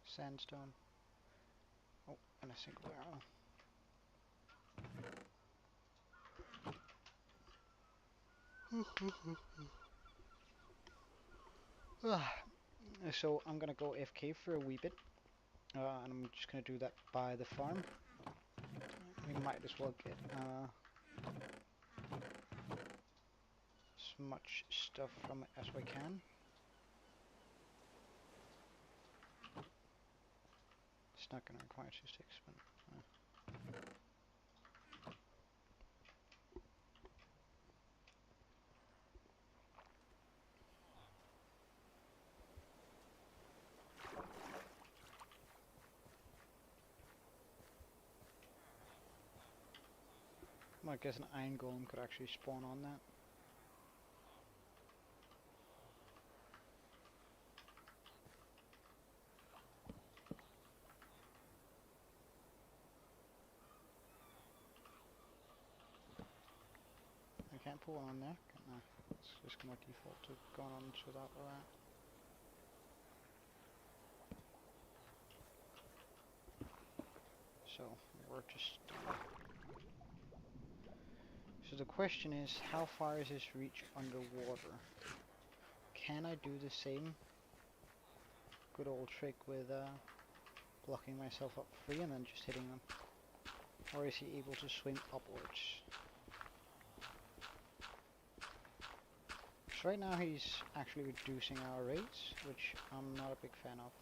Sandstone. Oh, and a single arrow. So I'm gonna go FK for a wee bit, and I'm just gonna do that by the farm. We might as well get as much stuff from it as we can. It's not gonna require 2 sticks, but I guess an iron golem could actually spawn on that. I can't put one on there. No, it's just gonna default to going on without that. So we're just so the question is, how far is this reach underwater? Can I do the same good old trick with blocking myself up free and then just hitting them? Or is he able to swim upwards? So right now he's actually reducing our rates, which I'm not a big fan of.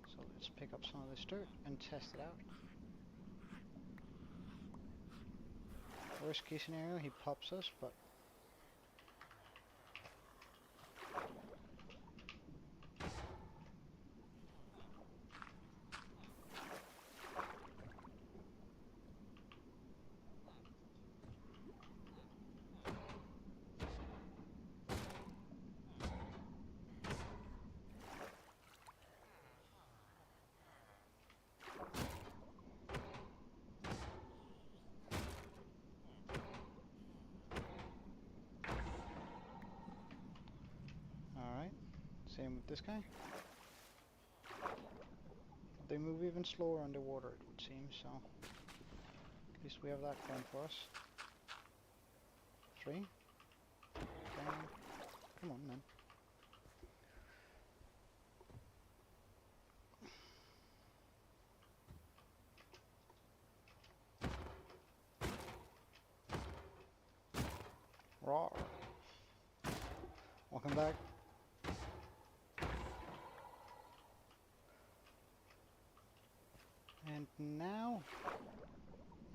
So let's pick up some of this dirt and test it out. Worst case scenario, he pops us, but Same with this guy. They move even slower underwater, it would seem, so at least we have that going for us. 3. Down. Come on, man. Raw. Welcome back. And now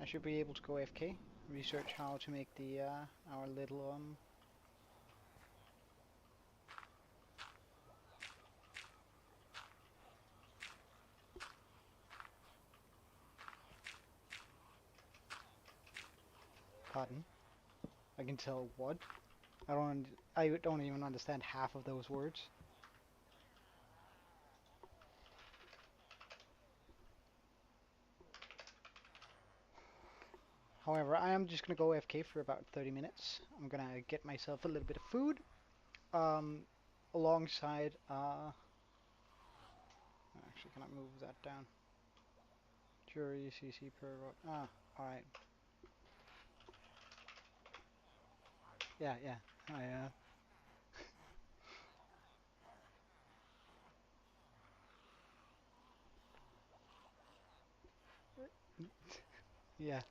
I should be able to go AFK, research how to make the our little pardon. I can tell what. I don't even understand half of those words. However, I am just gonna go AFK for about 30 minutes. I'm gonna get myself a little bit of food, um, alongside actually, can I move that down? Jury CC per road. Ah, all right. Yeah, yeah. Yeah.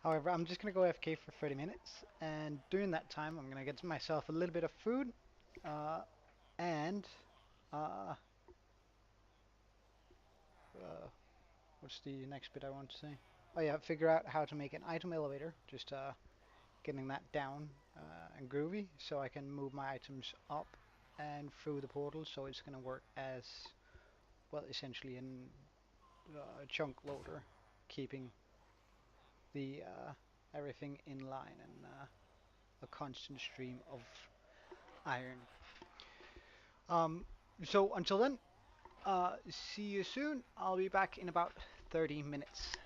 However, I'm just gonna go AFK for 30 minutes, and during that time, I'm gonna get myself a little bit of food, uh, and uh, uh, what's the next bit I want to say? Oh yeah, figure out how to make an item elevator. Just getting that down and groovy, so I can move my items up and through the portal, so it's gonna work as well, essentially in chunk loader, keeping the everything in line and a constant stream of iron. Um, so until then, see you soon. I'll be back in about 30 minutes.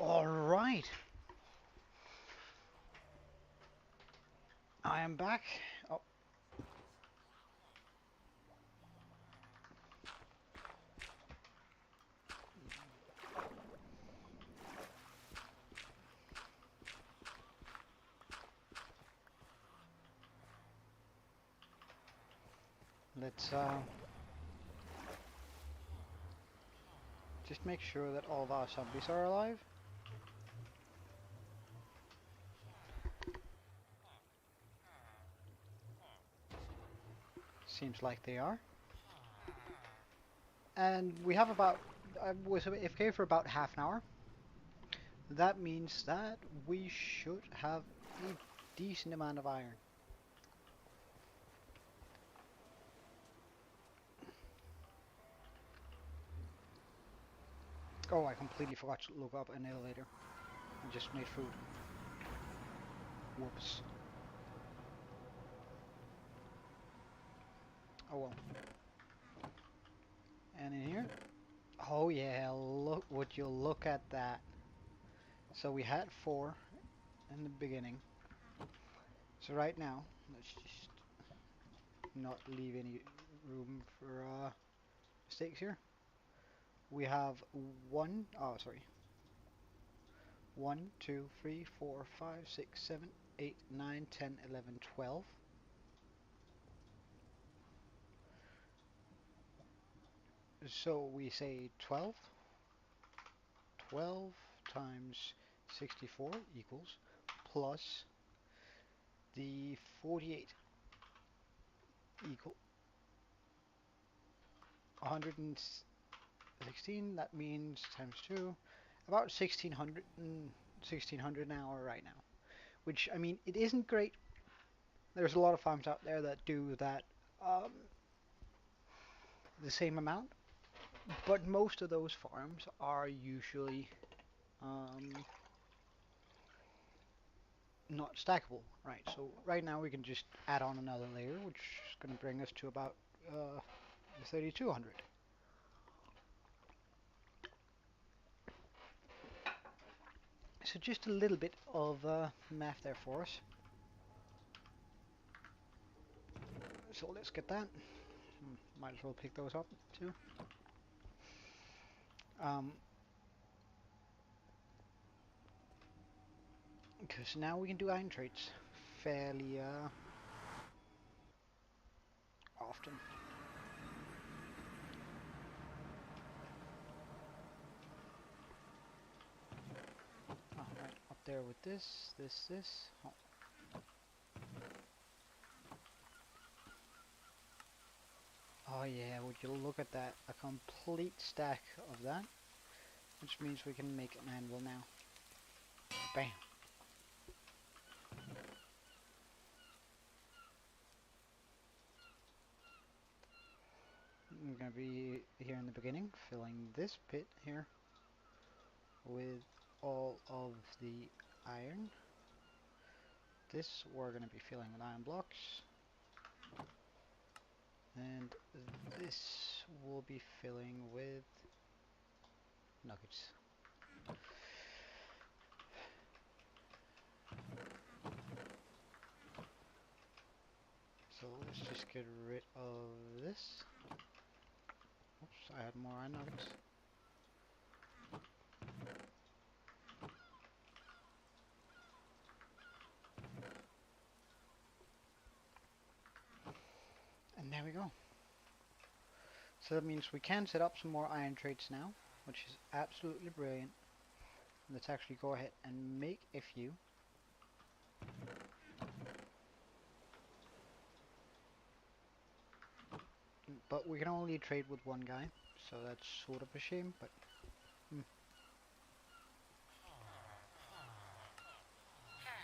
Alright, I am back. Oh, let's just make sure that all of our zombies are alive. Seems like they are. And we have about, I was AFK for about half an hour. That means that we should have a decent amount of iron. Oh, I completely forgot to look up an elevator. I just made food. Whoops. Oh well. And in here? Oh yeah, look, would you look at that. So we had 4 in the beginning. So right now, let's just not leave any room for mistakes here. We have 1, oh sorry, 1, 2, 3, 4, 5, 6, 7, 8, 9, 10, 11, 12. So we say 12. 12 times 64 equals plus the 48 equal 116. That means times 2, about 1600 an hour right now. Which, I mean, it isn't great. There's a lot of farms out there that do that the same amount, but most of those farms are usually not stackable, right? So right now we can just add on another layer, which is going to bring us to about 3200. So just a little bit of math there for us. So let's get that. Might as well pick those up too. Because now we can do iron trades fairly often. Oh, right up there with this. Oh. Oh yeah, would you look at that? A complete stack of that. Which means we can make an anvil now. Bam. I'm going to be here in the beginning, filling this pit here with all of the iron. This we're going to be filling with iron blocks. And this will be filling with nuggets. So let's just get rid of this. Oops, I had more iron nuggets. And there we go. So that means we can set up some more iron trades now, which is absolutely brilliant. Let's actually go ahead and make a few. But we can only trade with one guy, so that's sort of a shame, but...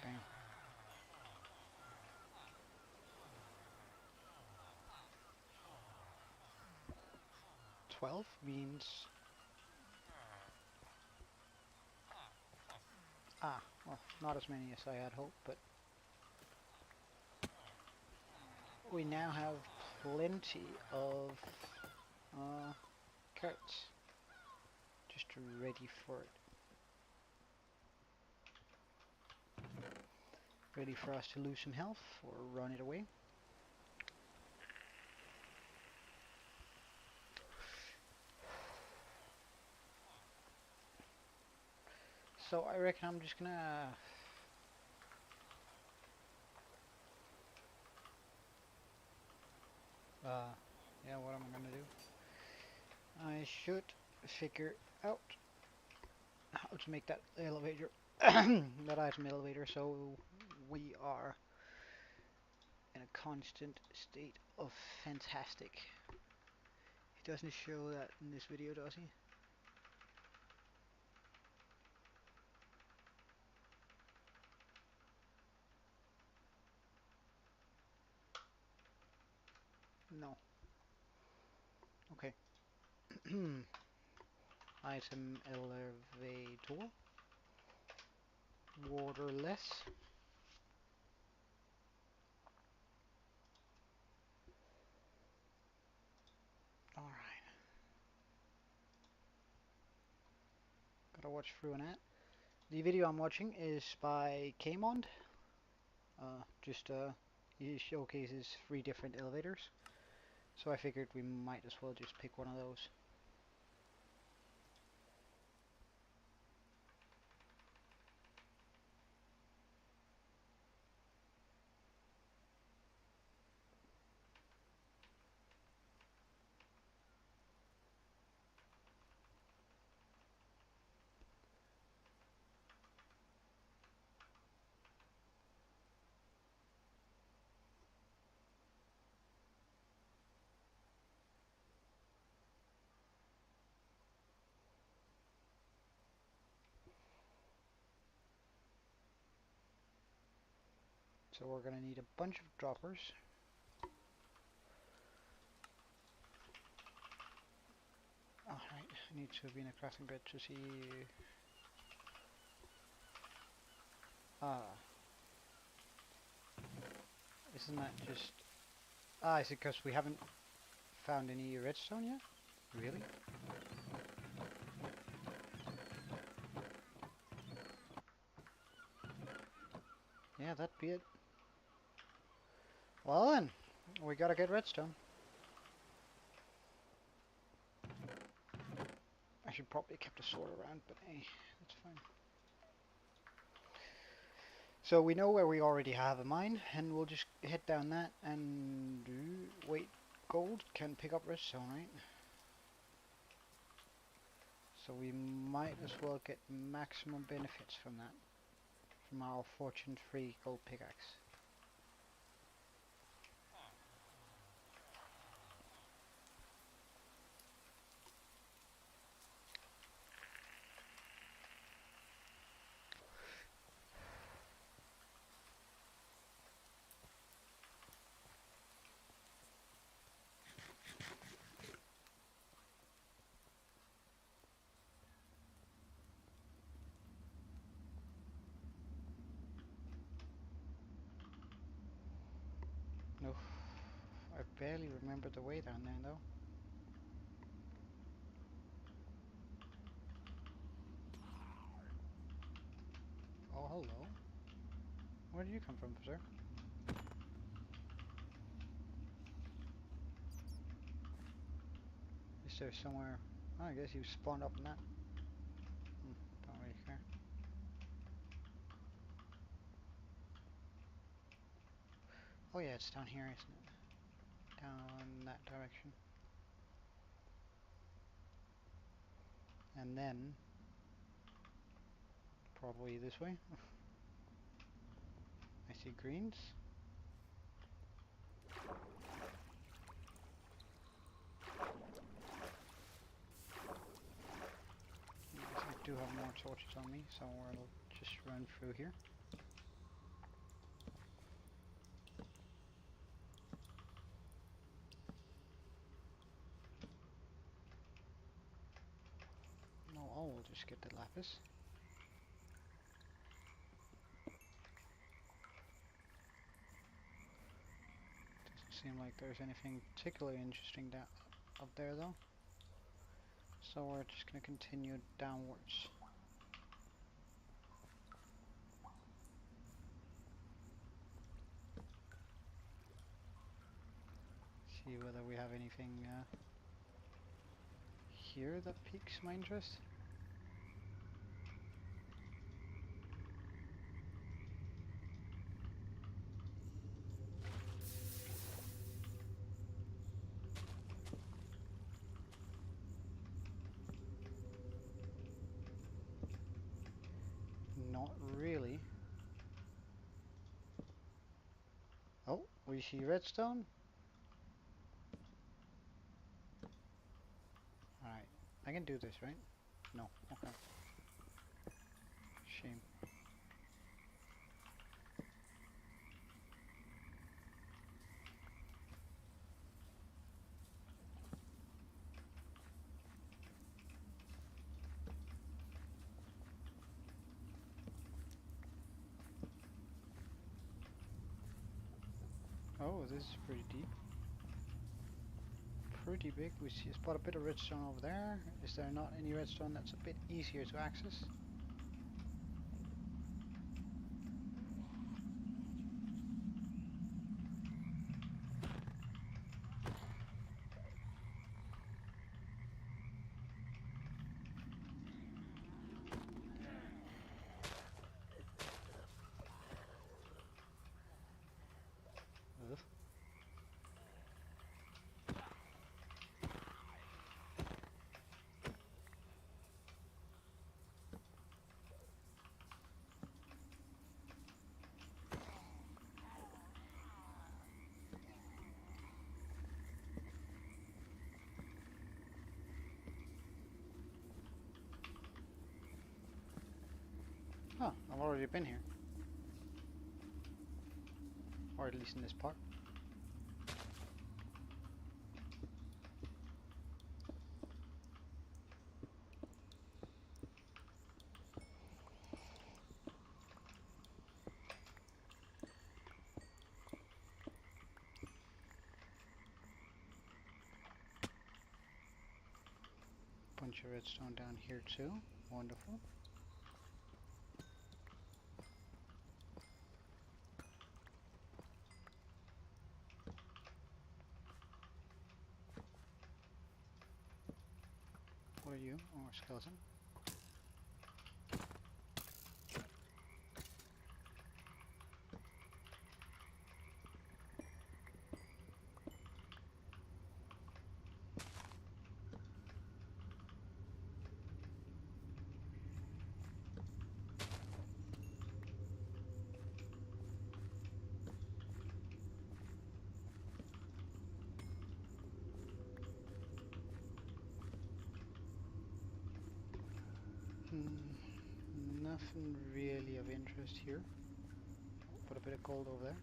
Bam. 12 means... Ah, well, not as many as I had hoped, but... We now have plenty of carrots. Just ready for it. ready for us to lose some health or run it away. So I reckon I'm just gonna yeah, what am I gonna do? I should figure out how to make that elevator that item elevator so we are in a constant state of fantastic. He doesn't show that in this video, does he? No. Okay. Item elevator. Waterless. Alright. Gotta watch through an ad. The video I'm watching is by Kmond. He showcases 3 different elevators. So I figured we might as well just pick one of those. So we're gonna need a bunch of droppers. Alright, I need to be in a crafting bed to see... Isn't that just... is it because we haven't found any redstone yet? Really? Yeah, that'd be it. Well then, we gotta get redstone. I should probably have kept a sword around, but hey, that's fine. So we know where we already have a mine, and we'll just head down that and wait, gold can pick up redstone, right? So we might as well get maximum benefits from that, from our fortune 3 gold pickaxe. No, I barely remember the way down there though. Oh, hello. Where did you come from, sir? Is there somewhere... Oh, I guess you spawned up in that. Don't really care. Oh yeah, it's down here, isn't it? Down that direction. And then... probably this way. I see greens. Yes, I do have more torches on me, so we'll just run through here. No, I'll just get the lapis. Doesn't seem like there's anything particularly interesting up there though. So we're just going to continue downwards. See whether we have anything here that piques my interest. Not really. Oh, we see redstone. Alright, I can do this, right? No, okay. Shame. Oh, this is pretty deep. Pretty big. We see spot a bit of redstone over there. Is there not any redstone that's a bit easier to access? Ugh. Oh, I've already been here. Or at least in this part. Bunch of redstone down here too. Wonderful. What are you? Oh, a skeleton. Nothing really of interest here. Put a bit of gold over there.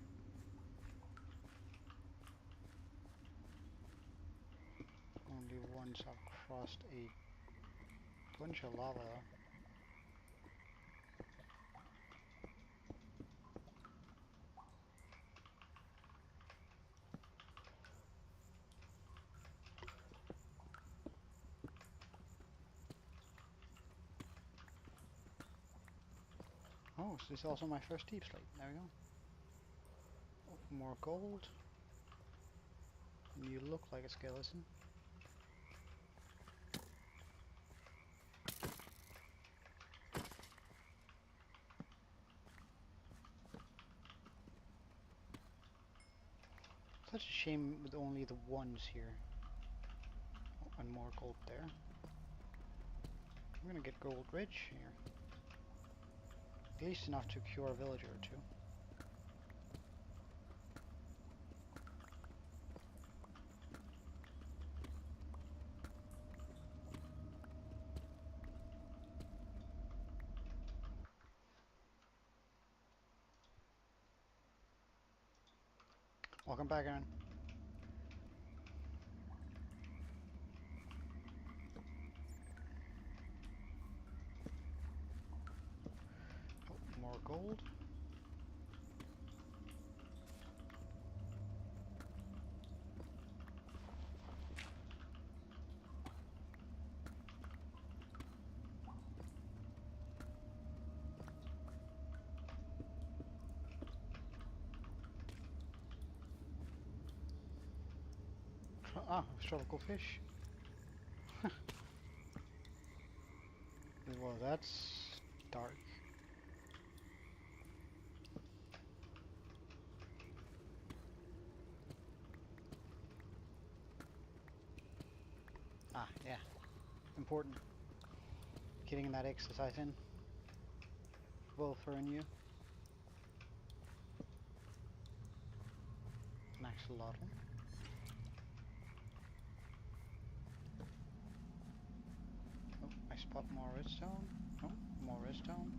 Only once I've crossed a bunch of lava though. Oh, so this is also my first deep slate. There we go. Oh, more gold. And you look like a skeleton. Such a shame with only the ones here. Oh, and more gold there. I'm gonna get gold rich here. At least enough to cure a villager or two. Welcome back, Aaron. Oh, more gold. Ah, astrological fish. Well, that's dark. Ah, yeah. Important. Getting that exercise in. Both for and you. An axolotl. Oh, I spot more redstone. Oh, more redstone.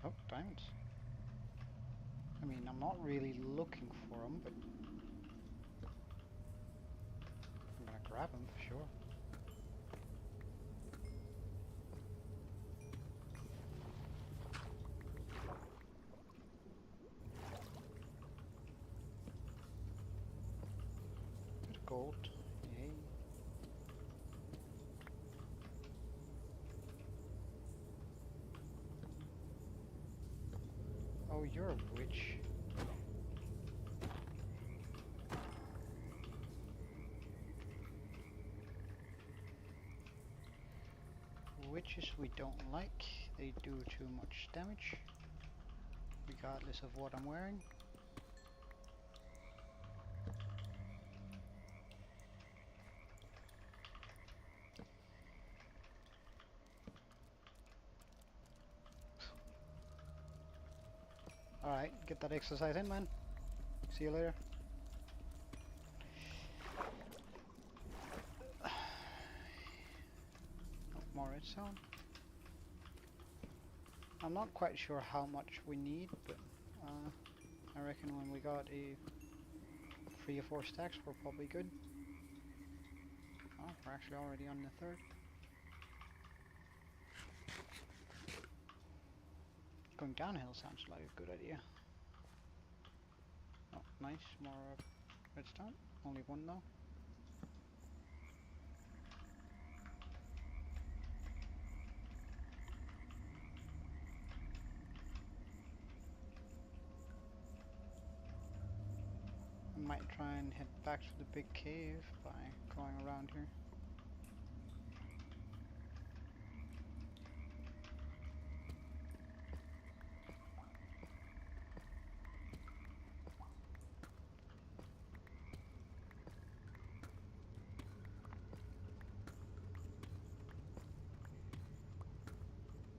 Oh, diamonds. I mean, I'm not really looking for them, but I'm gonna grab them for sure. Bit of gold. Yay. Oh, you're a witch. Witches we don't like. They do too much damage, regardless of what I'm wearing. Alright, get that exercise in, man. See you later. Oh, more redstone. I'm not quite sure how much we need, but I reckon when we got a 3 or 4 stacks, we're probably good. Oh, we're actually already on the third. Going downhill sounds like a good idea. Oh, nice. More redstone. Only one though. I might try and head back to the big cave by going around here.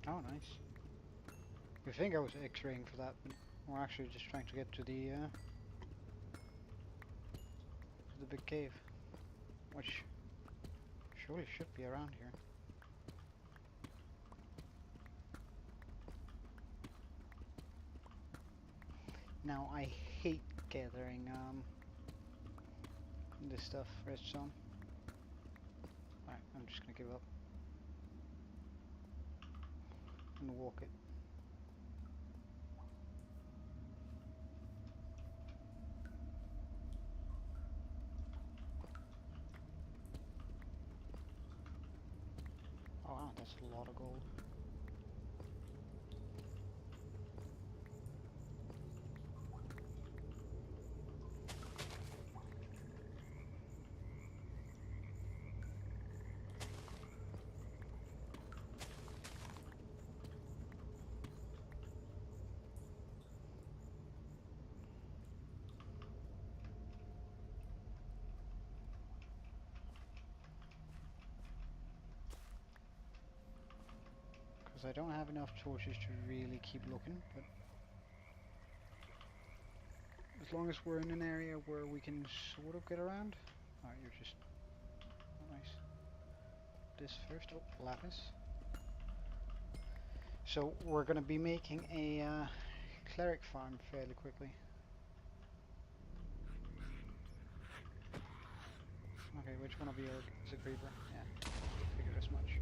Oh, nice. You think I was X-raying for that, but we're actually just trying to get to the big cave, which surely should be around here. Now I hate gathering this stuff, redstone. Alright, I'm just gonna give up and walk it. Oh wow, that's a lot of gold. Because I don't have enough torches to really keep looking, but as long as we're in an area where we can sort of get around. Alright, you're just... Oh, nice. This first. Oh, lapis. So we're going to be making a cleric farm fairly quickly. Okay, which one of you is a creeper? Yeah, figured as much.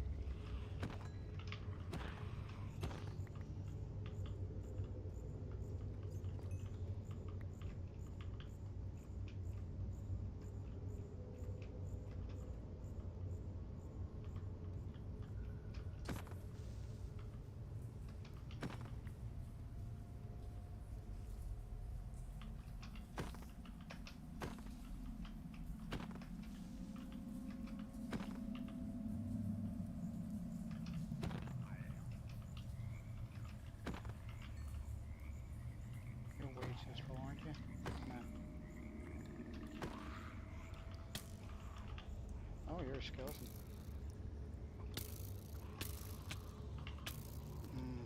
a skeleton. Hmm.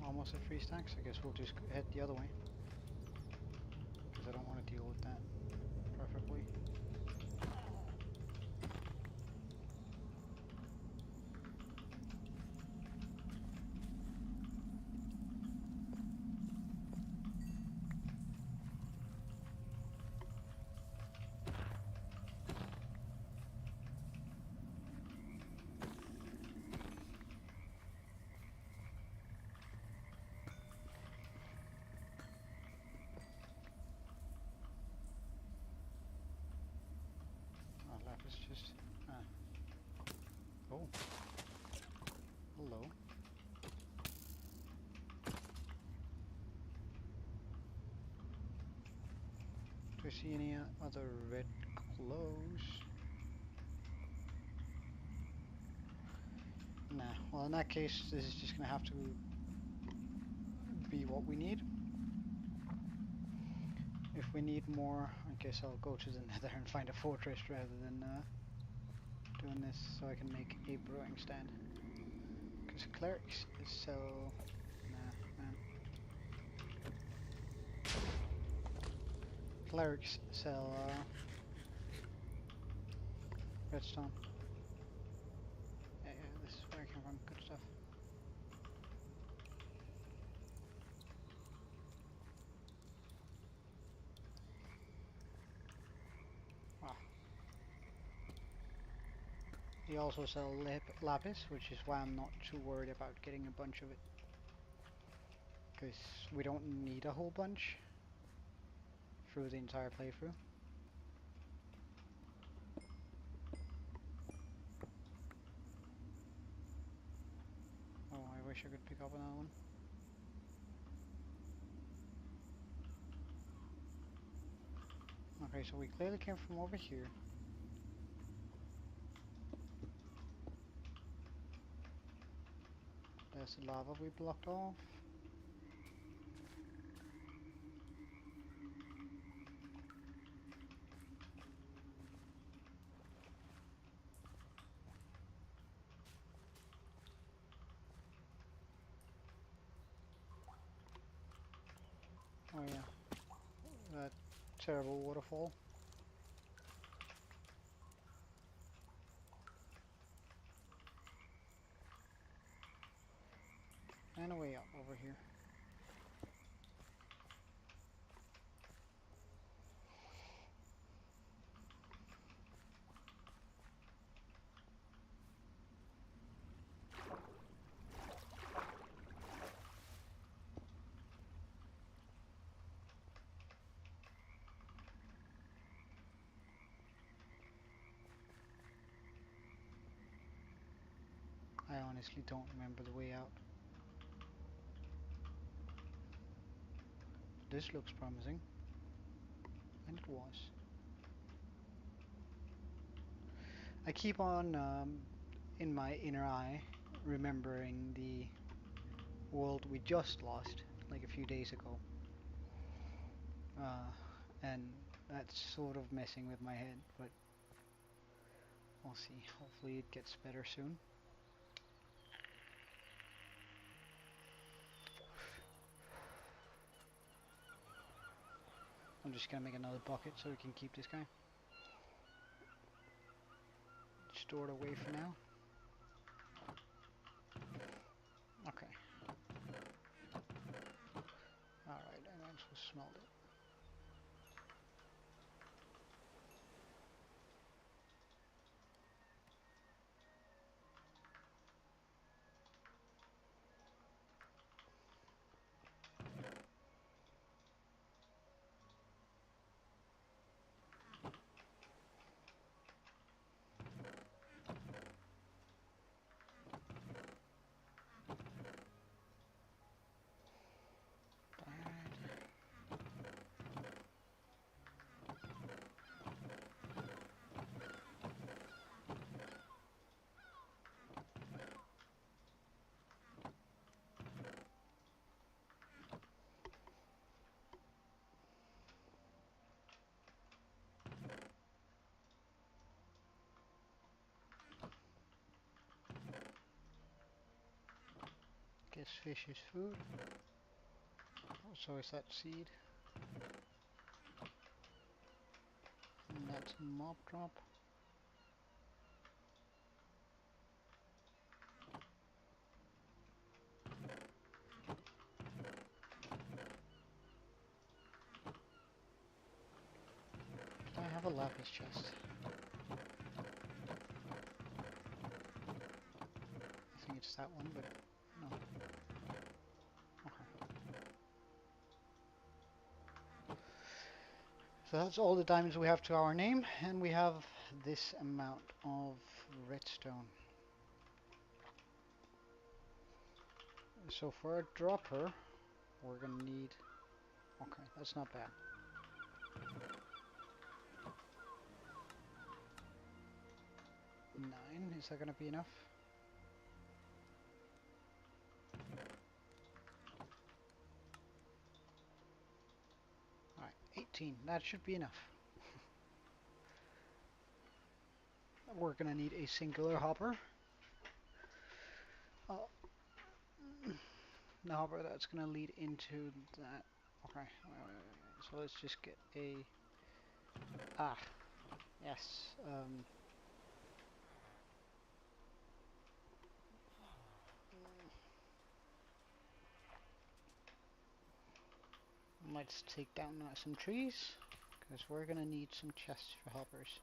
Almost at 3 stacks. I guess we'll just head the other way. Because I don't want to deal with that perfectly. Oh, lapis just... Ah. Oh. Hello. Do I see any other red clothes? Nah. Well, in that case, this is just gonna have to be what we need. If we need more, I guess I'll go to the nether and find a fortress rather than doing this so I can make a brewing stand. Because clerics sell... Nah, man. Clerics sell redstone. Yeah, yeah, this is where I came from. Good stuff. Ah. They also sell lapis, which is why I'm not too worried about getting a bunch of it. Because we don't need a whole bunch through the entire playthrough. Oh, I wish I could pick up another one. Okay, so we clearly came from over here. There's the lava we blocked off. Oh yeah, that terrible waterfall. And a way up over here. I honestly don't remember the way out. This looks promising. And it was. I keep on, in my inner eye, remembering the world we just lost, like a few days ago. And that's sort of messing with my head, but we'll see. Hopefully it gets better soon. I'm just gonna make another bucket so we can keep this guy stored away for now. Okay. Alright, I might as well smelt it. fish is food. Oh, so is that seed. And that's mob drop. Do I have a lapis chest? I think it's that one, but no. Okay. So that's all the diamonds we have to our name, and we have this amount of redstone. So for a dropper, we're gonna need... Okay, that's not bad. 9, is that gonna be enough? Alright, 18, that should be enough. We're gonna need a singular hopper. The hopper that's gonna lead into that. Okay, wait. So let's just get a... Ah, yes. Let's take down some trees, because we're gonna need some chests for hoppers.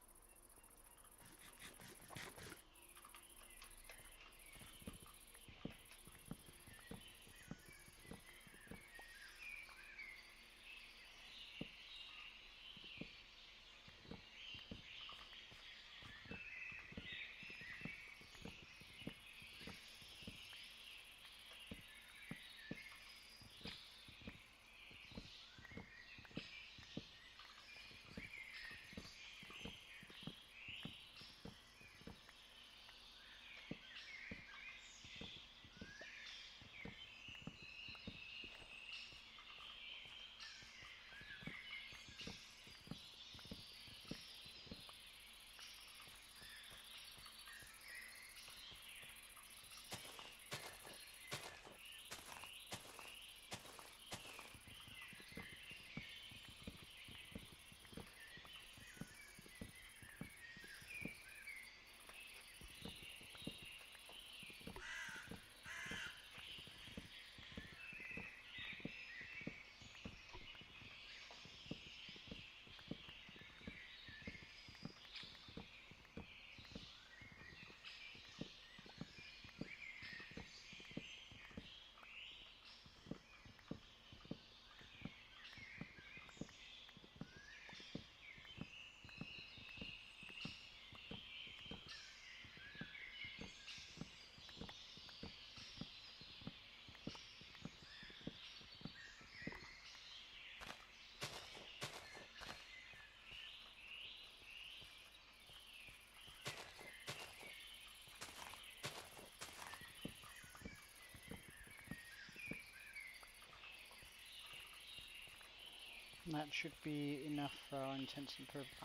That should be enough for our intents and purposes.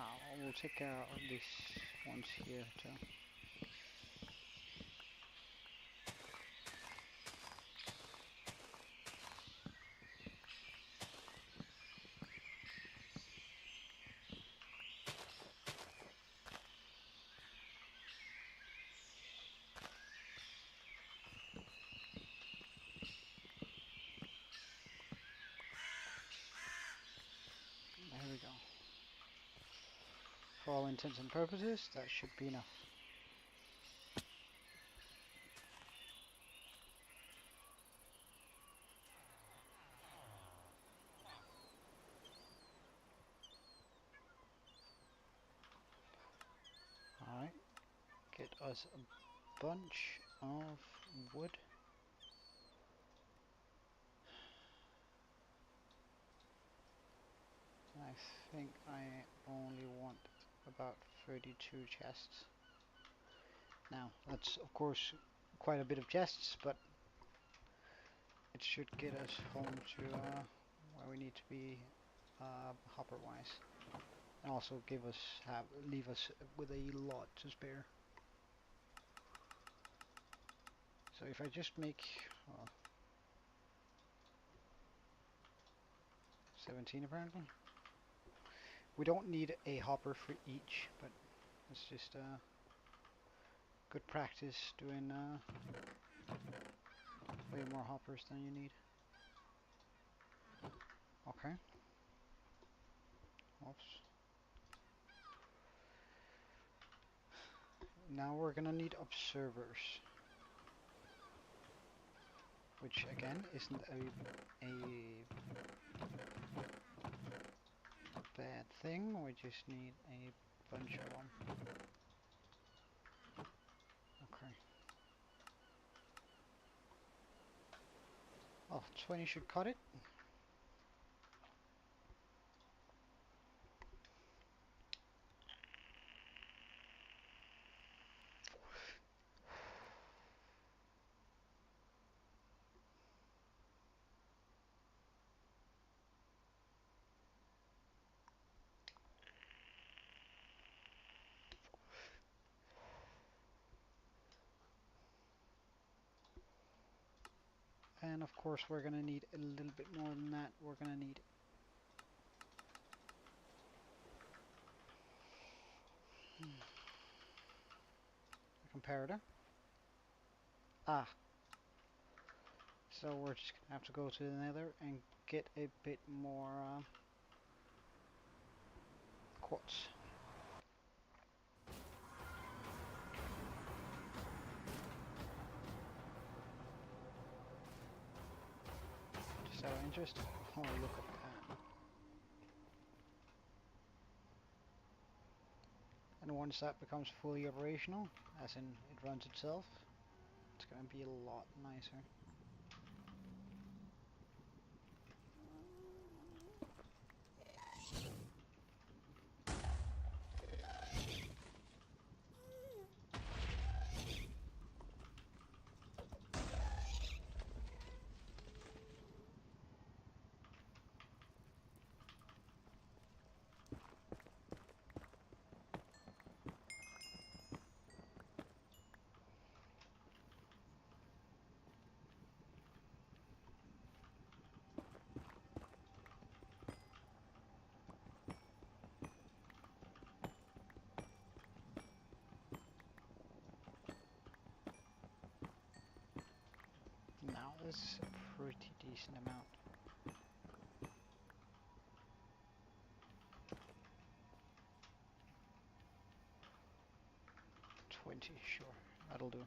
We'll take care of these ones here too. There we go. For all intents and purposes, that should be enough. Alright, get us a bunch of wood. I think I only want about 32 chests. Now, that's of course quite a bit of chests, but it should get us home to where we need to be hopper wise. And also leave us with a lot to spare. So if I just make 17 apparently. We don't need a hopper for each, but it's just good practice doing way more hoppers than you need. Okay. Oops. Now we're gonna need observers, which again isn't a bad thing. We just need a bunch of them. Okay. Oh, 20 should cut it. And of course we're gonna need a little bit more than that. We're gonna need a comparator. Ah, so we're just gonna have to go to the nether and get a bit more quartz. Just out of interest. Oh, look at that. And once that becomes fully operational, as in it runs itself, it's gonna be a lot nicer. Now this is a pretty decent amount. 20, sure, that'll do.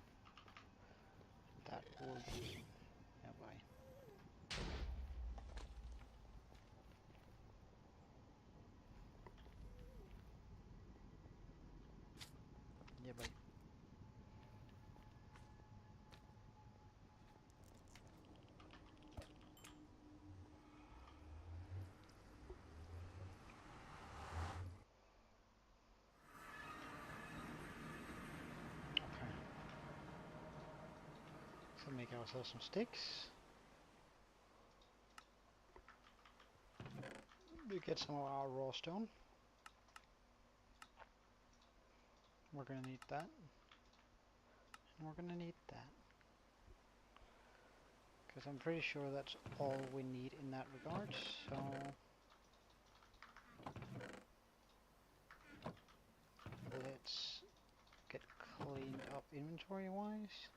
That will do. Yeah, bye. Yeah, bye. Okay. So make ourselves some sticks. We get some of our raw stone. We're gonna need that. And we're gonna need that. Because I'm pretty sure that's all we need in that regard, so... Let's get cleaned up inventory-wise.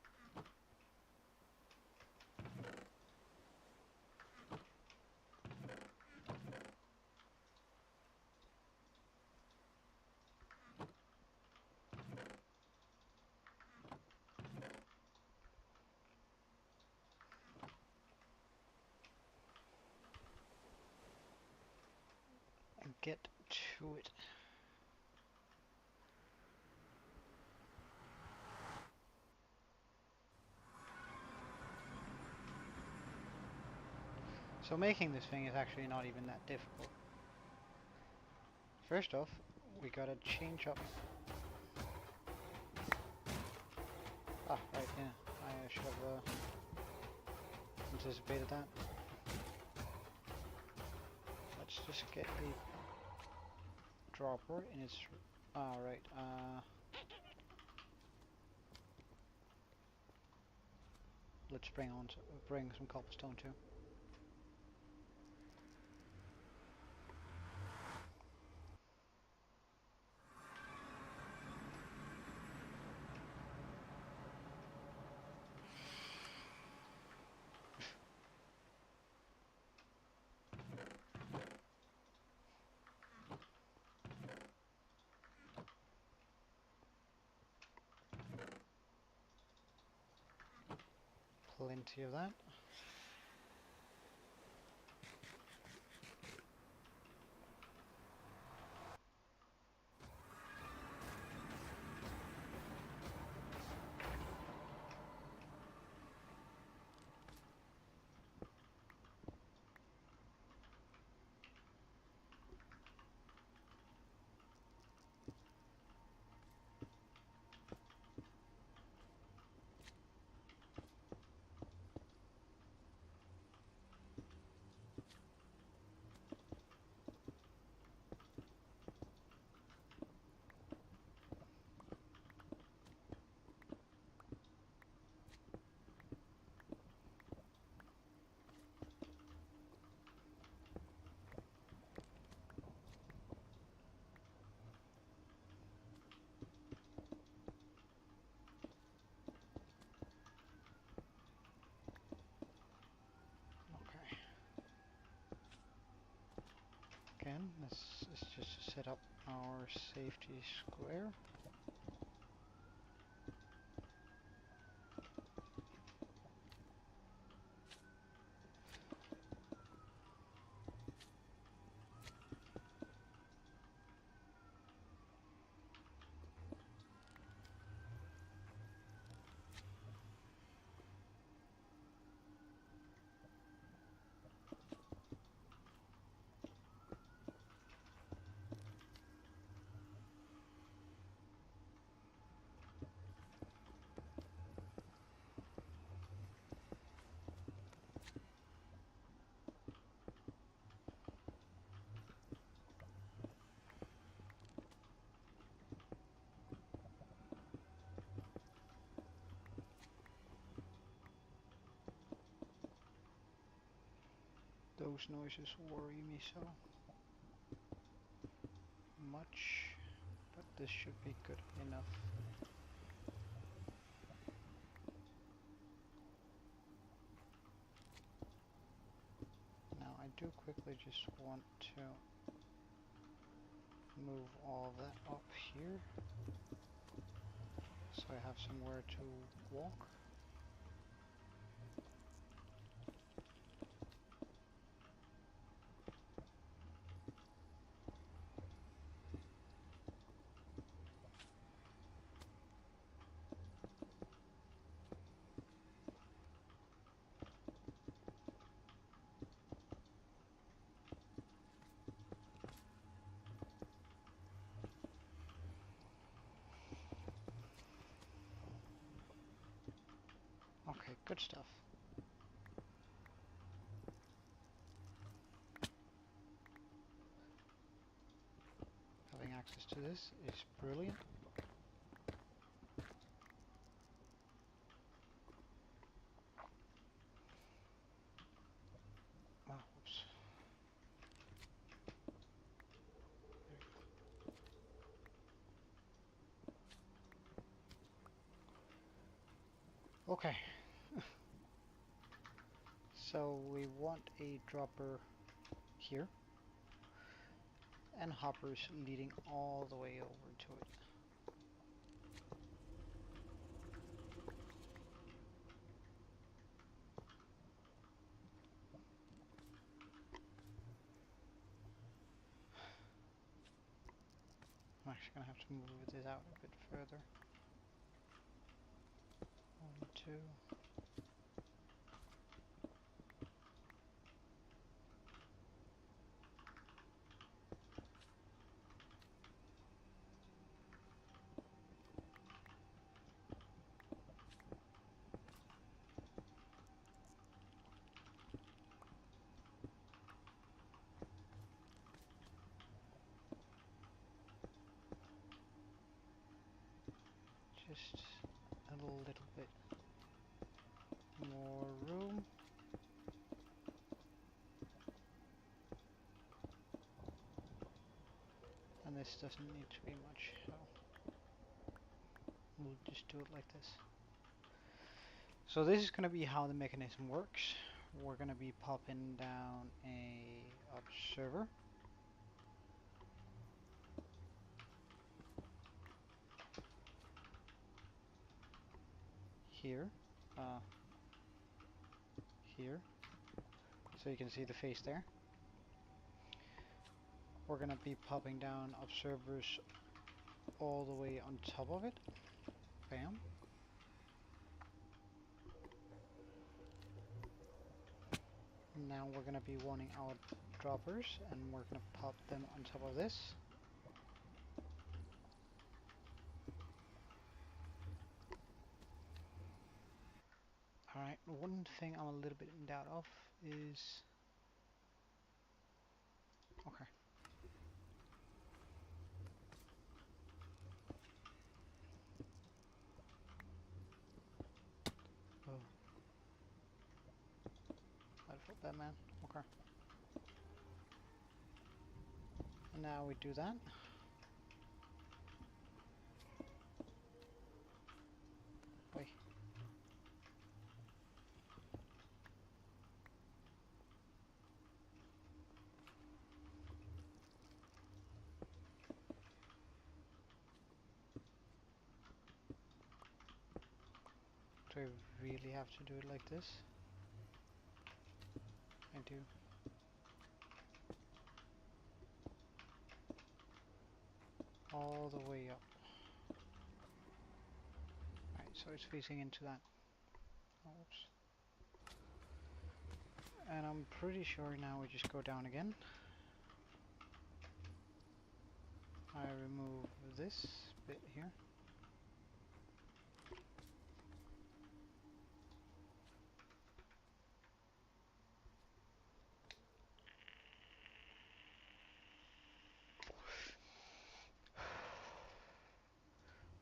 And get to it. So making this thing is actually not even that difficult. First off, we gotta change up... Ah, right, yeah. I should have anticipated that. Let's just get a dropper in its... Alright, let's bring some cobblestone too. plenty of that. Okay. Again, this is just to set up our safety square. Those noises worry me so much, but this should be good enough. Now I do quickly just want to move all that up here so I have somewhere to walk. Okay, good stuff. Having access to this is brilliant. Oh, whoops. Okay. So we want a dropper here and hoppers leading all the way over to it. I'm actually gonna have to move this out a bit further. 1, 2. Just a little bit more room. And this doesn't need to be much, so we'll just do it like this. So this is going to be how the mechanism works. We're going to be popping down a observer. Here. here, so you can see the face there. We're gonna be popping down observers all the way on top of it. Bam. Now we're gonna be wanting our droppers, and we're gonna pop them on top of this. Alright, one thing I'm a little bit in doubt of is... Okay. Oh. I felt bad, man. Okay. And now we do that. Wait. Do I really have to do it like this? I do. All the way up. Right, so it's facing into that. Oops. And I'm pretty sure now we just go down again. I remove this bit here.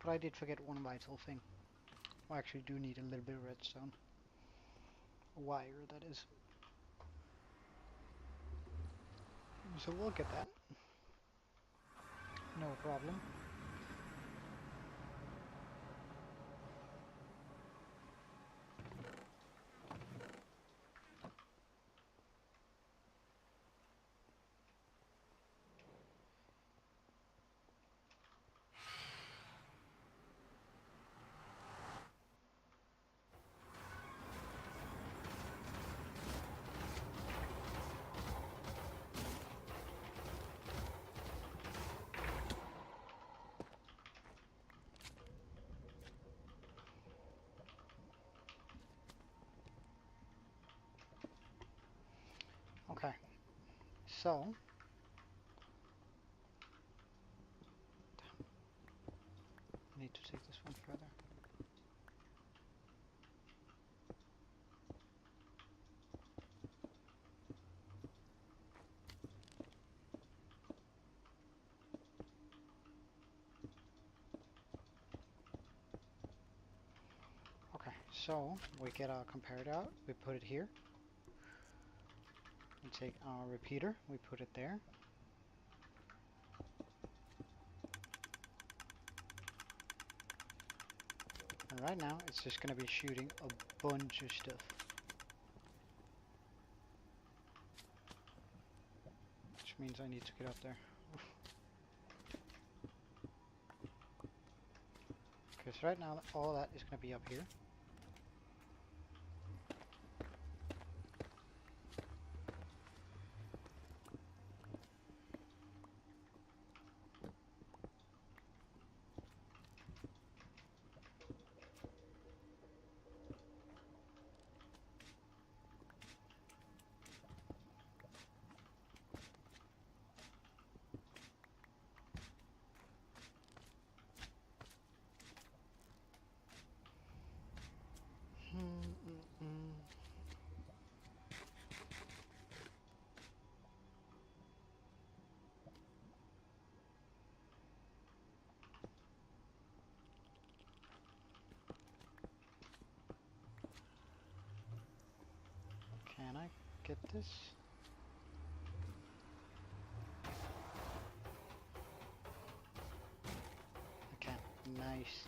But I did forget one vital thing. I actually do need a little bit of redstone. Wire, that is. So we'll get that. No problem. Okay. So, I need to take this one further. Okay, so we get our comparator out, we put it here. We take our repeater, we put it there. And right now, it's just going to be shooting a bunch of stuff. Which means I need to get up there. Because right now, all that is going to be up here. Can I get this? I can. Nice.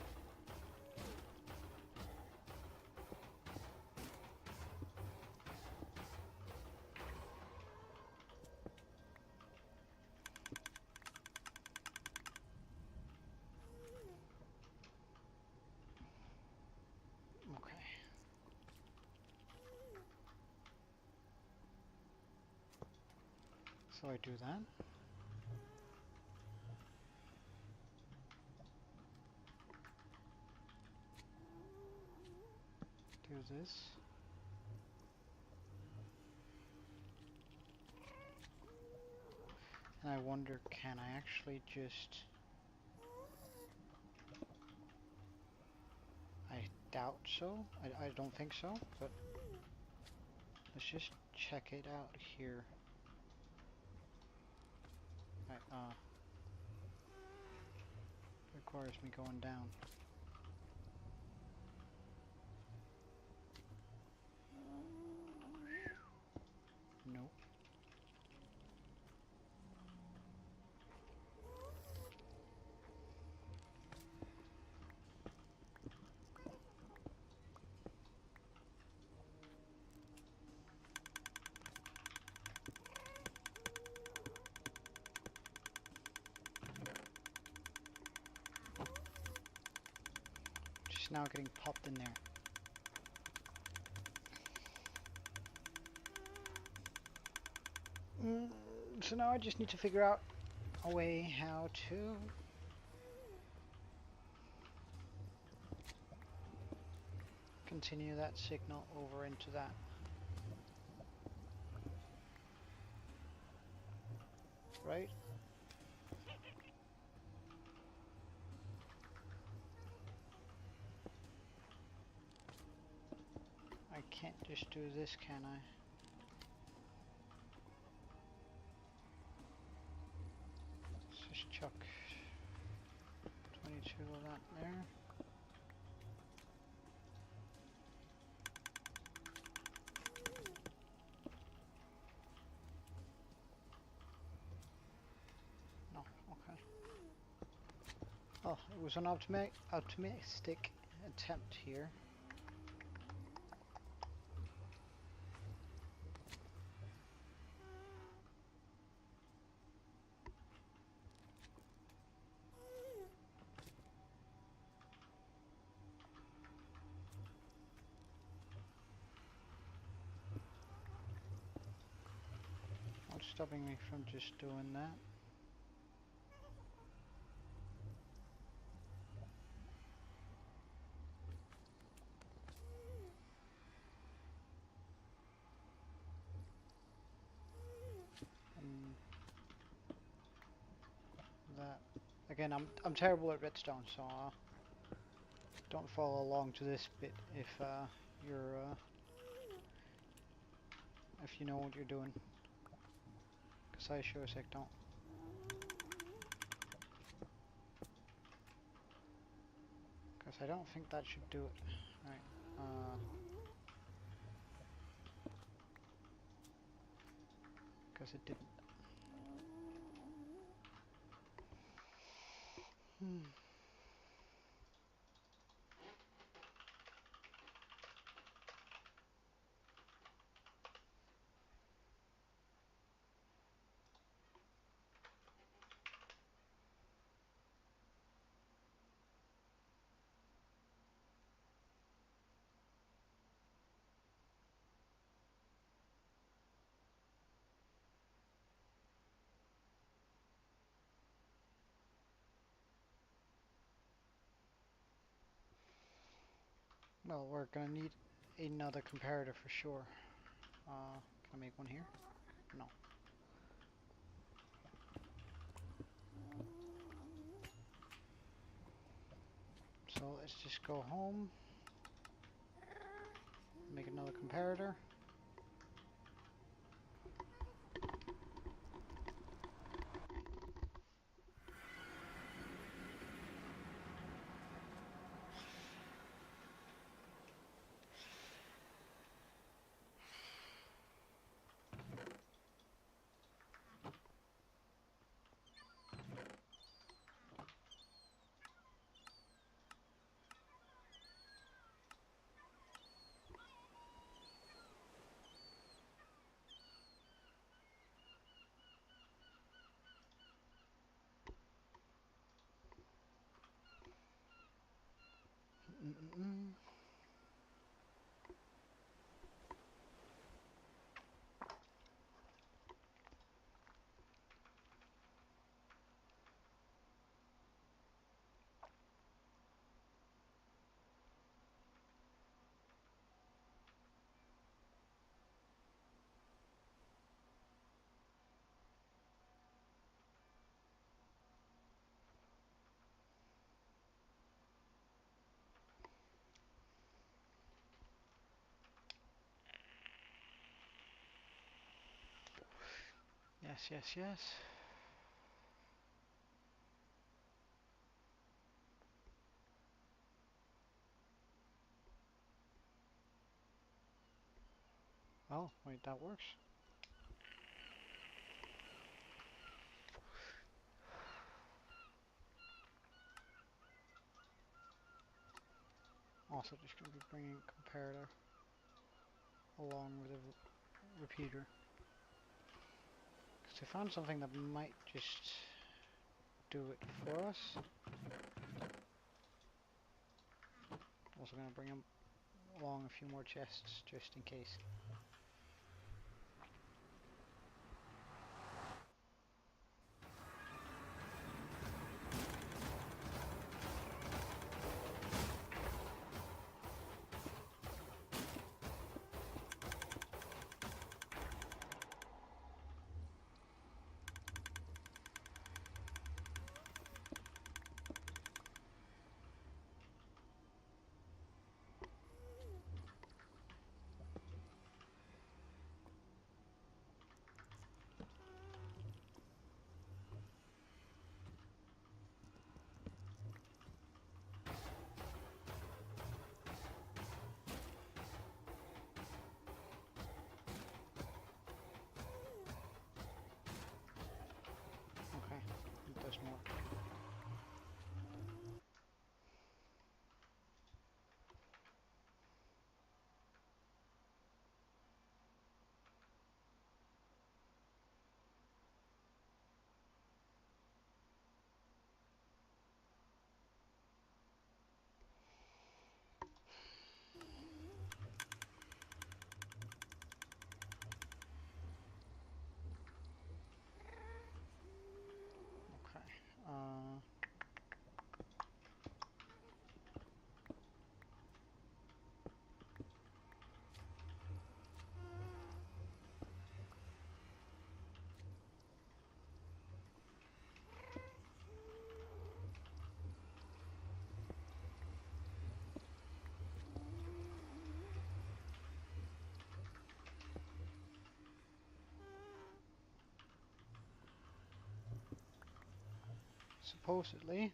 Okay. So I do that. Do this. And I wonder, can I actually just... I doubt so. I don't think so, but let's just check it out here. Right, requires me going down. Nope. Just now getting popped in there. So now I just need to figure out a way how to continue that signal over into that. Right? I can't just do this, can I? Let's just chuck 22 of that there. No, okay. Oh, it was an optimistic attempt here. What's stopping me from just doing that? That again, I'm terrible at redstone, so don't follow along to this bit if you're if you know what you're doing, because I sure as heck don't. Because I don't think that should do it. Right. Because it didn't. Well, we're gonna need another comparator for sure. Can I make one here? No. So let's just go home, make another comparator. Yes, yes, yes. Oh, wait, that works. Also just going to be bringing comparator along with a repeater. Because I found something that might just do it for us. Also going to bring along a few more chests just in case. Okay, it does more. Okay. Supposedly.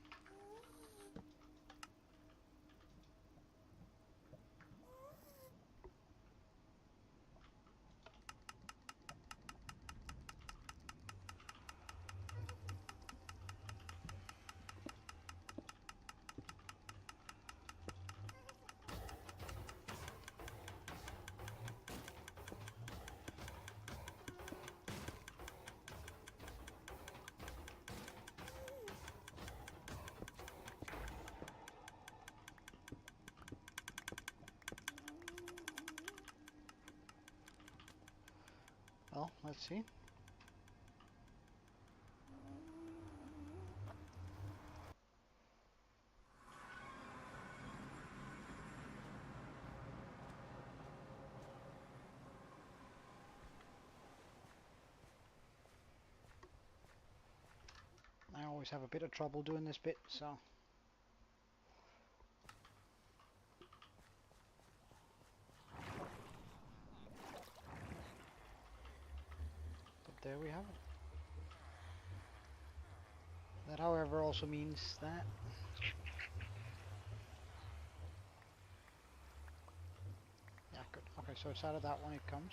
Well, let's see. I always have a bit of trouble doing this bit, so. But there we have it. That, however, also means that. Yeah, good. Okay, so it's out of that one it comes.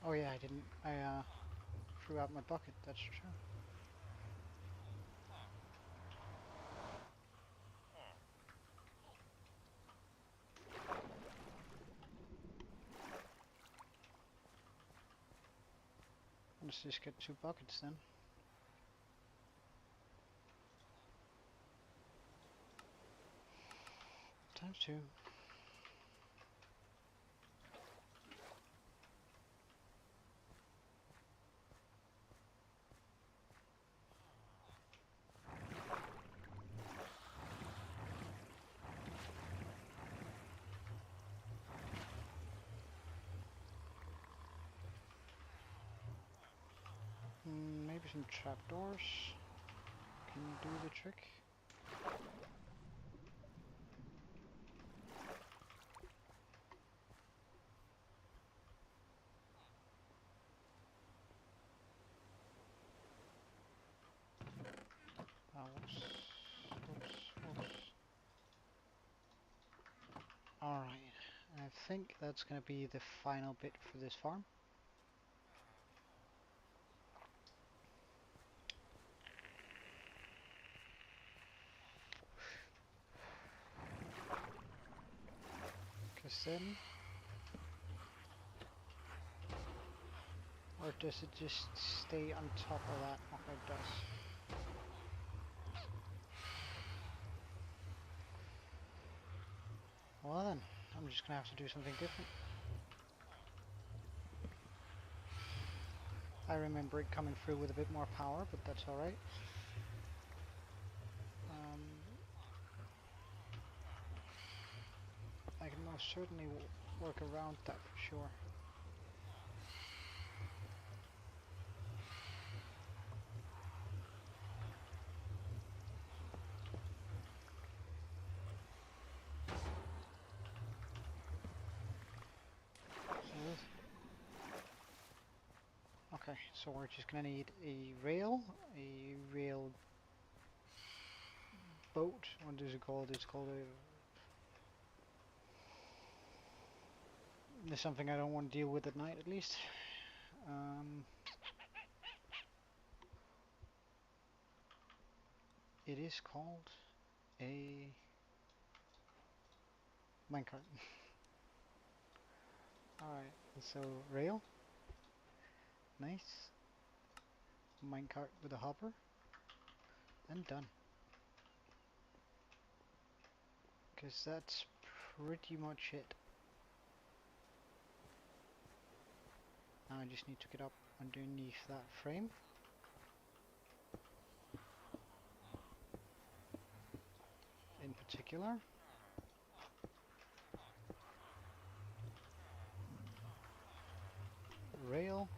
Oh yeah, I didn't. I threw out my bucket. That's true. Let's just get 2 buckets then. Times 2. Maybe some trapdoors can do the trick. Whoops. Alright, I think that's gonna be the final bit for this farm. Cause then... Or does it just stay on top of that? Okay, it does. Well then, I'm just gonna have to do something different. I remember it coming through with a bit more power, but that's alright. I can most certainly work around that for sure. Okay, so we're just gonna need a rail boat. What is it called? It's called a... It's something I don't want to deal with at night, at least. It is called a minecart. Alright, so rail. Nice. Minecart with a hopper. And done. Because that's pretty much it. Now I just need to get up underneath that frame. In particular. Rail.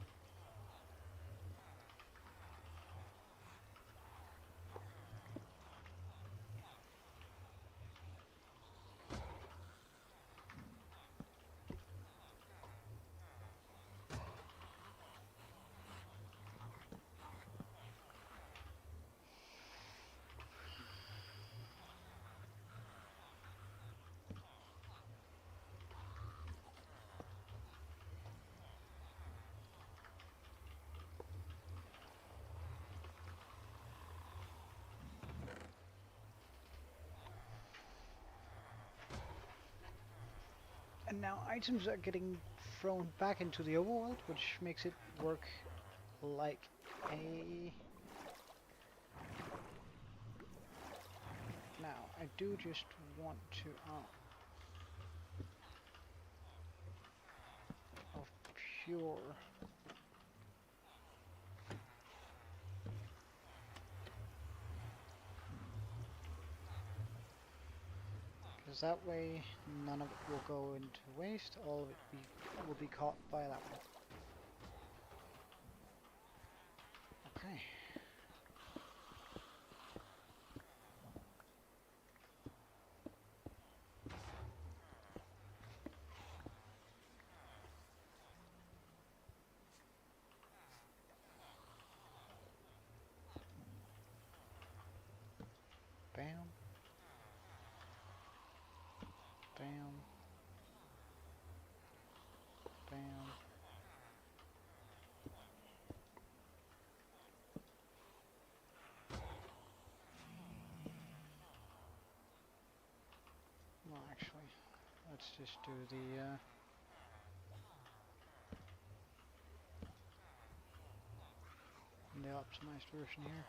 And now items are getting thrown back into the overworld, which makes it work like a... Now, I do just want to... of pure... Because that way, none of it will go into waste, all of it will be caught by that one. Okay. Bam. Bam. Bam. Well, actually, let's just do the... in the optimized version here.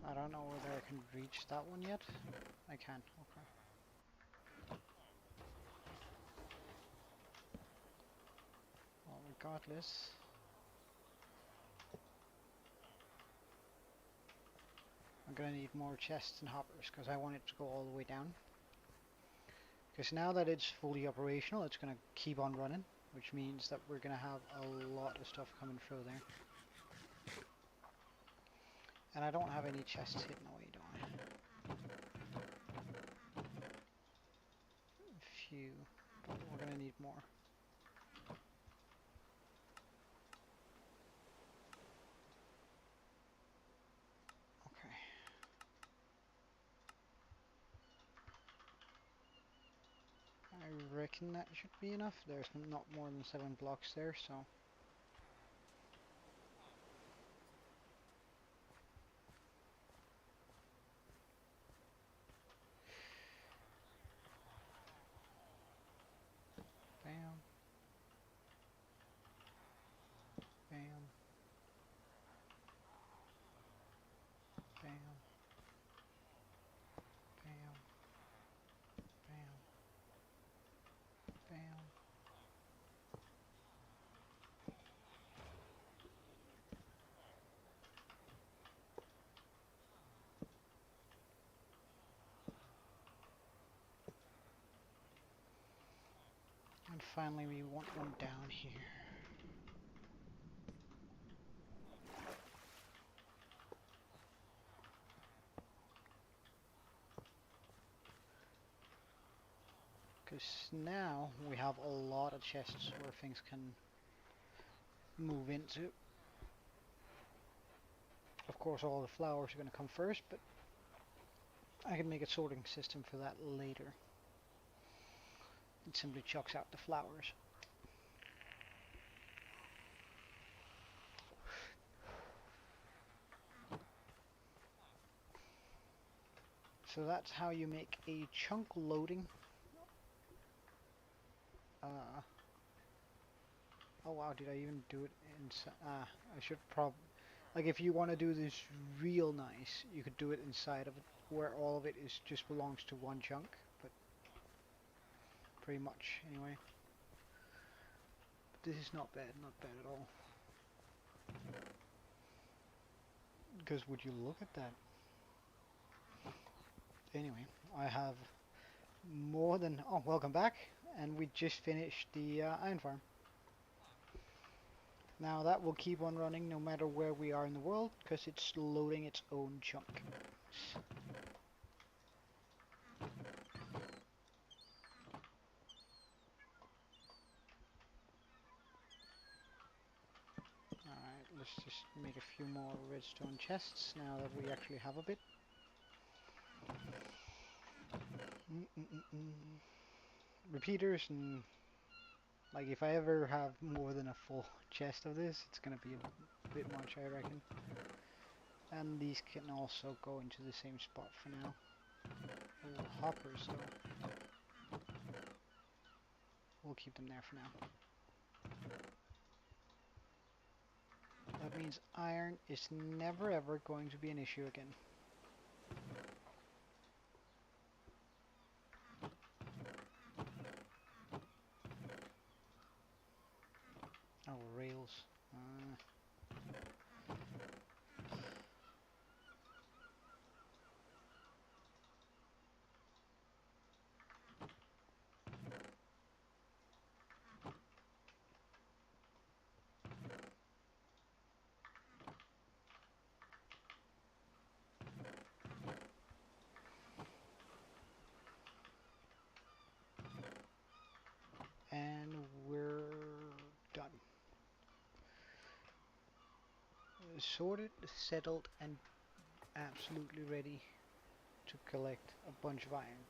I don't know whether I can reach that one yet. I can, okay. Well, regardless, I'm gonna need more chests and hoppers because I want it to go all the way down. Because now that it's fully operational, it's gonna keep on running, which means that we're gonna have a lot of stuff coming through there. And I don't have any chests hidden away, do I? A few, but we're gonna need more. Okay. I reckon that should be enough. There's not more than 7 blocks there, so... Bam. Bam. Bam. Bam. Bam. Bam. And finally we want one down here. Because now we have a lot of chests where things can move into. Of course all the flowers are going to come first, but I can make a sorting system for that later. It simply chucks out the flowers. So that's how you make a chunk loading. Oh wow, did I even do it inside? I should probably... Like if you want to do this real nice, you could do it inside of it, where all of it is just belongs to one chunk, but pretty much anyway. But this is not bad at all. Because would you look at that? Anyway, I have more than... Oh, welcome back. And we just finished the iron farm. Now that will keep on running no matter where we are in the world, because it's loading its own chunk. Alright, let's just make a few more redstone chests now that we actually have a bit. Repeaters and... Like if I ever have more than a full chest of this, it's gonna be a bit much, I reckon. And these can also go into the same spot for now. Oh, hoppers though. We'll keep them there for now. That means iron is never ever going to be an issue again. Oh, rails. And we're done. Sorted, settled, and absolutely ready to collect a bunch of iron.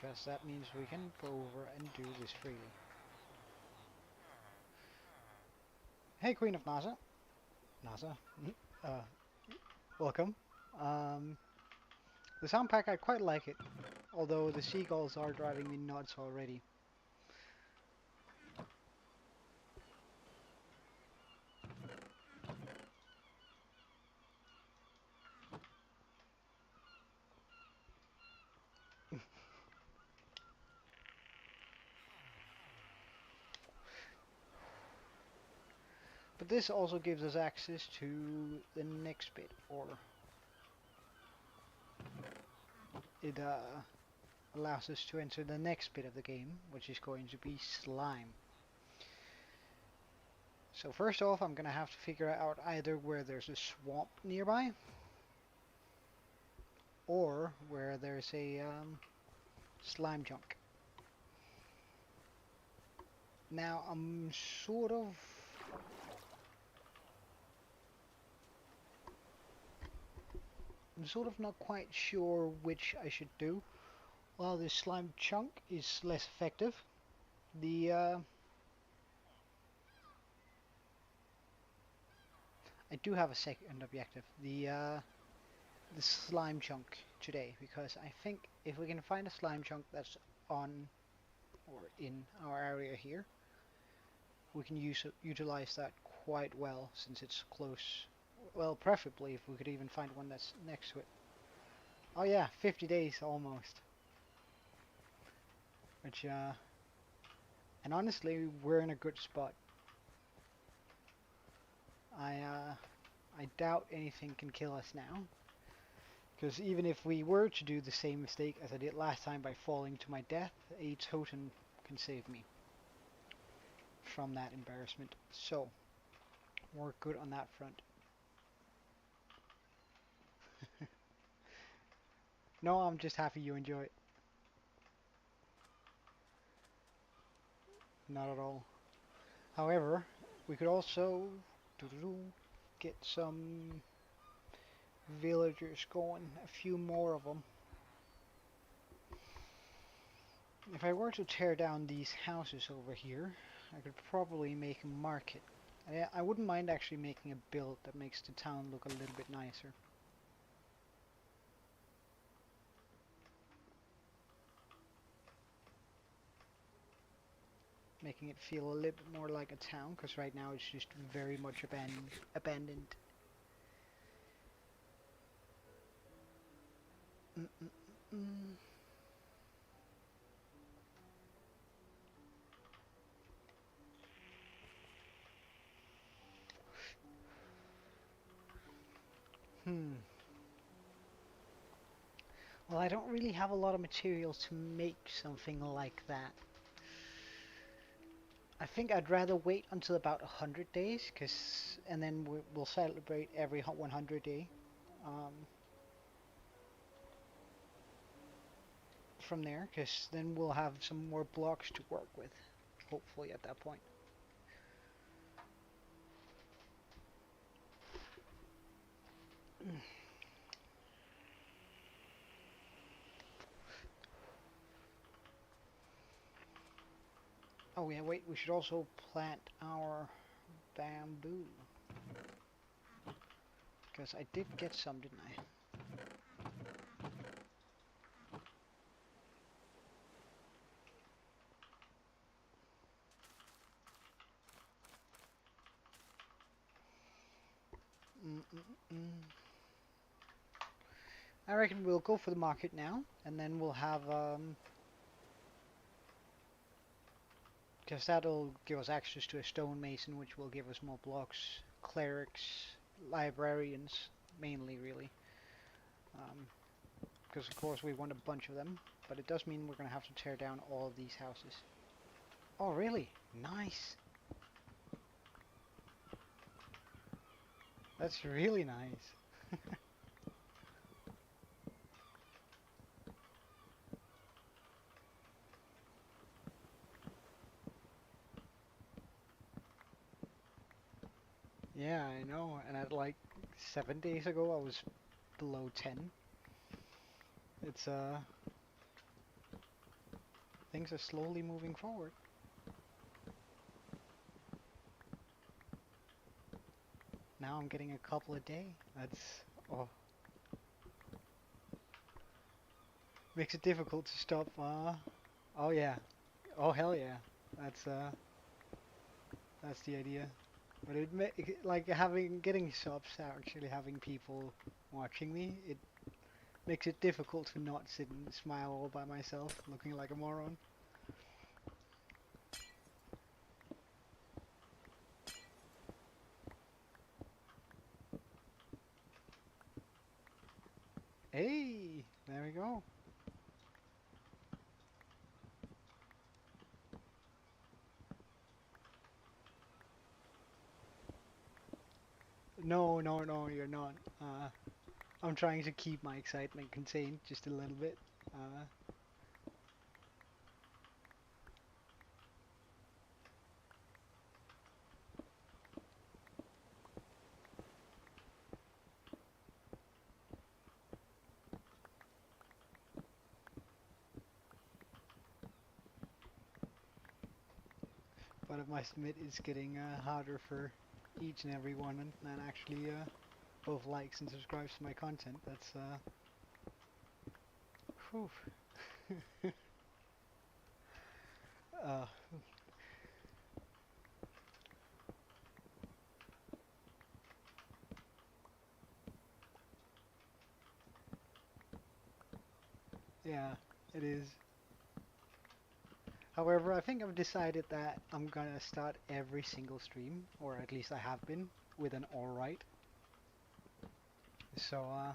because that means we can go over and do this freely. Hey, Queen of NASA. NASA. Uh, welcome. Um, the sound pack, I quite like it, although the seagulls are driving me nuts already. But this also gives us access to the next bit, or it allows us to enter the next bit of the game, which is going to be slime. So first off, I'm gonna have to figure out either where there's a swamp nearby, or where there's a slime chunk. Now I'm sort of not quite sure which I should do. While this slime chunk is less effective, the I do have a second objective. The slime chunk today, because I think if we can find a slime chunk that's on or in our area here, we can utilize that quite well since it's close. Well, preferably if we could even find one that's next to it. Oh yeah, 50 days almost. Which and honestly, we're in a good spot. I doubt anything can kill us now. Because even if we were to do the same mistake as I did last time by falling to my death, a totem can save me from that embarrassment. So, we're good on that front. No, I'm just happy you enjoy it. Not at all. However, we could also get some villagers going, a few more of them. If I were to tear down these houses over here, I could probably make a market. I wouldn't mind actually making a build that makes the town look a little bit nicer. Making it feel a little bit more like a town, because right now it's just very much abandoned. Mm -mm -mm. Hmm. Well, I don't really have a lot of materials to make something like that. I think I'd rather wait until about 100 days, and then we'll celebrate every 100 day. Um, from there, because then we'll have some more blocks to work with, hopefully at that point. Oh yeah, wait, we should also plant our bamboo. Because I did get some, didn't I? Mm -mm -mm. I reckon we'll go for the market now, and then we'll have, because that'll give us access to a stonemason, which will give us more blocks, clerics, librarians, mainly really. Because of course we want a bunch of them, but it does mean we're going to have to tear down all of these houses. Oh really? Nice! That's really nice. Yeah, I know, and at like 7 days ago I was below 10. It's Things are slowly moving forward. Now I'm getting a couple a day. That's, oh, makes it difficult to stop. Oh yeah. Oh hell yeah. That's that's the idea. But like getting subs, actually having people watching me, it makes it difficult to not sit and smile all by myself, looking like a moron. Hey, there we go. No, no, no, you're not. I'm trying to keep my excitement contained just a little bit. Uh, but I must admit, it's getting harder for each and every one, and actually both likes and subscribes to my content. That's whew. uh, yeah, it is. However, I think I've decided that I'm gonna start every single stream, or at least I have been, with an alright. So, I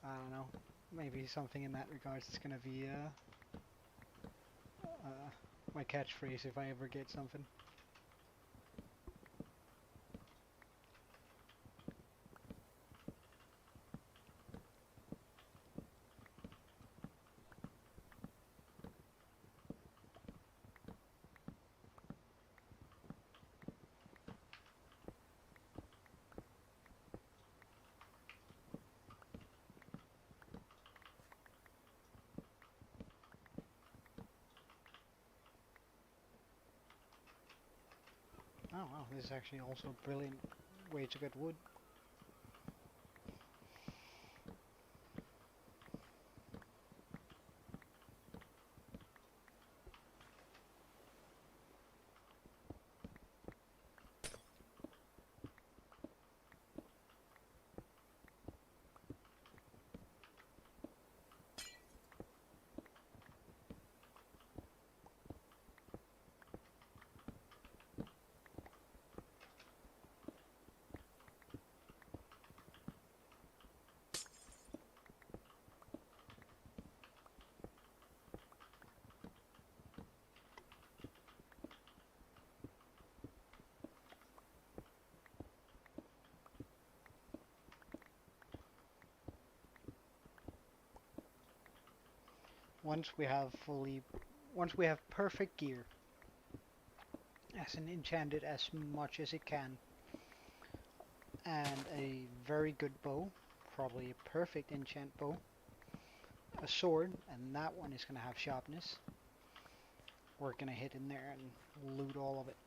don't know. Maybe something in that regards is gonna be uh, my catchphrase if I ever get something. Oh wow, this is actually also a brilliant way to get wood. Once we have fully, once we have perfect gear, as an enchanted as much as it can, and a very good bow, probably a perfect enchant bow, a sword, and that one is gonna have sharpness. We're gonna hit in there and loot all of it.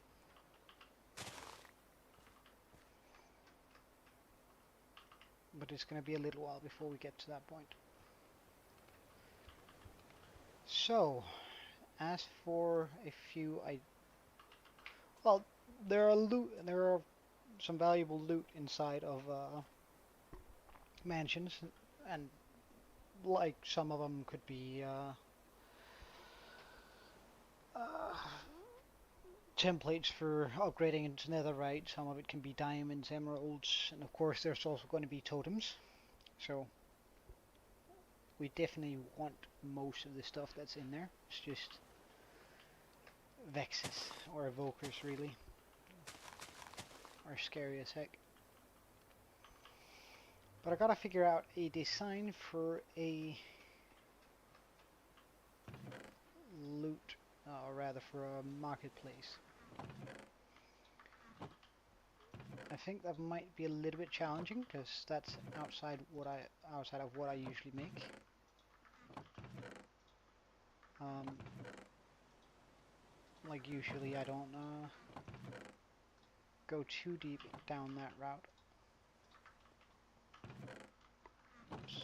But it's gonna be a little while before we get to that point. So, as for a few, well, there are some valuable loot inside of mansions, and like some of them could be uh, templates for upgrading into netherite. Some of it can be diamonds, emeralds, and of course there's also going to be totems. So we definitely want most of the stuff that's in there. It's just vexes or evokers really are scary as heck. But I gotta figure out a design for a loot, or rather for a marketplace. I think that might be a little bit challenging because that's outside of what I usually make. Um, like usually I don't go too deep down that route. Oops.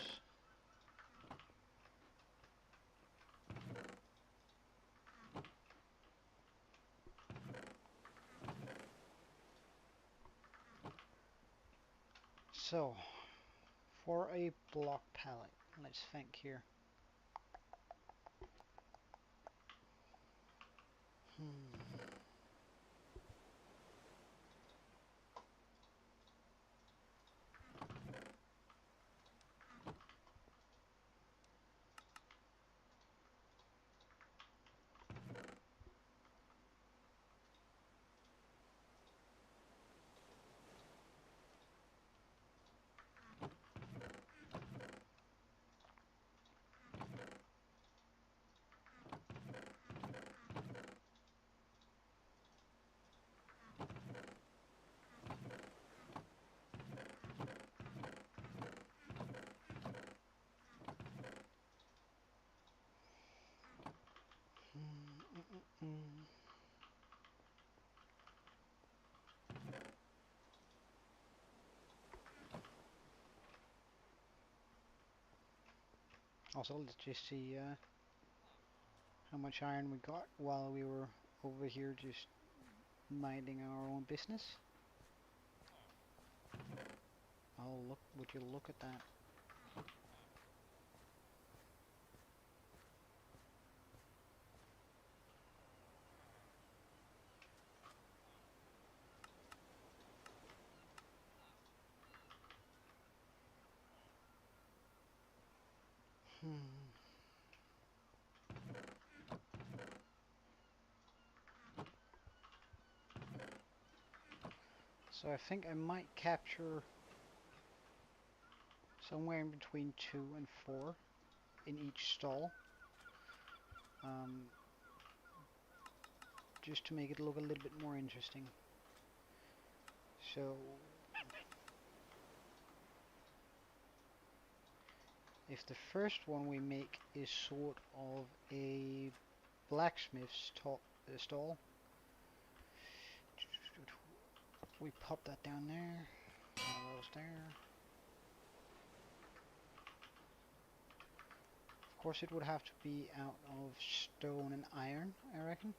So, for a block palette, let's think here. Hmm. Mm. Also, let's just see how much iron we got while we were over here just minding our own business. Oh, look, would you look at that? Hmm. So I think I might capture somewhere in between 2 and 4 in each stall. Um, just to make it look a little bit more interesting. So, if the first one we make is sort of a blacksmith's stall, we pop that down there, one of those there. Of course it would have to be out of stone and iron, I reckon.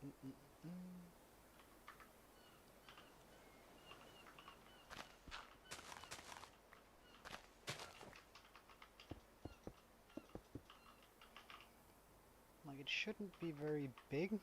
Mm -mm -mm. Like, it shouldn't be very big.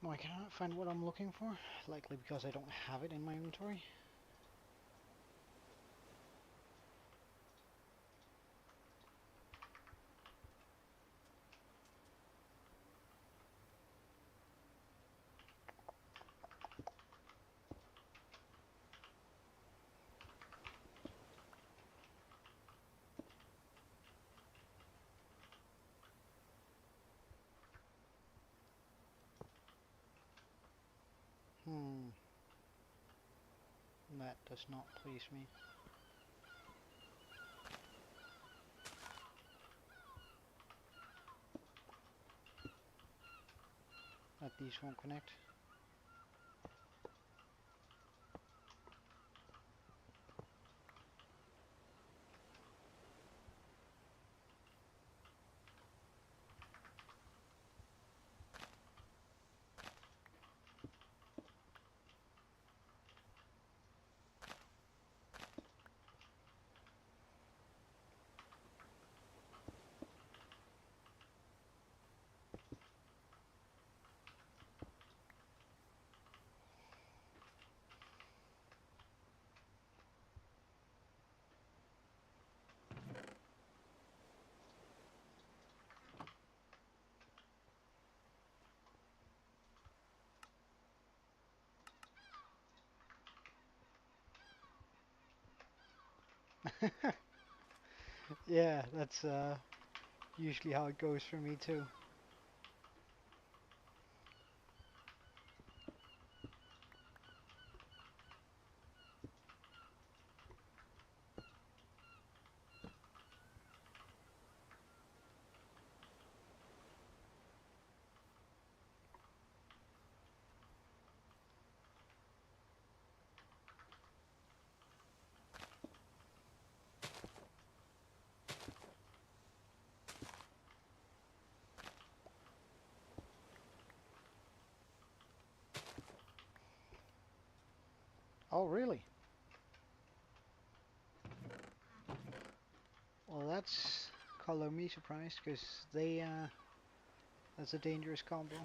No, I cannot find what I'm looking for, likely because I don't have it in my inventory. Hmm, that does not please me. That these won't connect. Yeah, that's usually how it goes for me too. Oh, really? Well, that's color me surprised because that's a dangerous combo.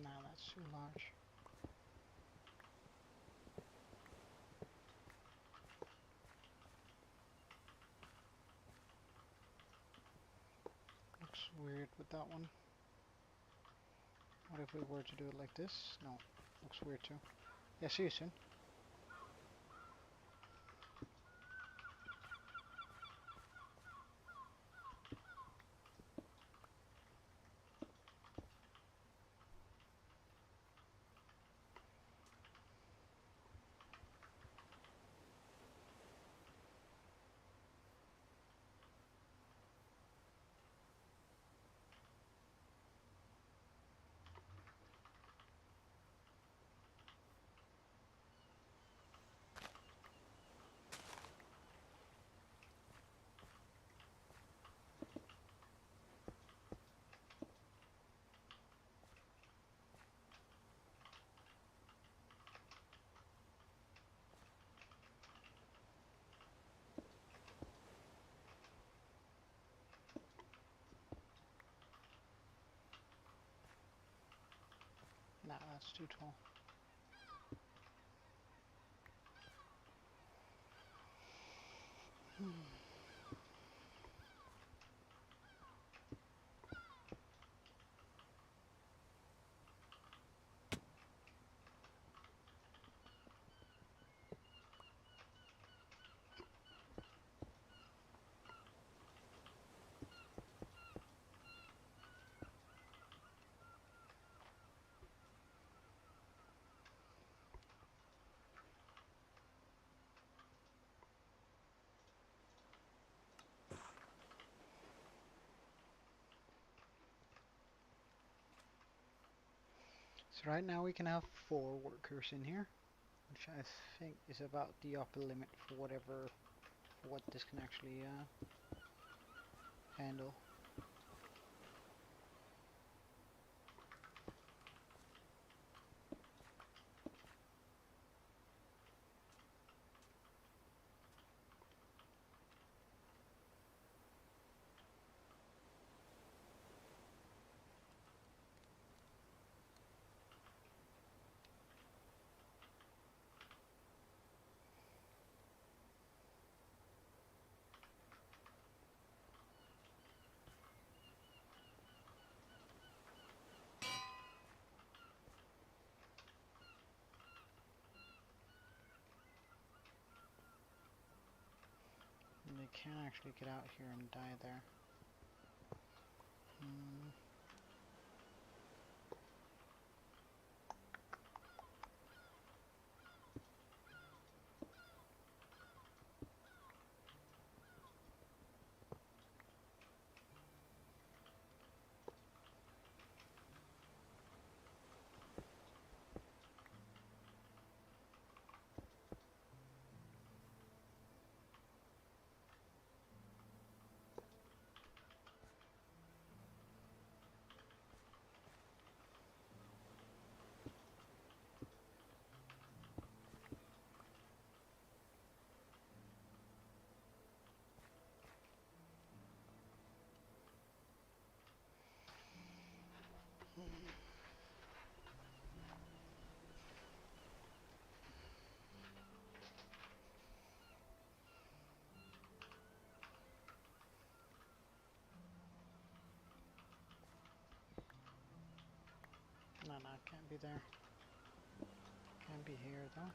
Nah, that's too large. Looks weird with that one. What if we were to do it like this? No, looks weird too. Yeah, see you soon. Nah, that's too tall. So right now we can have 4 workers in here, which I think is about the upper limit for what this can actually handle. can actually get out here and die there. Hmm. No, no, can't be there. Can be here though.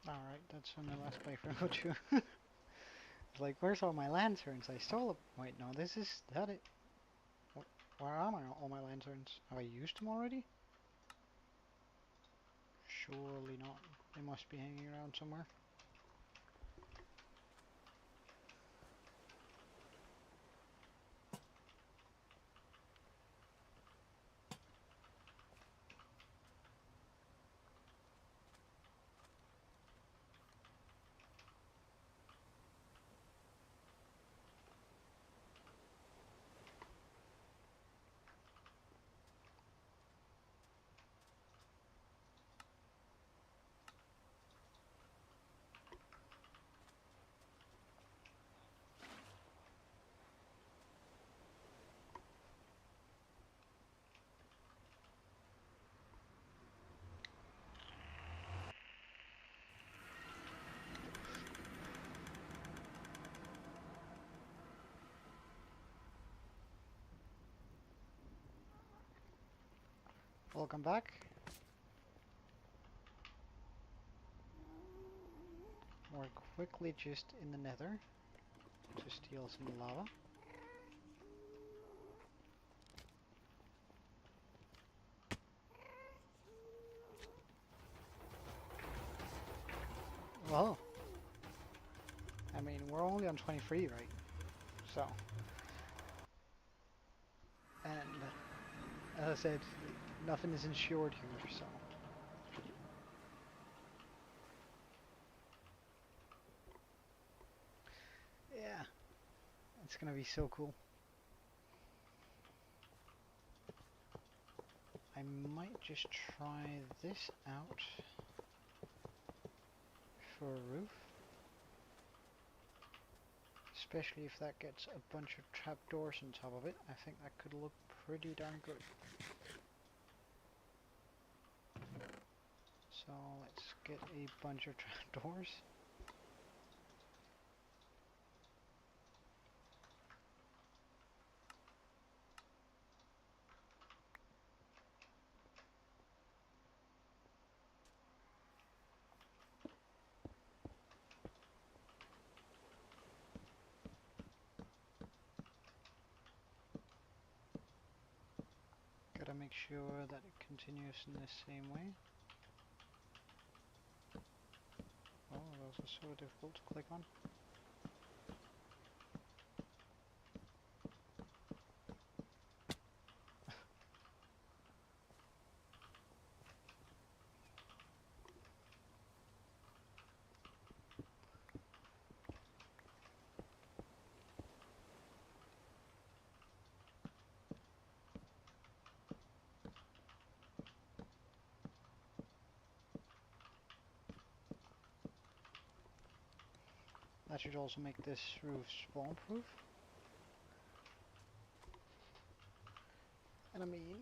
Alright, that's on the last playthrough too. It's like, where's all my lanterns? I stole them. Wait, no, this is that it. Where are all my lanterns? Have I used them already? Surely not. They must be hanging around somewhere. Welcome back. We're quickly just in the nether to steal some lava. Well, I mean, we're only on 23, right? So, and as I said, nothing is insured here, so. Yeah, it's gonna be so cool. I might just try this out for a roof. Especially if that gets a bunch of trapdoors on top of it, I think that could look pretty darn good. So let's get a bunch of trapdoors. Gotta make sure that it continues in the same way. Oh, those are so difficult to click on. That should also make this roof spawn proof. And I mean,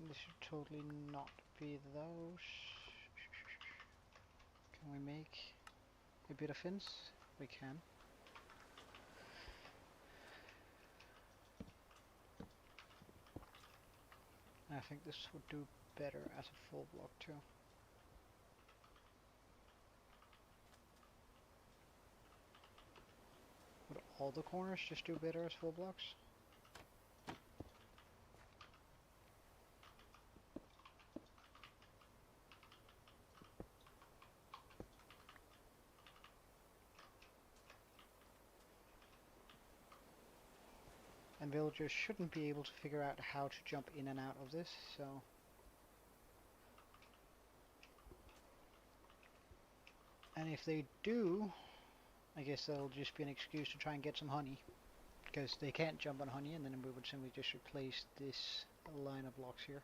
this should totally not be those. Can we make a bit of fence? We can. I think this would do better as a full block too. Would all the corners just do better as full blocks? And villagers shouldn't be able to figure out how to jump in and out of this, so... And if they do, I guess that'll just be an excuse to try and get some honey. Because they can't jump on honey, and then we would simply just replace this line of blocks here.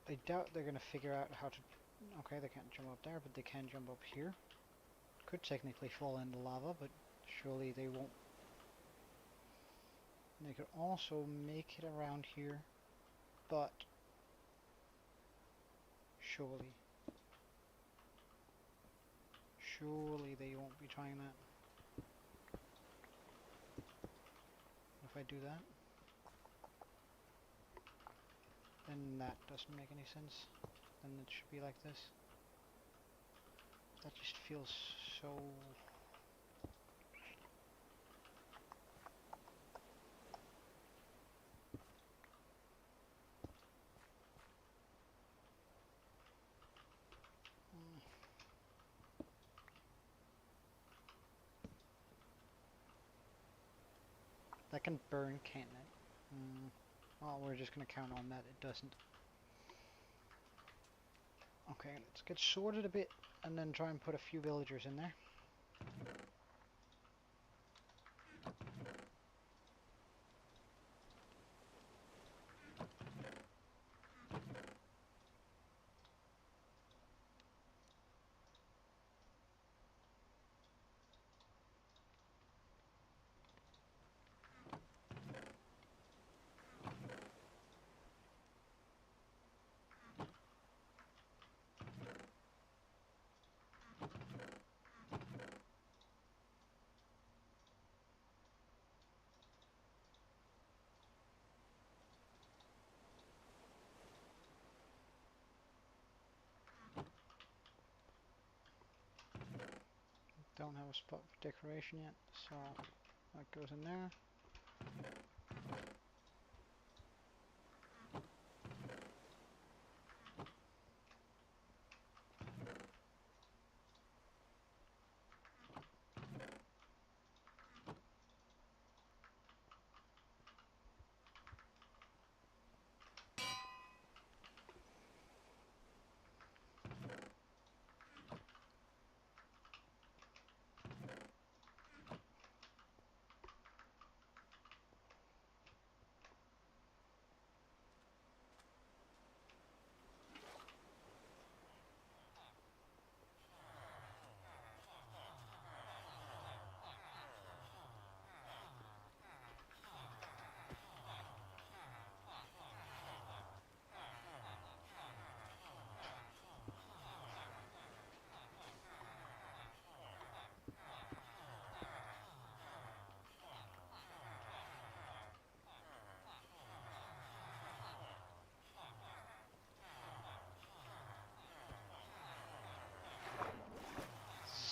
I doubt they're going to figure out how to... Okay, they can't jump up there, but they can jump up here. Could technically fall in the lava, but surely they won't. They could also make it around here, but surely they won't be trying that. If I do that, then that doesn't make any sense. Then it should be like this. That just feels so... That can burn, can't it? Well, we're just gonna count on that it doesn't. Okay, let's get sorted a bit and then try and put a few villagers in there. Don't have a spot for decoration yet, so that goes in there.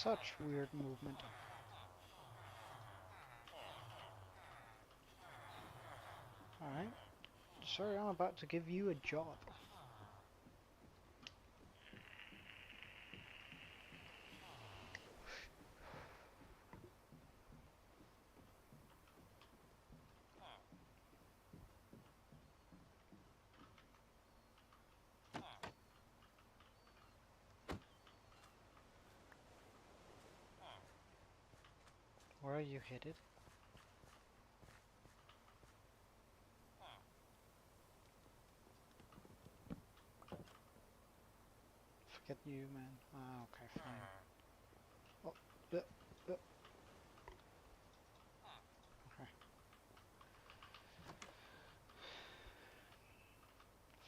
such weird movement. Alright. Sir, I'm about to give you a job. Where are you headed? Forget you, man. Ah, okay, fine. Oh, okay.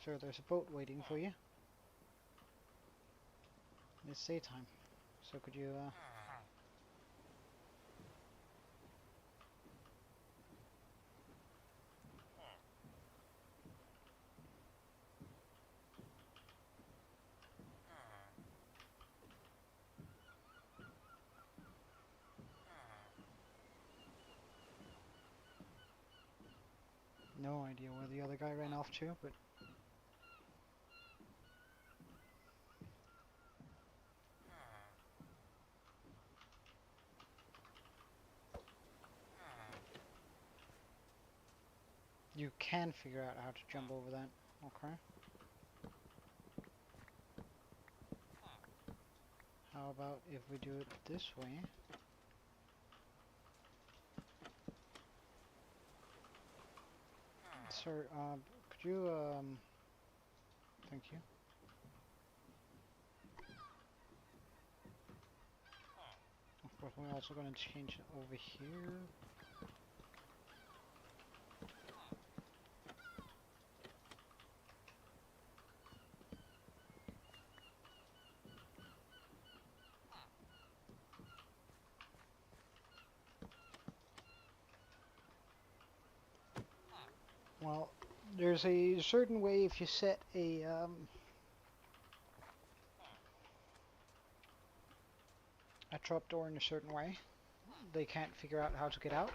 Sure, there's a boat waiting for you. It's daytime, so could you, no idea where the other guy ran off to, but you can figure out how to jump over that. Okay. How about if we do it this way? Sir, could you, thank you. Of course, we're also going to change it over here. Well, there's a certain way if you set a trapdoor in a certain way, they can't figure out how to get out.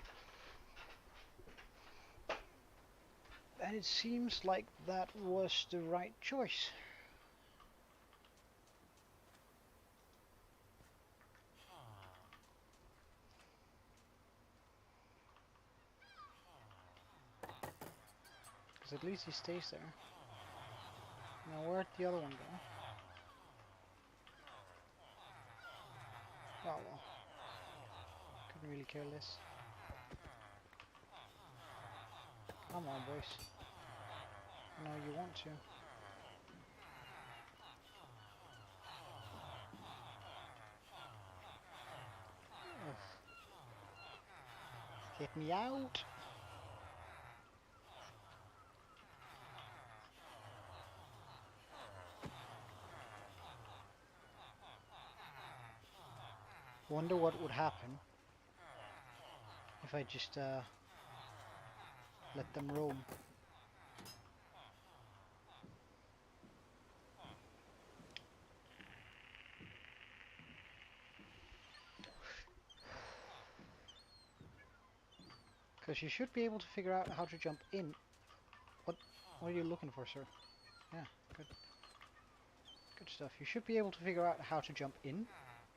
And it seems like that was the right choice. Because at least he stays there. Now where'd the other one go? Oh well. Couldn't really care less. Come on, boys. I know you want to. Ugh. Get me out! Wonder what would happen if I just let them roam. Because you should be able to figure out how to jump in. What are you looking for, sir? Yeah, good. Good stuff. You should be able to figure out how to jump in,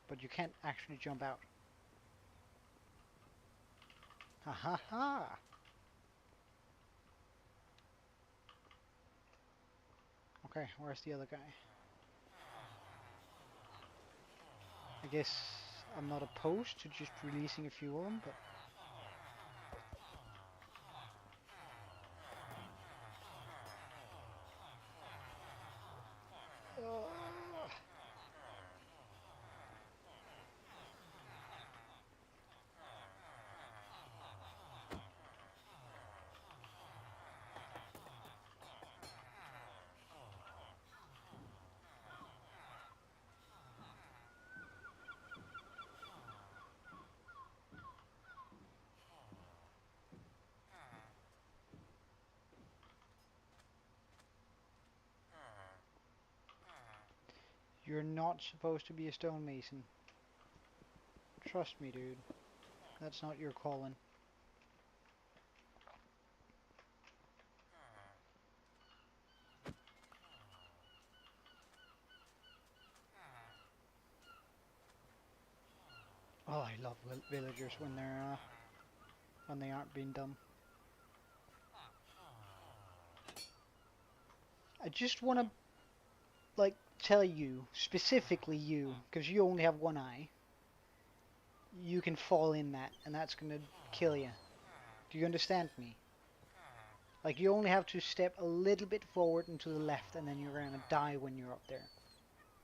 but you can't actually jump out. Ha ha ha! Okay, where's the other guy? I guess I'm not opposed to just releasing a few of them, but... You're not supposed to be a stonemason. Trust me, dude. That's not your calling. Oh, I love villagers when they aren't being dumb. I just want to like tell you, specifically you, because you only have one eye. You can fall in that, and that's gonna kill you. Do you understand me? Like you only have to step a little bit forward and to the left, and then you're gonna die when you're up there.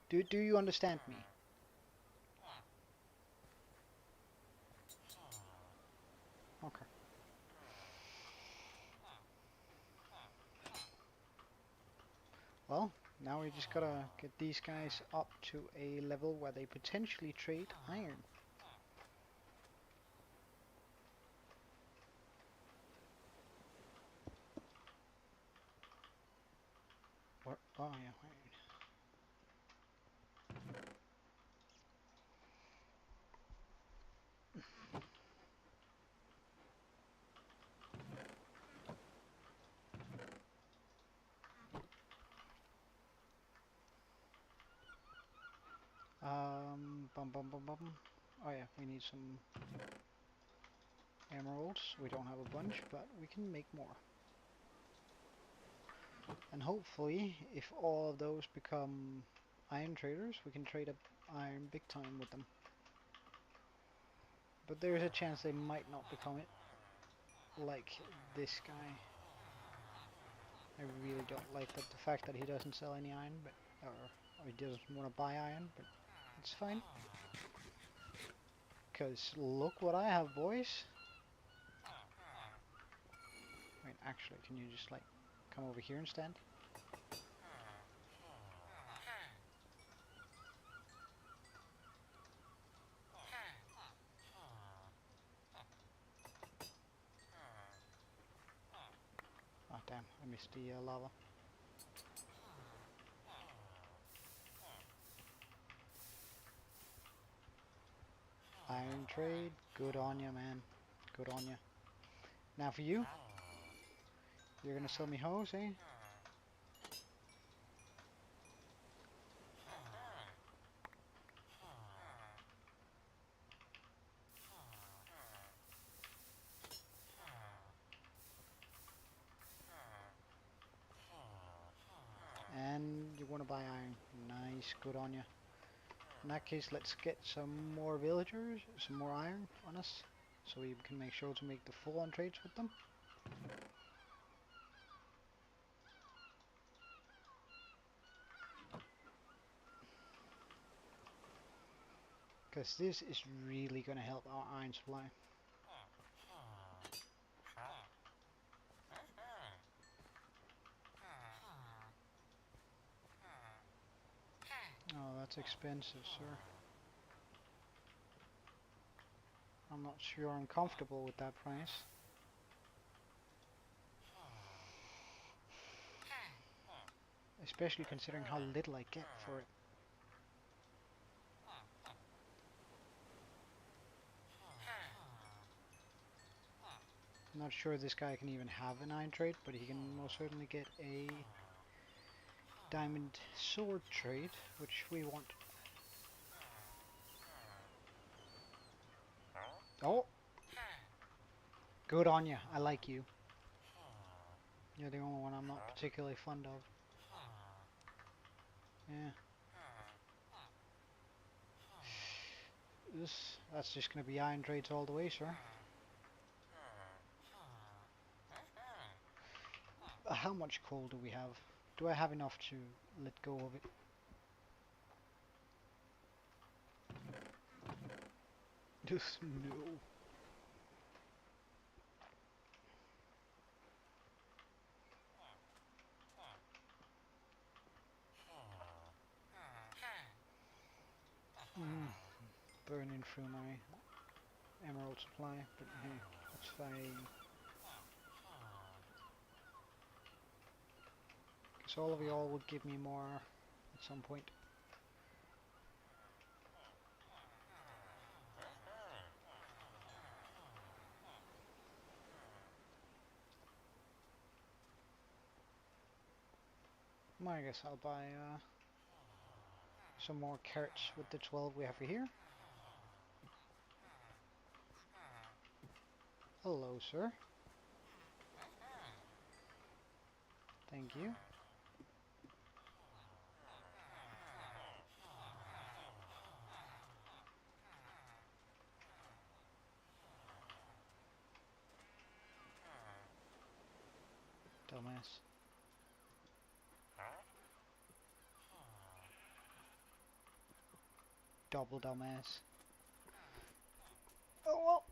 Do you understand me? Okay. Well, now we just gotta get these guys up to a level where they potentially trade iron. Or, oh yeah, iron. Bum bum bum bum. Oh yeah, we need some emeralds. We don't have a bunch, but we can make more. And hopefully, if all of those become iron traders, we can trade up iron big time with them. But there's a chance they might not become it, like this guy. I really don't like the fact that he doesn't sell any iron, but or he doesn't want to buy iron, but it's fine. Because look what I have, boys. Wait, actually, can you just like come over here and stand? Oh damn, I missed the lava. Iron trade, good on you, man. Good on you. Now for you, you're gonna sell me hose, eh? And you want to buy iron. Nice, good on you. In that case, let's get some more villagers, some more iron on us, so we can make sure to make the full-on trades with them. Because this is really going to help our iron supply. Oh, that's expensive, sir. I'm not sure I'm comfortable with that price. Especially considering how little I get for it. I'm not sure this guy can even have an iron trade, but he can most certainly get a diamond sword trade, which we want. Oh! Good on you. I like you. You're the only one I'm not particularly fond of. Yeah. That's just going to be iron trades all the way, sir. How much coal do we have? Do I have enough to let go of it? Just no. Burning through my emerald supply, but hey, that's fine. Guess all of y'all would give me more at some point. Well, I guess I'll buy some more carrots with the 12 we have here. Hello, sir. Thank you. Dumbass. Double dumbass. Oh well.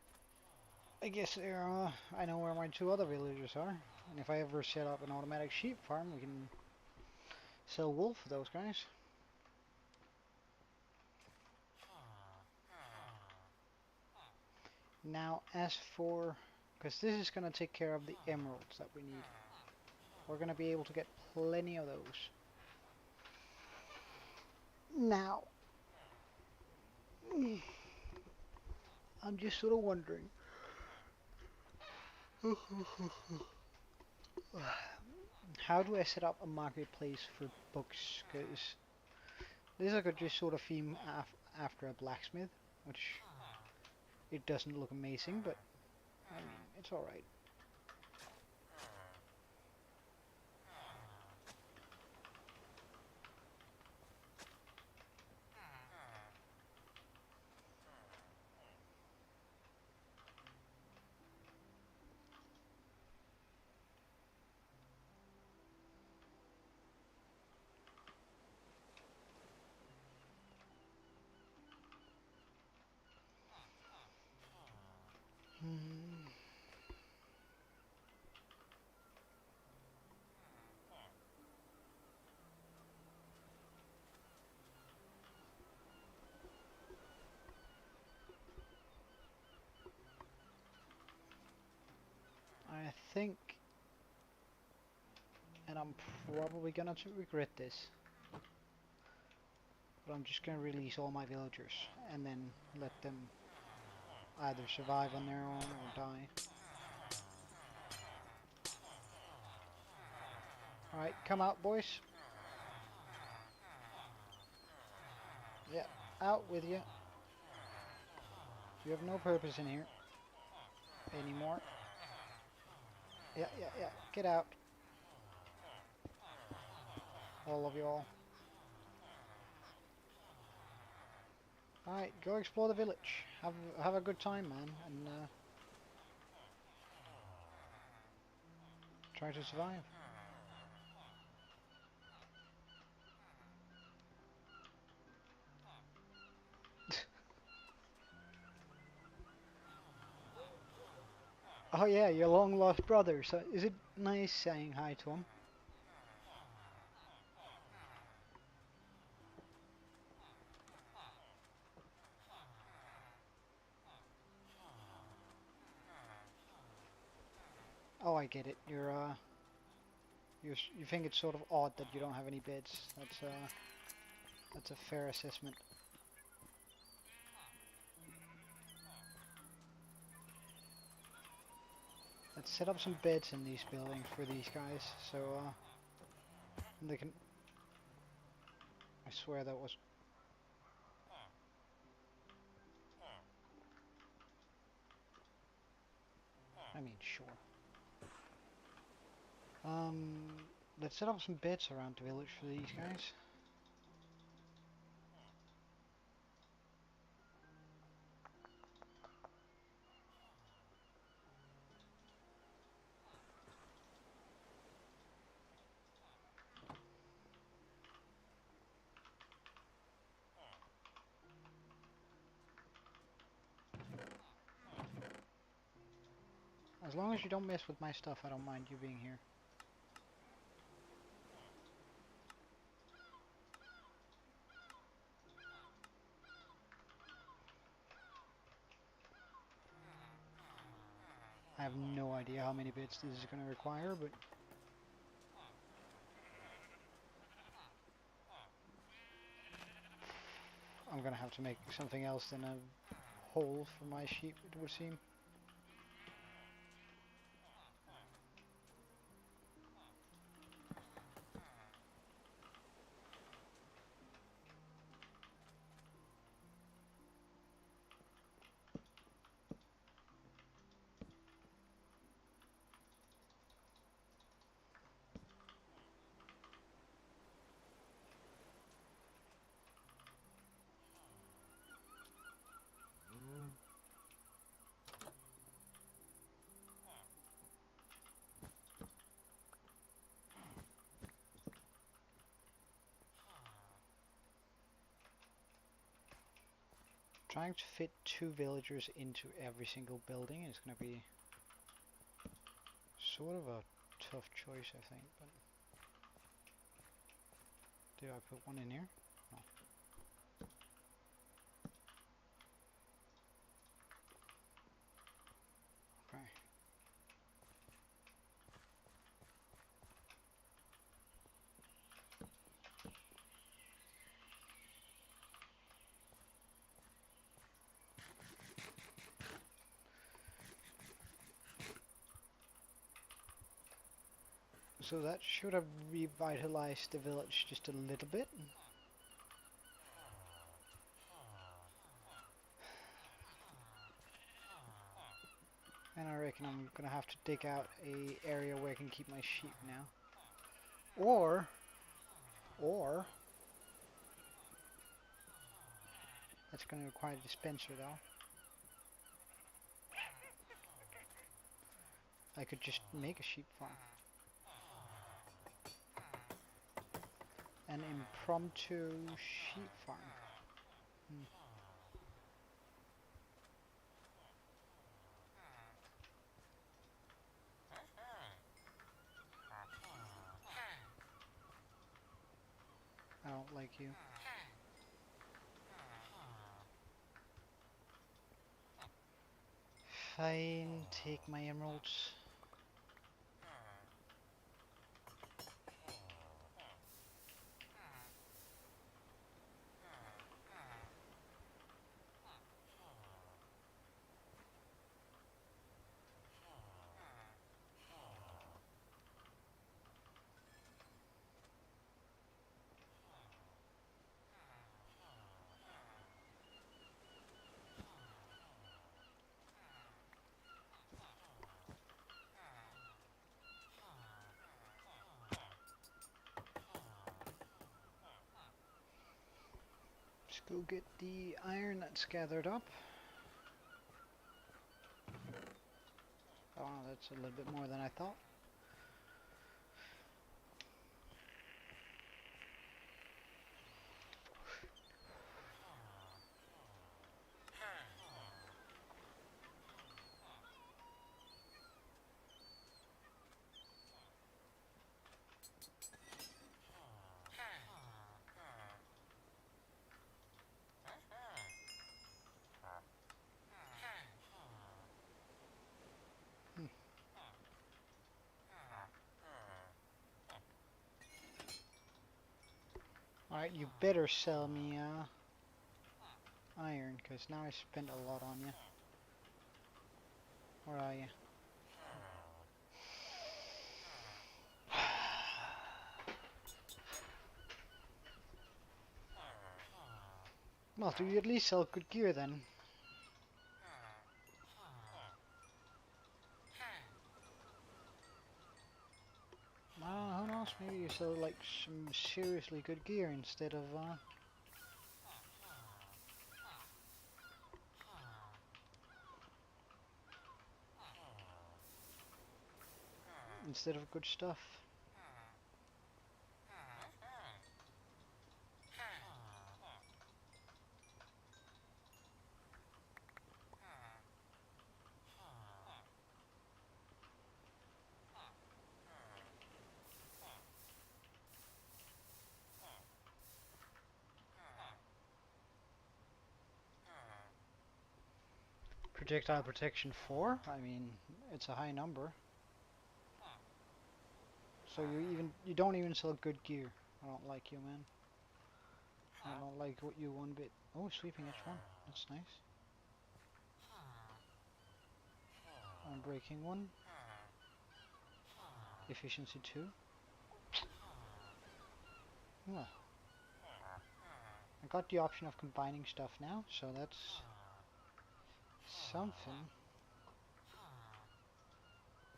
I guess I know where my two other villagers are. And if I ever set up an automatic sheep farm, we can sell wool for those guys. Now, as for... because this is going to take care of the emeralds that we need. We're going to be able to get plenty of those. Now, I'm just sort of wondering... how do I set up a marketplace for books? Because this I could just sort of theme after a blacksmith, which it doesn't look amazing, but I mean, it's alright. I think, and I'm probably gonna regret this, but I'm just gonna release all my villagers and then let them either survive on their own or die. Alright, come out, boys. Yeah, out with you. You have no purpose in here anymore. Yeah, get out. All of you all. Alright, go explore the village. Have a good time, man, and try to survive. Oh yeah, your long lost brother. So is it nice saying hi to him? Oh, I get it. You think it's sort of odd that you don't have any beds. That's a fair assessment. Let's set up some beds in these buildings for these guys, so they can. I swear that was. I mean, sure. Um, let's set up some beds around the village for these guys. As long as you don't mess with my stuff, I don't mind you being here. I have no idea how many bits this is going to require, but I'm going to have to make something else than a hole for my sheep, it would seem. Trying to fit 2 villagers into every single building is going to be sort of a tough choice, I think. But do I put one in here? No. Okay. So that should have revitalized the village just a little bit. And I reckon I'm gonna have to dig out a area where I can keep my sheep now. Or that's gonna require a dispenser though. I could just make a sheep farm. An impromptu sheep farm. Hmm. I don't like you. Fine, take my emeralds. Let's go get the iron that's gathered up. Oh, that's a little bit more than I thought. Hmm. Alright, you better sell me iron, because now I spent a lot on you. Where are you? Well, do you at least sell good gear then? Well, who knows? Maybe you sell like some seriously good gear instead of good stuff. Projectile protection 4? I mean, it's a high number. So you don't even sell good gear. I don't like you, man. I don't like what you one bit. Oh, sweeping H1. That's nice. Unbreaking 1. Efficiency 2. Well, I got the option of combining stuff now, so that's something,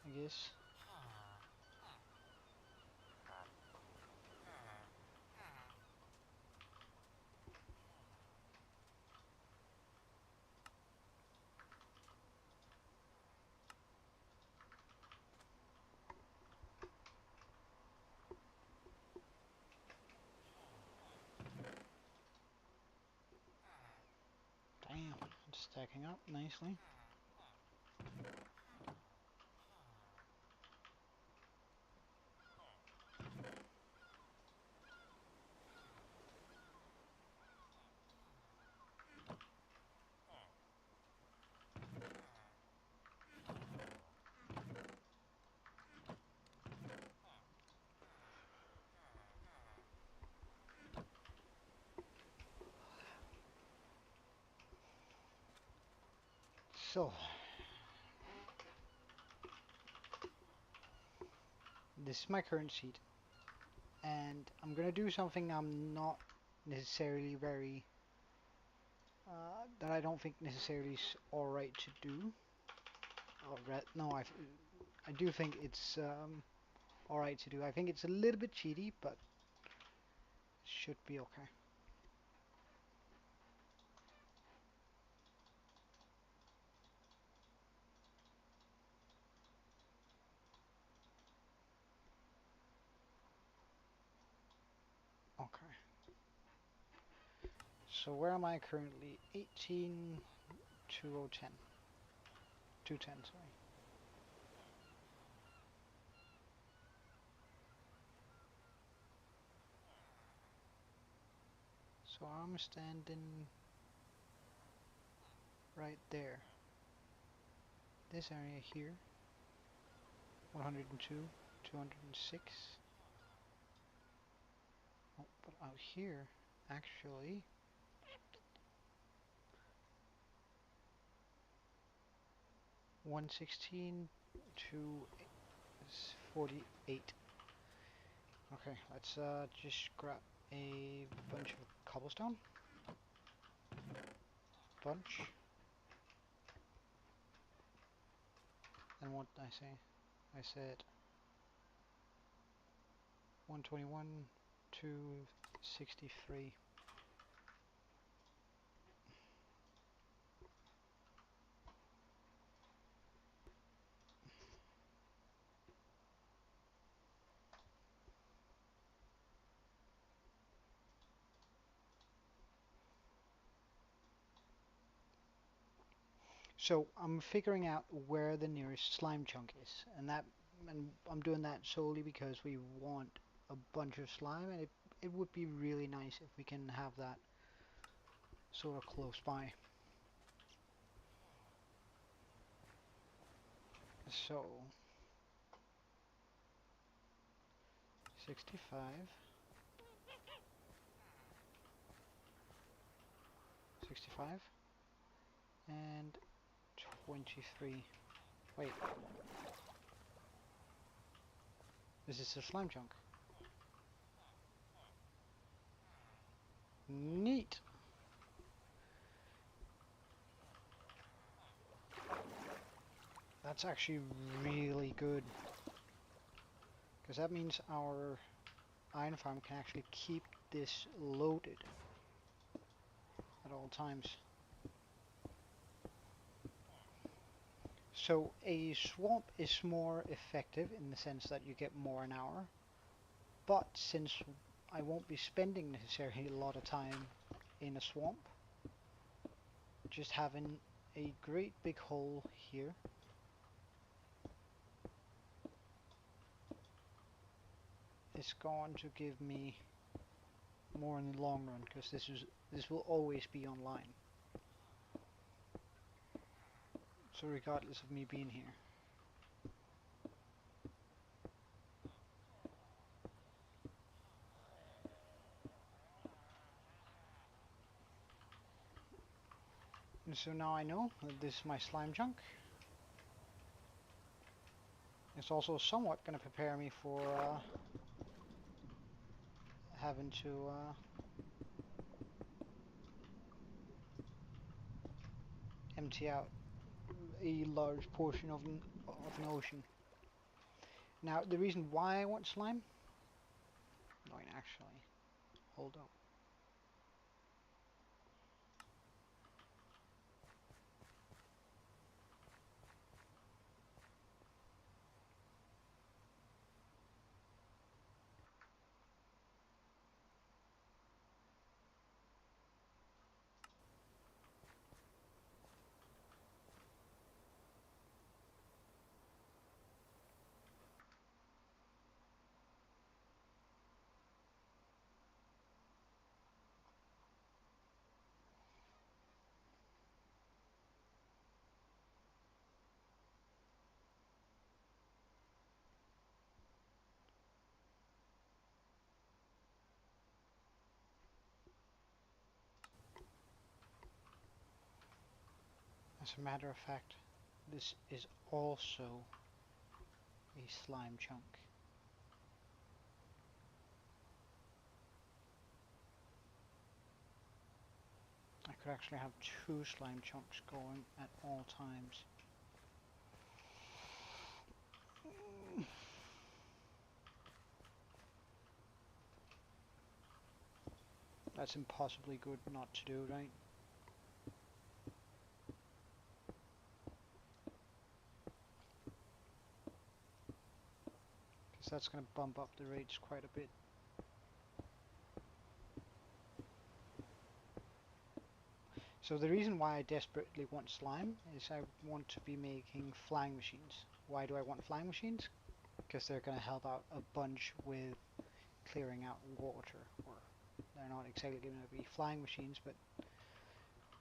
I guess. Damn. Stacking up nicely. So, this is my current seed, and I'm gonna do something I'm not necessarily very, that I don't think necessarily is alright to do. No, I do think it's alright to do. I think it's a little bit cheaty, but should be okay. Okay. So where am I currently? 18, 2010. 210, sorry. So I'm standing right there. This area here. 102, 206. Oh, but out here, actually, 116 to 48. Okay, let's just grab a bunch of cobblestone. Bunch. And what did I say? I said 121 to 63. So I'm figuring out where the nearest slime chunk is, and I'm doing that solely because we want a bunch of slime, and it would be really nice if we can have that sort of close by. So 65, 65, and 23. Wait, this is a slime chunk. Neat. That's actually really good, because that means our iron farm can actually keep this loaded at all times. So a swamp is more effective in the sense that you get more an hour, but since I won't be spending necessarily a lot of time in a swamp, just having a great big hole here is going to give me more in the long run, because this will always be online. So regardless of me being here. And so now I know that this is my slime chunk. It's also somewhat going to prepare me for having to empty out a large portion of an ocean. Now, the reason why I want slime? No, actually, hold up. As a matter of fact, this is also a slime chunk. I could actually have two slime chunks going at all times. That's impossibly good not to do, right? Because that's going to bump up the rates quite a bit. So the reason why I desperately want slime is I want to be making flying machines. Why do I want flying machines? Because they're going to help out a bunch with clearing out water. Or they're not exactly going to be flying machines, but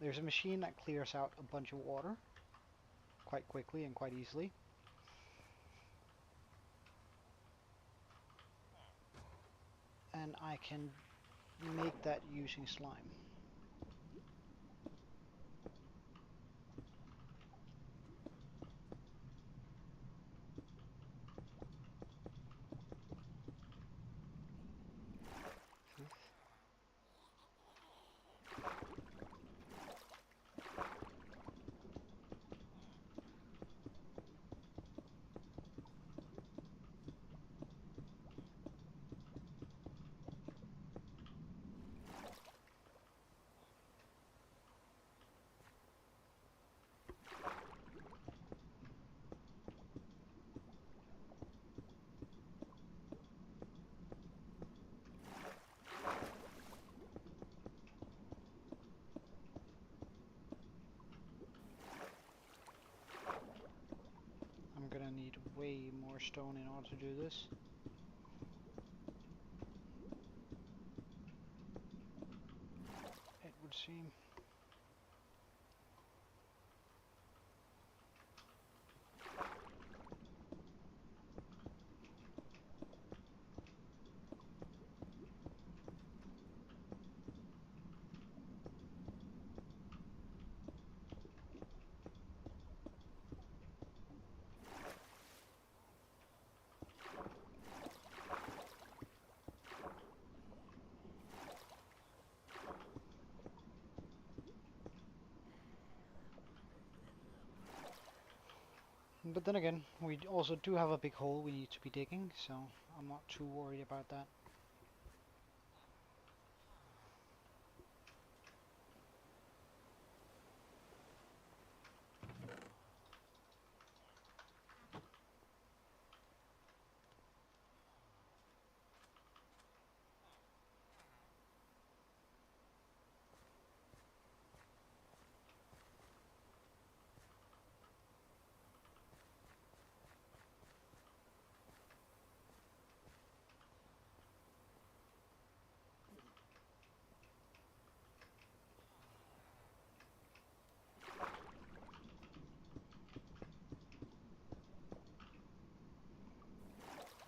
there's a machine that clears out a bunch of water quite quickly and quite easily. And I can make that using slime. I'm gonna need way more stone in order to do this. It would seem. But then again, we also do have a big hole we need to be digging, so I'm not too worried about that.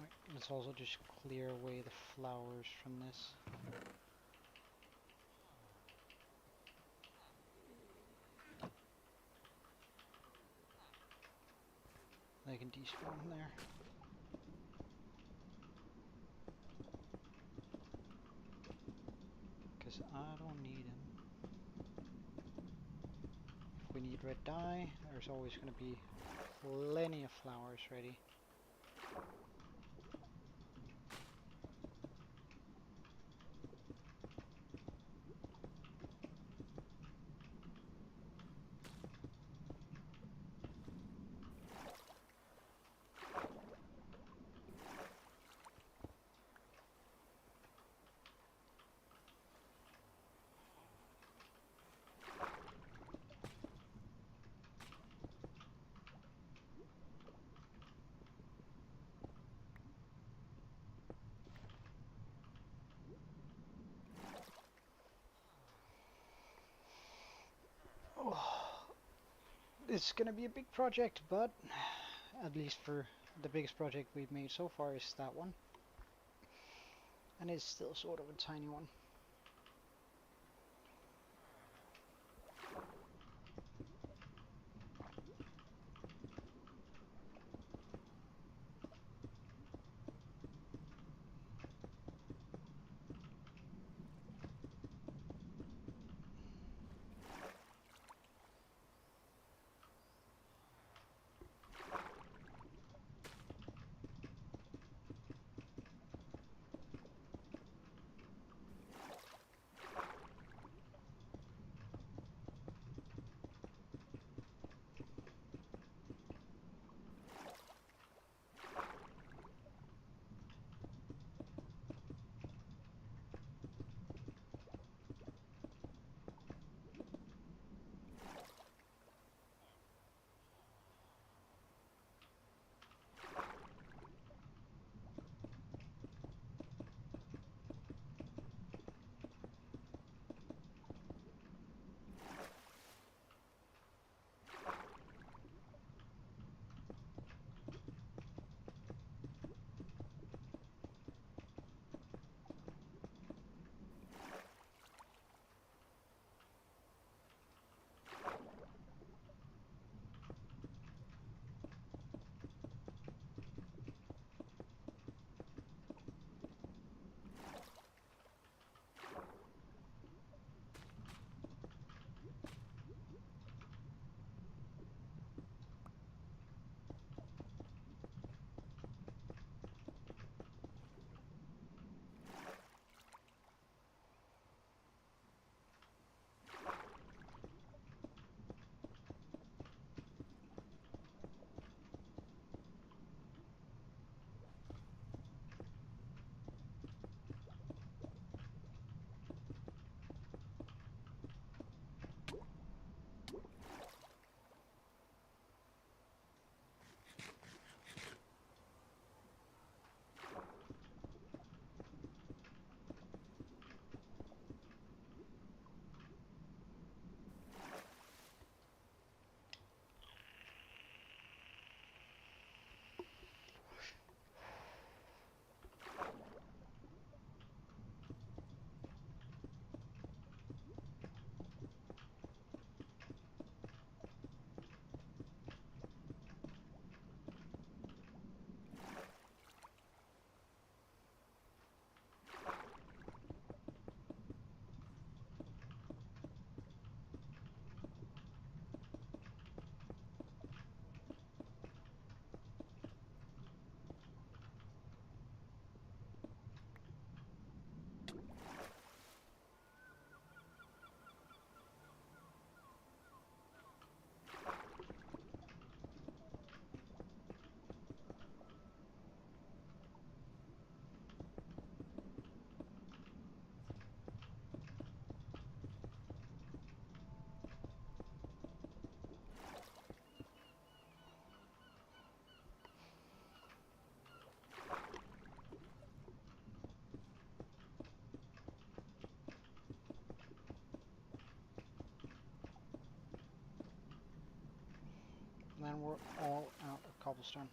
Right, let's also just clear away the flowers from this. They can despawn there. Because I don't need them. If we need red dye, there's always going to be plenty of flowers ready. Oh, it's going to be a big project, but at least for the biggest project we've made so far is that one. And it's still sort of a tiny one. we're all out of cobblestone.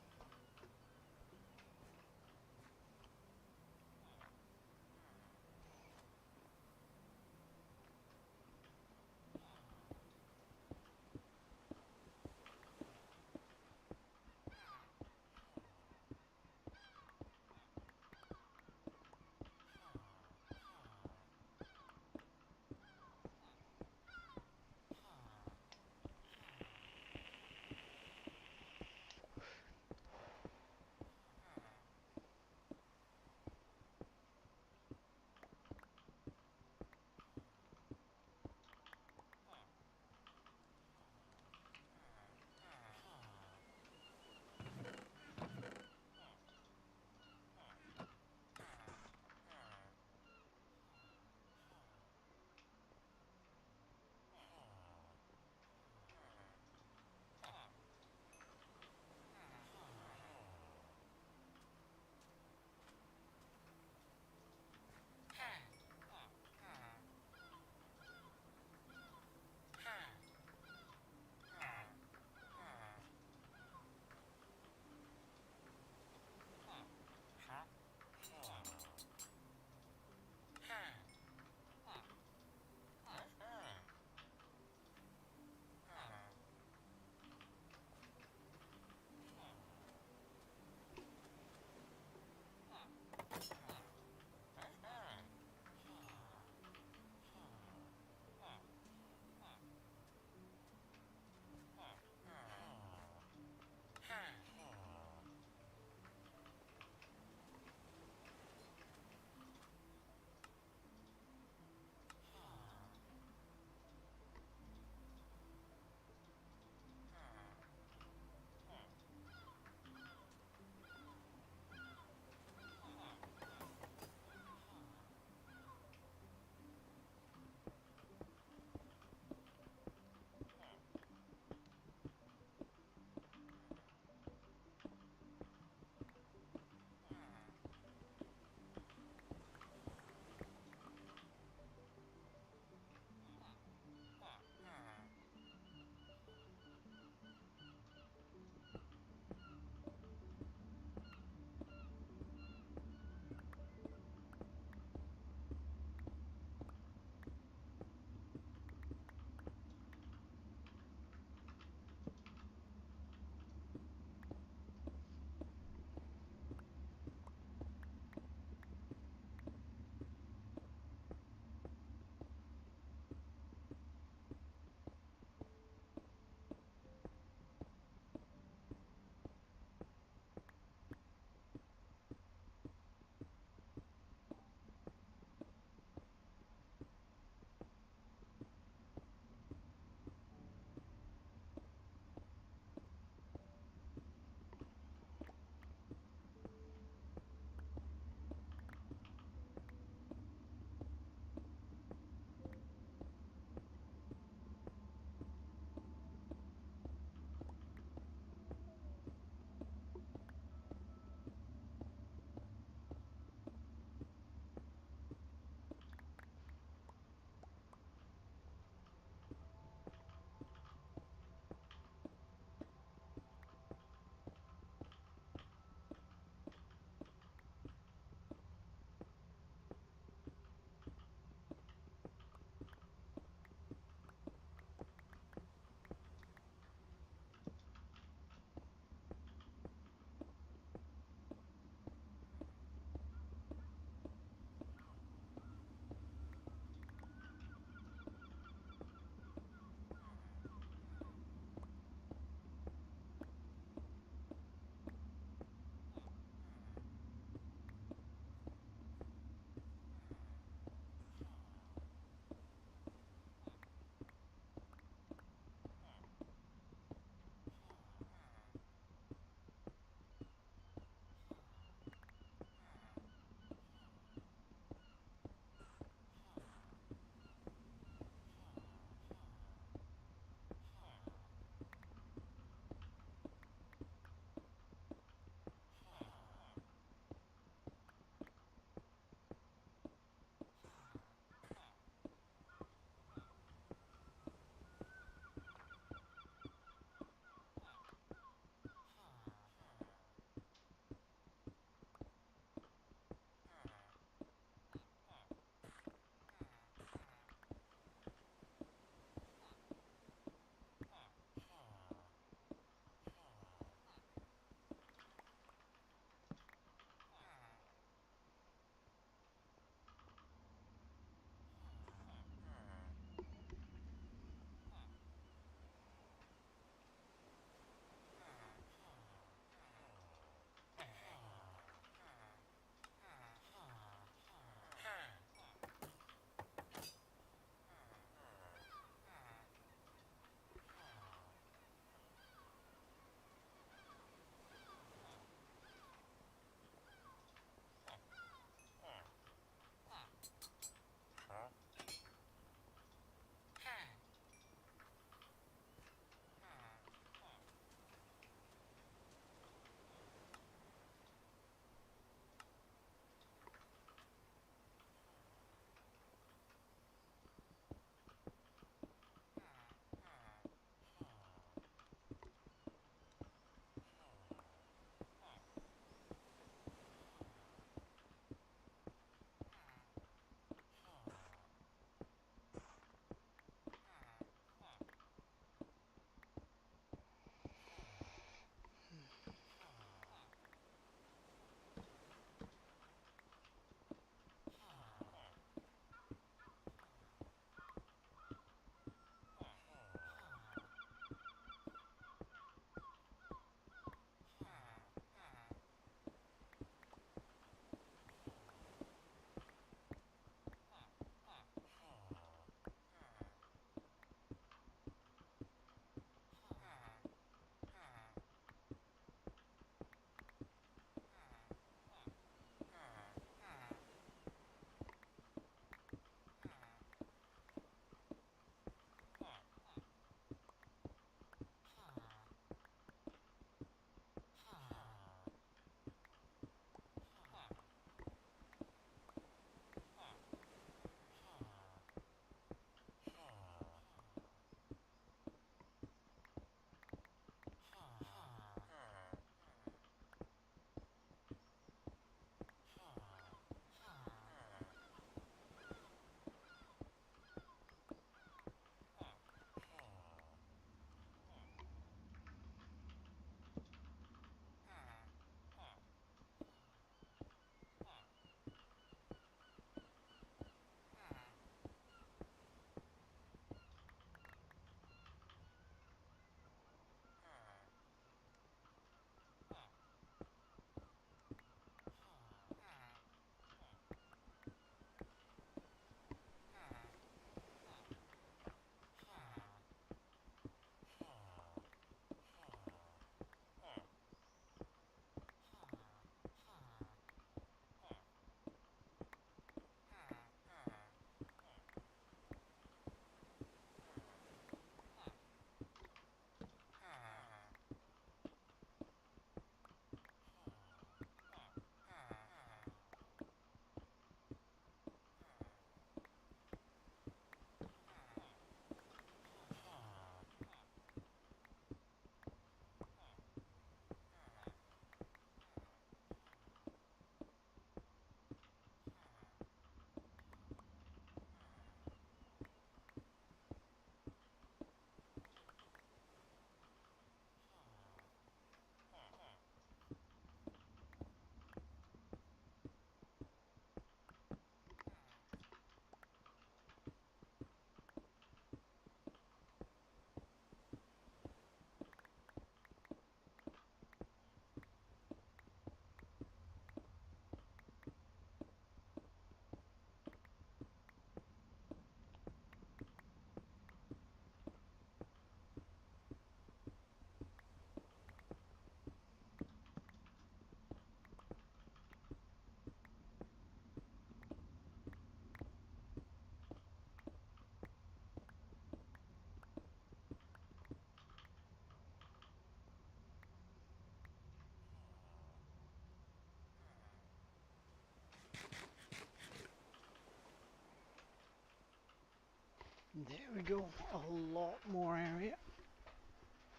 There we go. A lot more area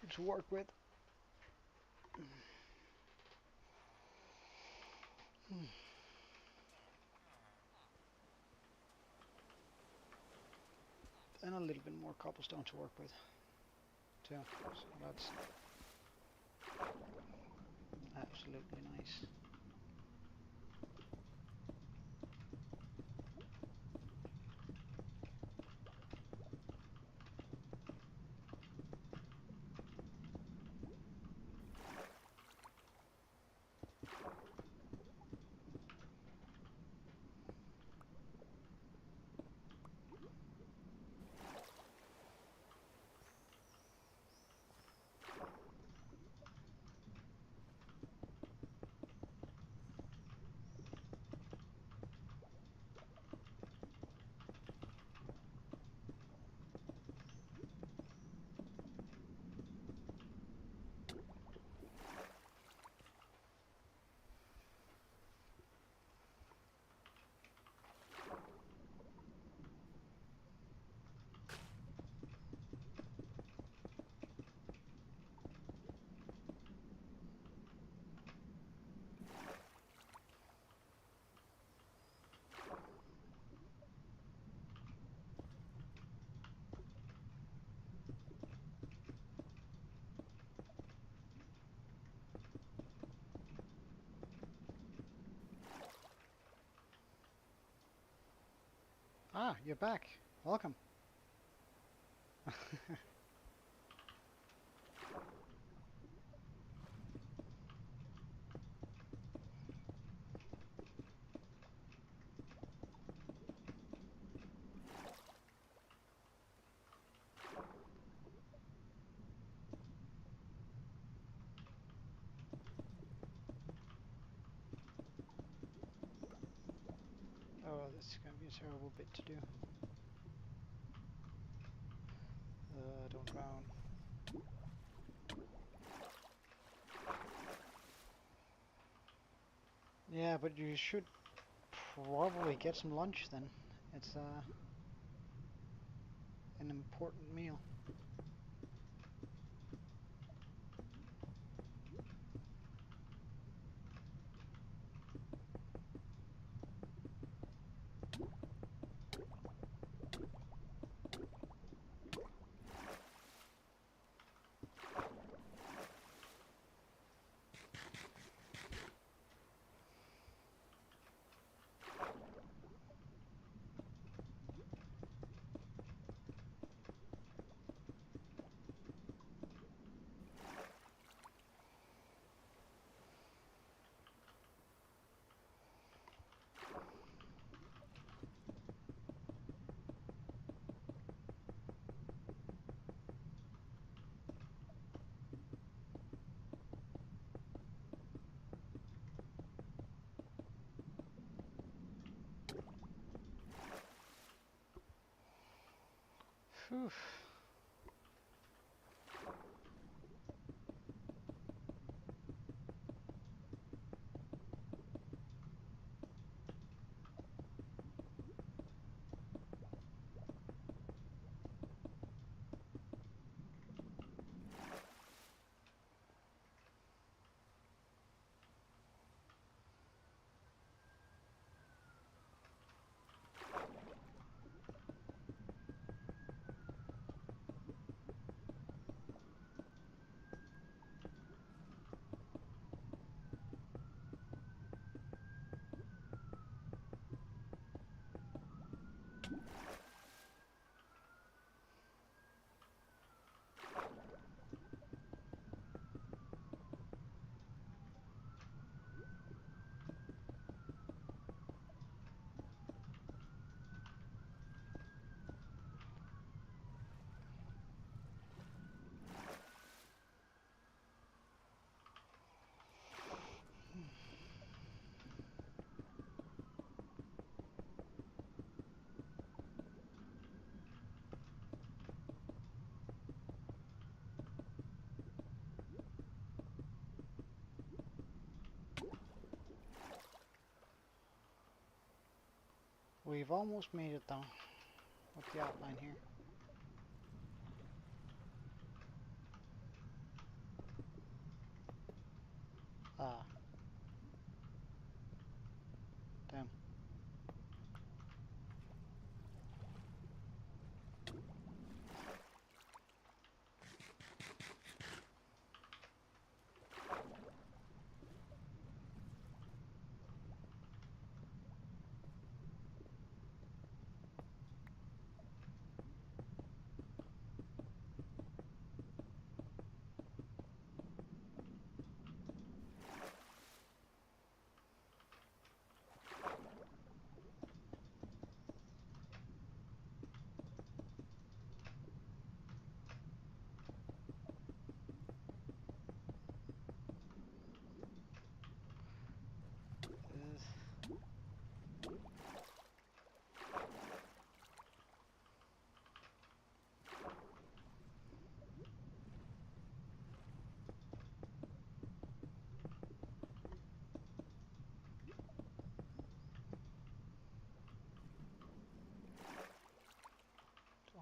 to work with. And a little bit more cobblestone to work with too. So that's absolutely nice. Ah, you're back. Welcome. Oh, this is gonna be a terrible bit to do. Don't drown. Yeah, but you should probably get some lunch then. It's an important meal. Phew. We've almost made it though, with the outline here. Ah, damn.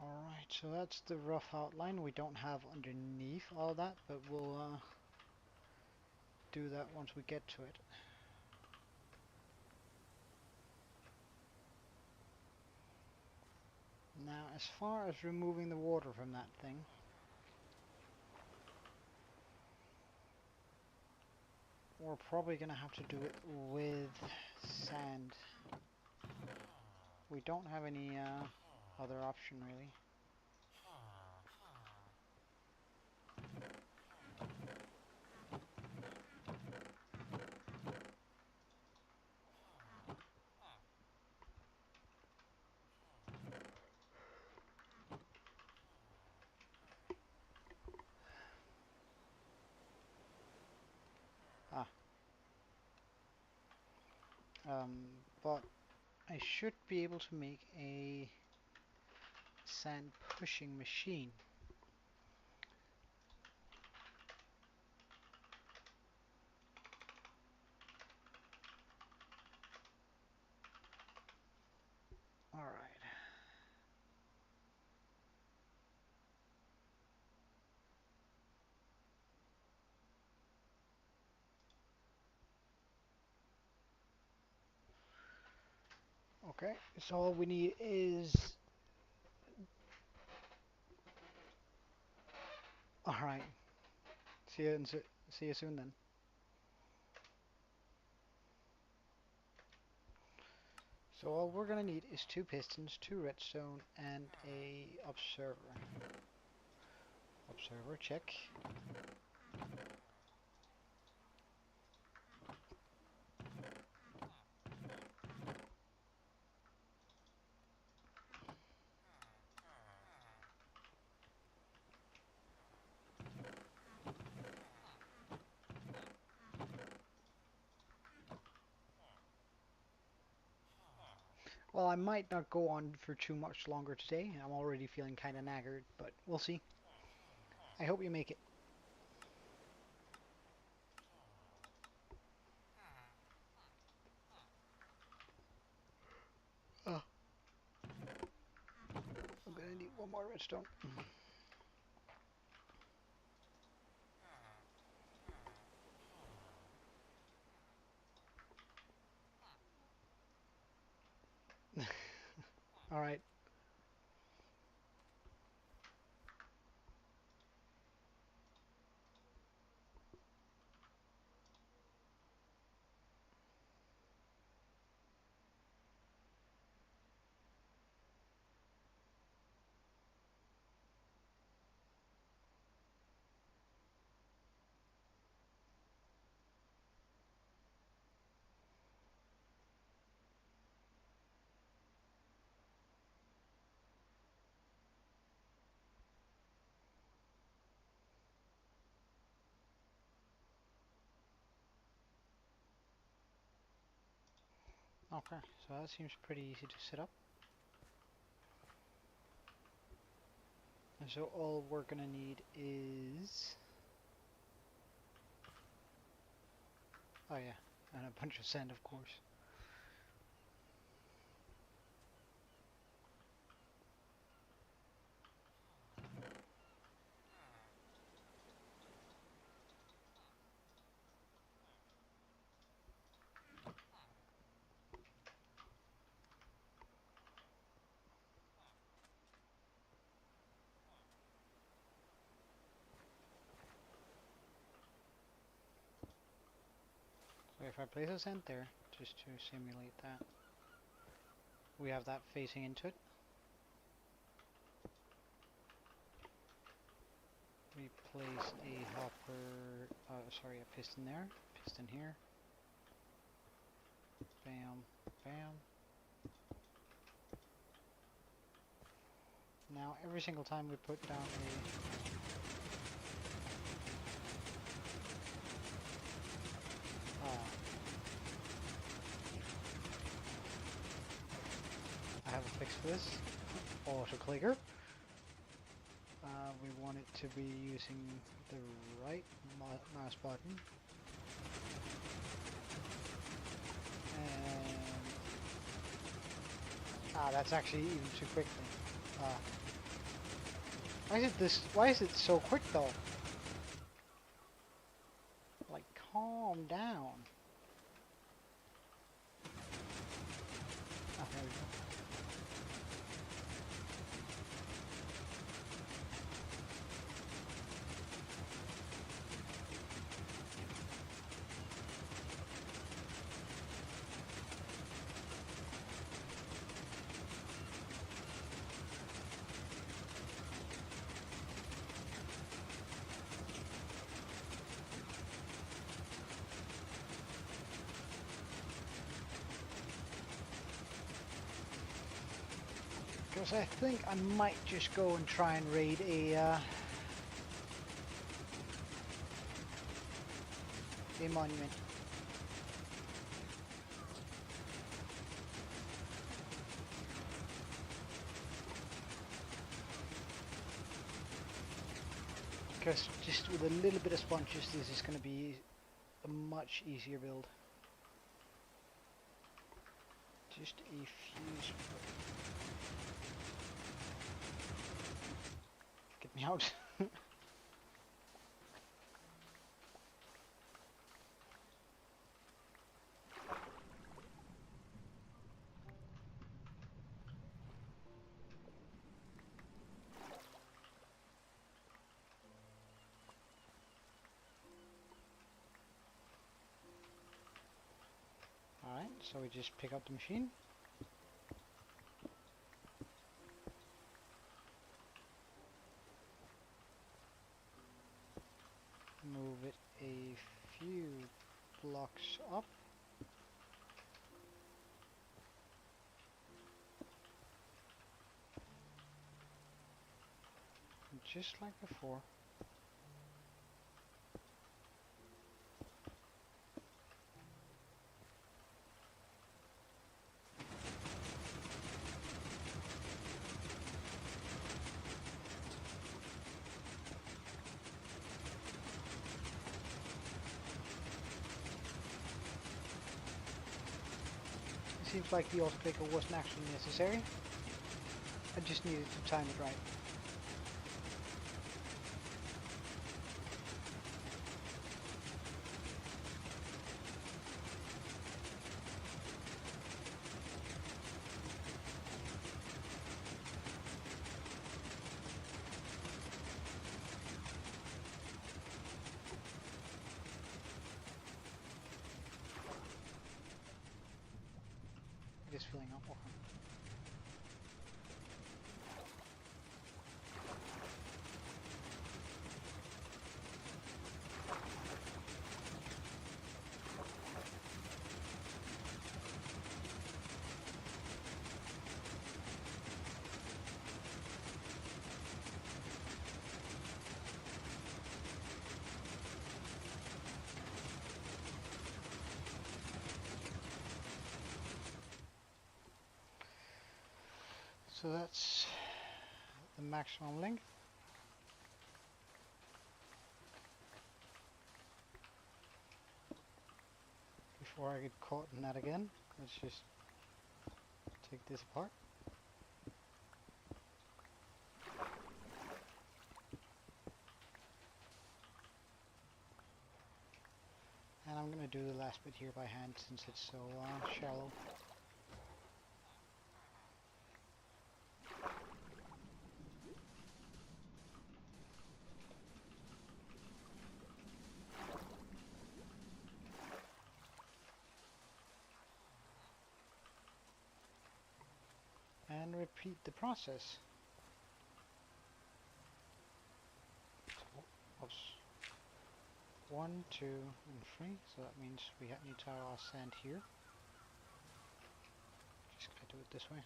Alright, so that's the rough outline. We don't have underneath all that, but we'll do that once we get to it. Now, as far as removing the water from that thing, we're probably going to have to do it with sand. We don't have any other option, really. Ah, but I should be able to make a sand pushing machine. Alright. Okay, so all we need is... Alright, see you soon then. So all we're gonna need is 2 pistons, 2 redstone, and a observer. Observer, check. Well, I might not go on for too much longer today. I'm already feeling kind of knackered, but we'll see. I hope you make it. Oh, I'm gonna need 1 more redstone. Alright. Okay, so that seems pretty easy to set up. And so all we're gonna need is... Oh yeah, and a bunch of sand, of course. if I place a cent there, just to simulate that, we have that facing into it. We place a hopper, sorry, a piston there, piston here. Bam, bam. Now every single time we put down I have a fix for this, auto clicker. We want it to be using the right mouse button. And that's actually even too quickly. Why is it so quick though? Like, calm down. Ah, there we go. Because I think I might just go and try and raid a monument. Because just with a little bit of sponges, this is going to be a much easier build. Just a few. Get me out. Alright, so we just pick up the machine. Move it a few blocks up. Just like before. Seems like the auto clicker wasn't actually necessary. I just needed to time it right. It is filling up. So that's the maximum length. Before I get caught in that again, let's just take this apart. And I'm going to do the last bit here by hand since it's so shallow. repeat the process. So, oops. 1, 2, and 3. So that means we need to have our sand here. Just gotta do it this way.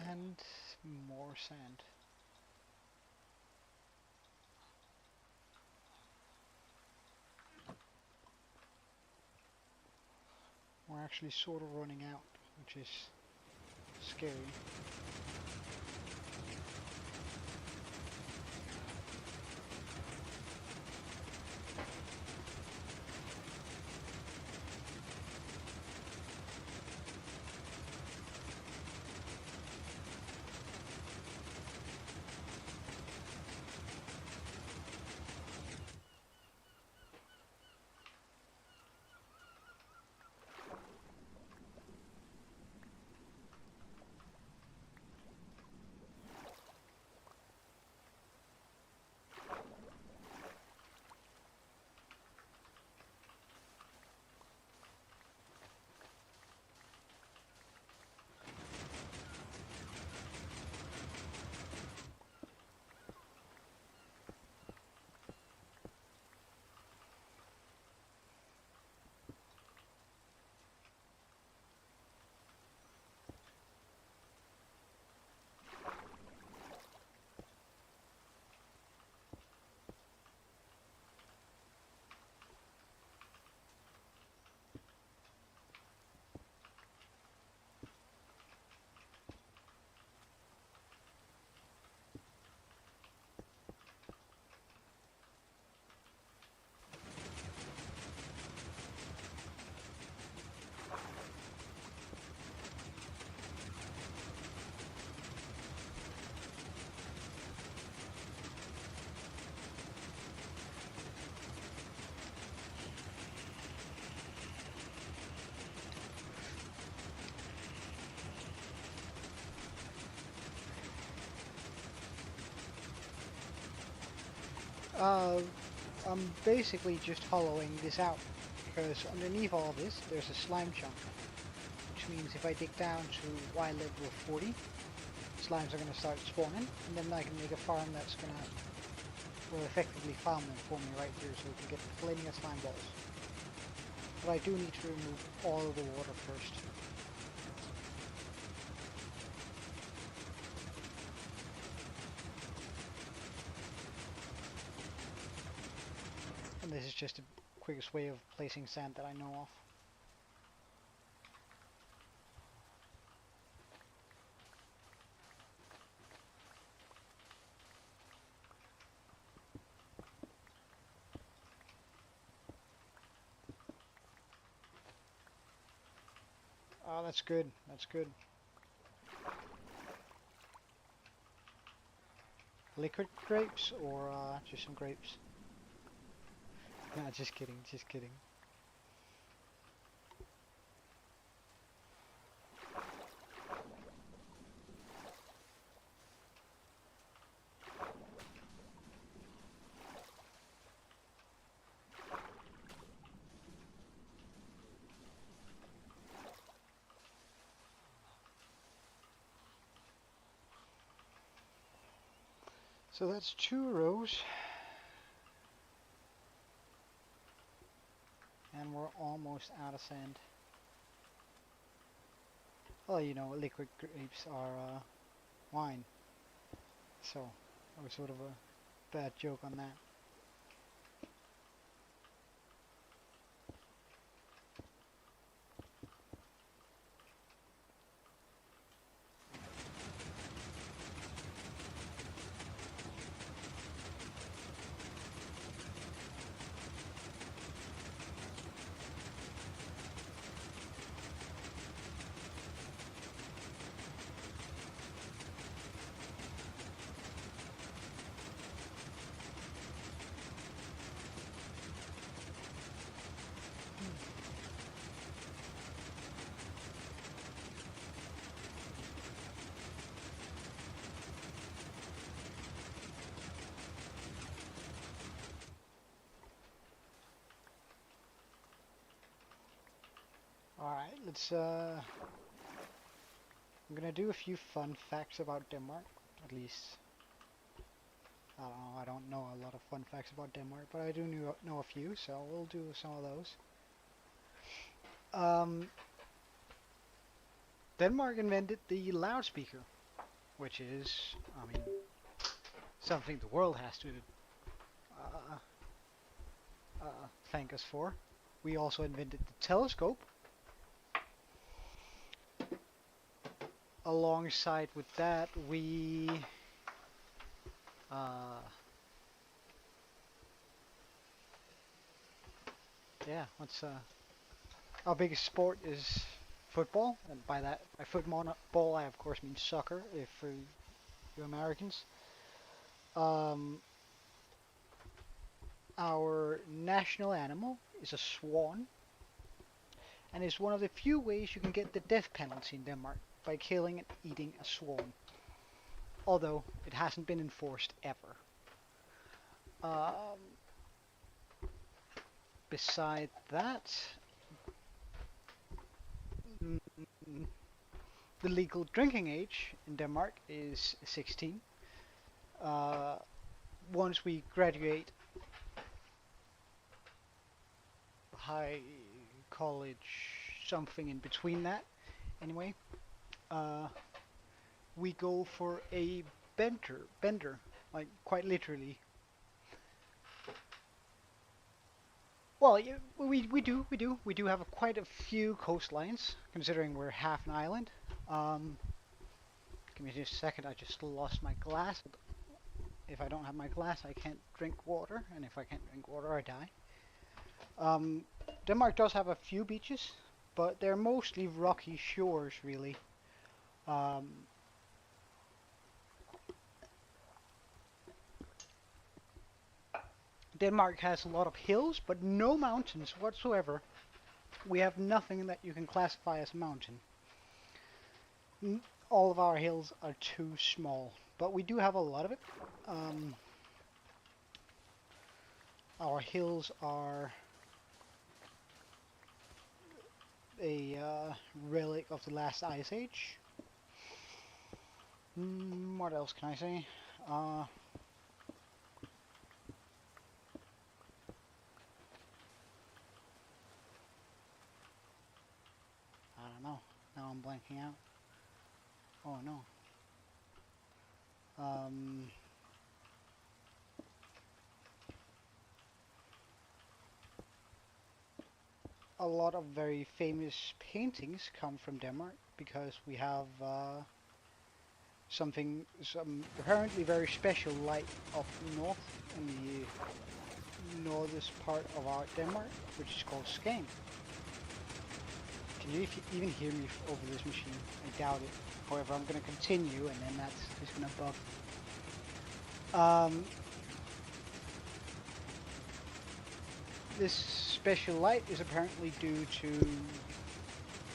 And more sand. We're actually sort of running out, which is scary. Uh, I'm basically just hollowing this out because underneath all this there's a slime chunk, which means if I dig down to Y level 40, slimes are going to start spawning, and then I can make a farm that's going to, well, effectively farm them for me right here so we can get plenty of slime balls. But I do need to remove all of the water first. And this is just the quickest way of placing sand that I know of. Oh, that's good. That's good. Liquid grapes or just some grapes? Nah, just kidding, just kidding. So that's 2 rows. And we're almost out of sand. Well, you know, liquid grapes are wine. So that was sort of a bad joke on that. Alright, I'm gonna do a few fun facts about Denmark. At least, I don't know, I don't know a lot of fun facts about Denmark, but I do know a few, so we'll do some of those. Um, Denmark invented the loudspeaker, which is, I mean, something the world has to uh, thank us for. We also invented the telescope. Alongside with that, uh, yeah, what's our biggest sport is football, and by that, by football, I of course mean soccer. If for you Americans, um, our national animal is a swan, and is one of the few ways you can get the death penalty in Denmark by killing and eating a swan. Although it hasn't been enforced ever. Um, beside that, mm, the legal drinking age in Denmark is 16. Uh, once we graduate high college, something in between that, anyway, uh, we go for a bender, like quite literally. Well, yeah, we do have quite a few coastlines, considering we're half an island. Um, Give me just a second, I just lost my glass. If I don't have my glass, I can't drink water, and if I can't drink water, I die. Um, Denmark does have a few beaches, but they're mostly rocky shores, really. Um, Denmark has a lot of hills, but no mountains whatsoever. We have nothing that you can classify as a mountain. All of our hills are too small, but we do have a lot of it. Um, our hills are a relic of the last ice age. What else can I say? I don't know. Now I'm blanking out. Oh no. Um, a lot of very famous paintings come from Denmark because we have some apparently very special light up north in the northest part of our Denmark, which is called Skagen. Can you even hear me over this machine? I doubt it. However, I'm going to continue, and then that's just going to bug. This special light is apparently due to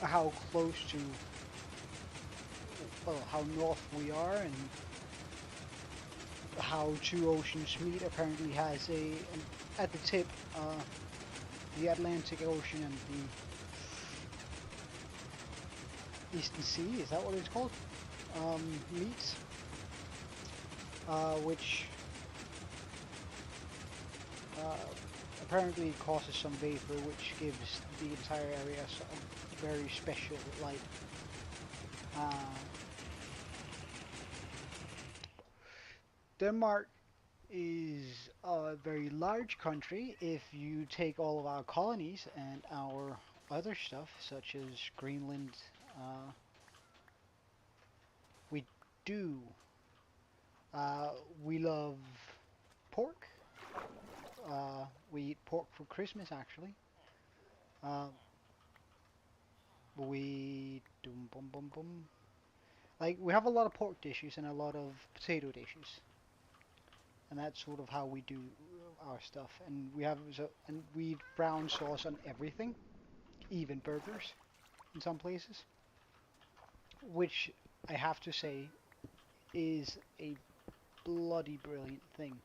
how close to, well, how north we are, and how two oceans meet. Apparently has at the tip, the Atlantic Ocean and the Eastern Sea, is that what it's called? Meets, which apparently causes some vapor, which gives the entire area a very special light. Denmark is a very large country if you take all of our colonies and our other stuff, such as Greenland. Uh, we do. Uh, we love pork. We eat pork for Christmas, actually. Uh, we dum bum bum bum. Like we have a lot of pork dishes and a lot of potato dishes, and that's sort of how we do our stuff. And we eat brown sauce on everything, even burgers in some places, which I have to say is a bloody brilliant thing.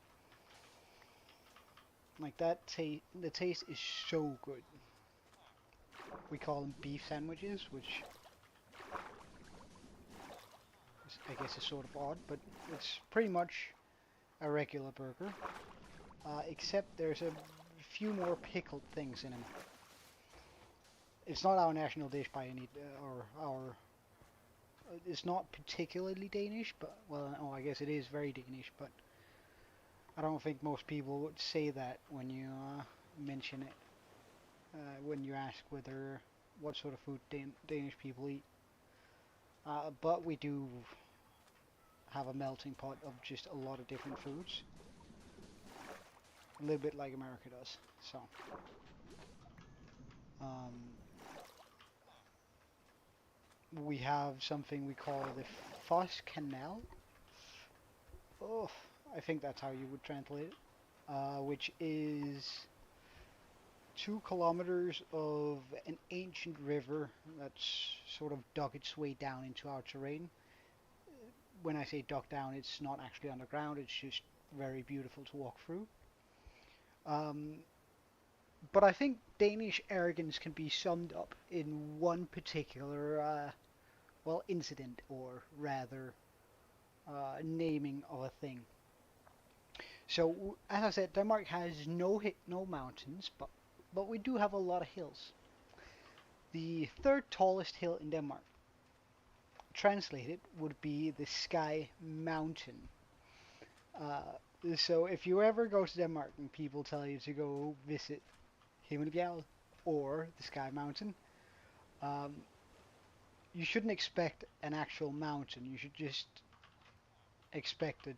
Like the taste is so good. We call them beef sandwiches, which I guess is sort of odd, but it's pretty much a regular burger, except there's a few more pickled things in them. It's not our national dish by any, or our. It's not particularly Danish, but well, oh, I guess it is very Danish, but I don't think most people would say that when you mention it. When you ask whether what sort of food Danish people eat. But we do have a melting pot of just a lot of different foods, a little bit like America does. So, um, we have something we call the Foss Canal. Oh, I think that's how you would translate it, which is 2 kilometers of an ancient river that's sort of dug its way down into our terrain. When I say dug down, it's not actually underground, it's just very beautiful to walk through. Um, but I think Danish arrogance can be summed up in one particular, well, incident, or rather, naming of a thing. So, as I said, Denmark has no mountains, but we do have a lot of hills. The third tallest hill in Denmark, translated, would be the Sky Mountain. So if you ever go to Denmark and people tell you to go visit Himmelbjerget or the Sky Mountain, um, you shouldn't expect an actual mountain. You should just expect a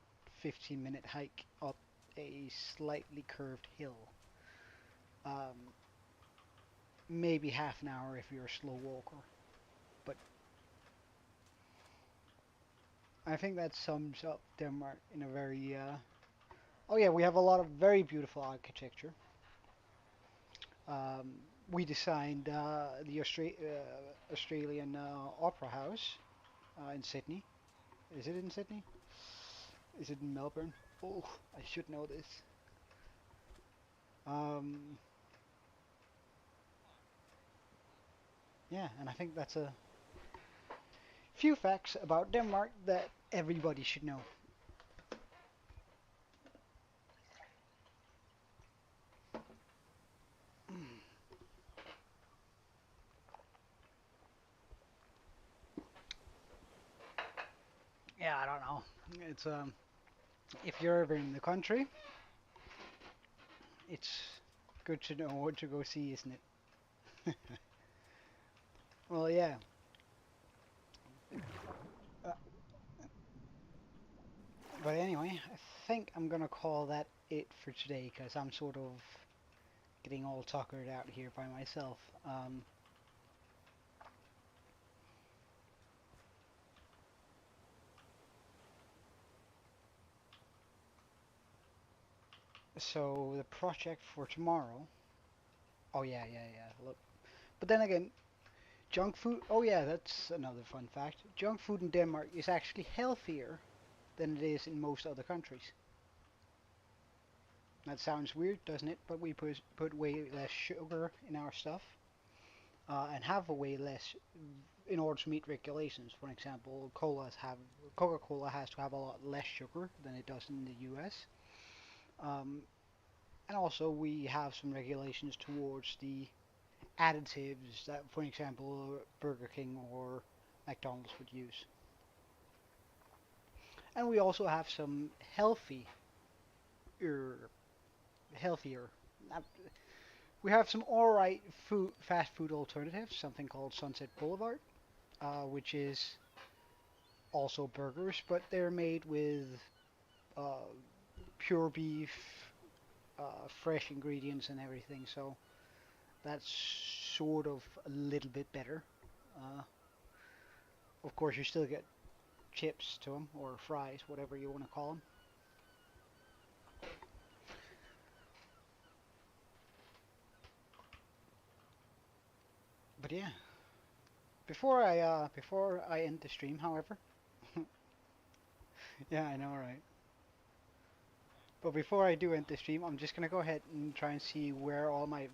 15-minute hike up a slightly curved hill. Um, maybe half an hour if you're a slow walker. But I think that sums up Denmark in a very... Oh yeah, we have a lot of very beautiful architecture. Um, we designed the Australian Opera House in Sydney. Is it in Sydney? Is it in Melbourne? Oh, I should know this. Um, yeah, and I think that's a few facts about Denmark that everybody should know. Yeah, I don't know. It's if you're ever in the country, it's good to know what to go see, isn't it? Well, yeah. Uh, but anyway, I think I'm gonna call that it for today because I'm sort of getting all tuckered out here by myself. So the project for tomorrow. Oh yeah, yeah, yeah. Look, but then again, junk food. Oh yeah, that's another fun fact. Junk food in Denmark is actually healthier than it is in most other countries. That sounds weird, doesn't it? But we put way less sugar in our stuff, and have a way less in order to meet regulations. For example, Coca-Cola has to have a lot less sugar than it does in the U.S. Um, and also we have some regulations towards the additives that, for example, Burger King or McDonald's would use. And we also have some er, healthier. not- We have some alright fast food alternatives. Something called Sunset Boulevard, which is also burgers, but they're made with uh, pure beef, fresh ingredients and everything. So that's sort of a little bit better. Uh, of course, you still get chips to them or fries, whatever you want to call them. But yeah, before I end the stream, however, yeah, I know, right? But before I do end the stream, I'm just gonna go ahead and try and see where all my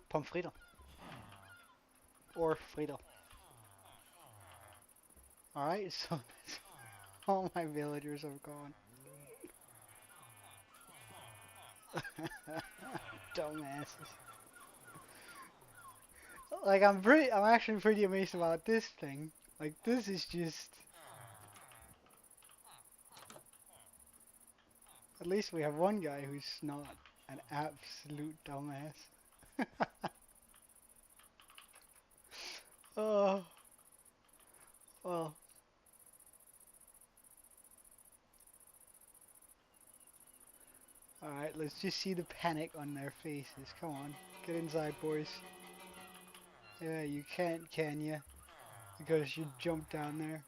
pommes frites or frito. All right, so all my villagers have gone. Dumbasses. Like I'm actually pretty amazed about this thing. Like this is just. At least we have one guy who's not an absolute dumbass. Oh, well. Alright, let's just see the panic on their faces. Come on, get inside, boys. Yeah, you can't, can ya? Because you jumped down there.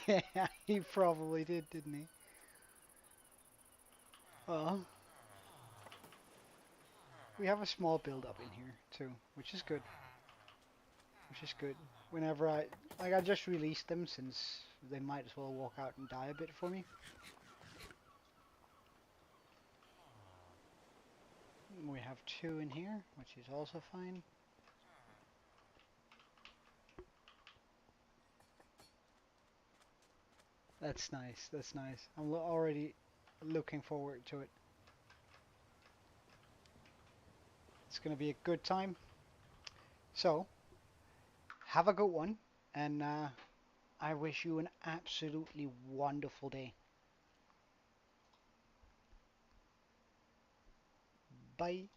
Yeah, he probably did, didn't he? Well, we have a small build-up in here, too, which is good. Which is good. Whenever I just released them since they might as well walk out and die a bit for me. We have two in here, which is also fine. That's nice, that's nice. I'm already looking forward to it. It's gonna be a good time. So, have a good one, and I wish you an absolutely wonderful day. Bye.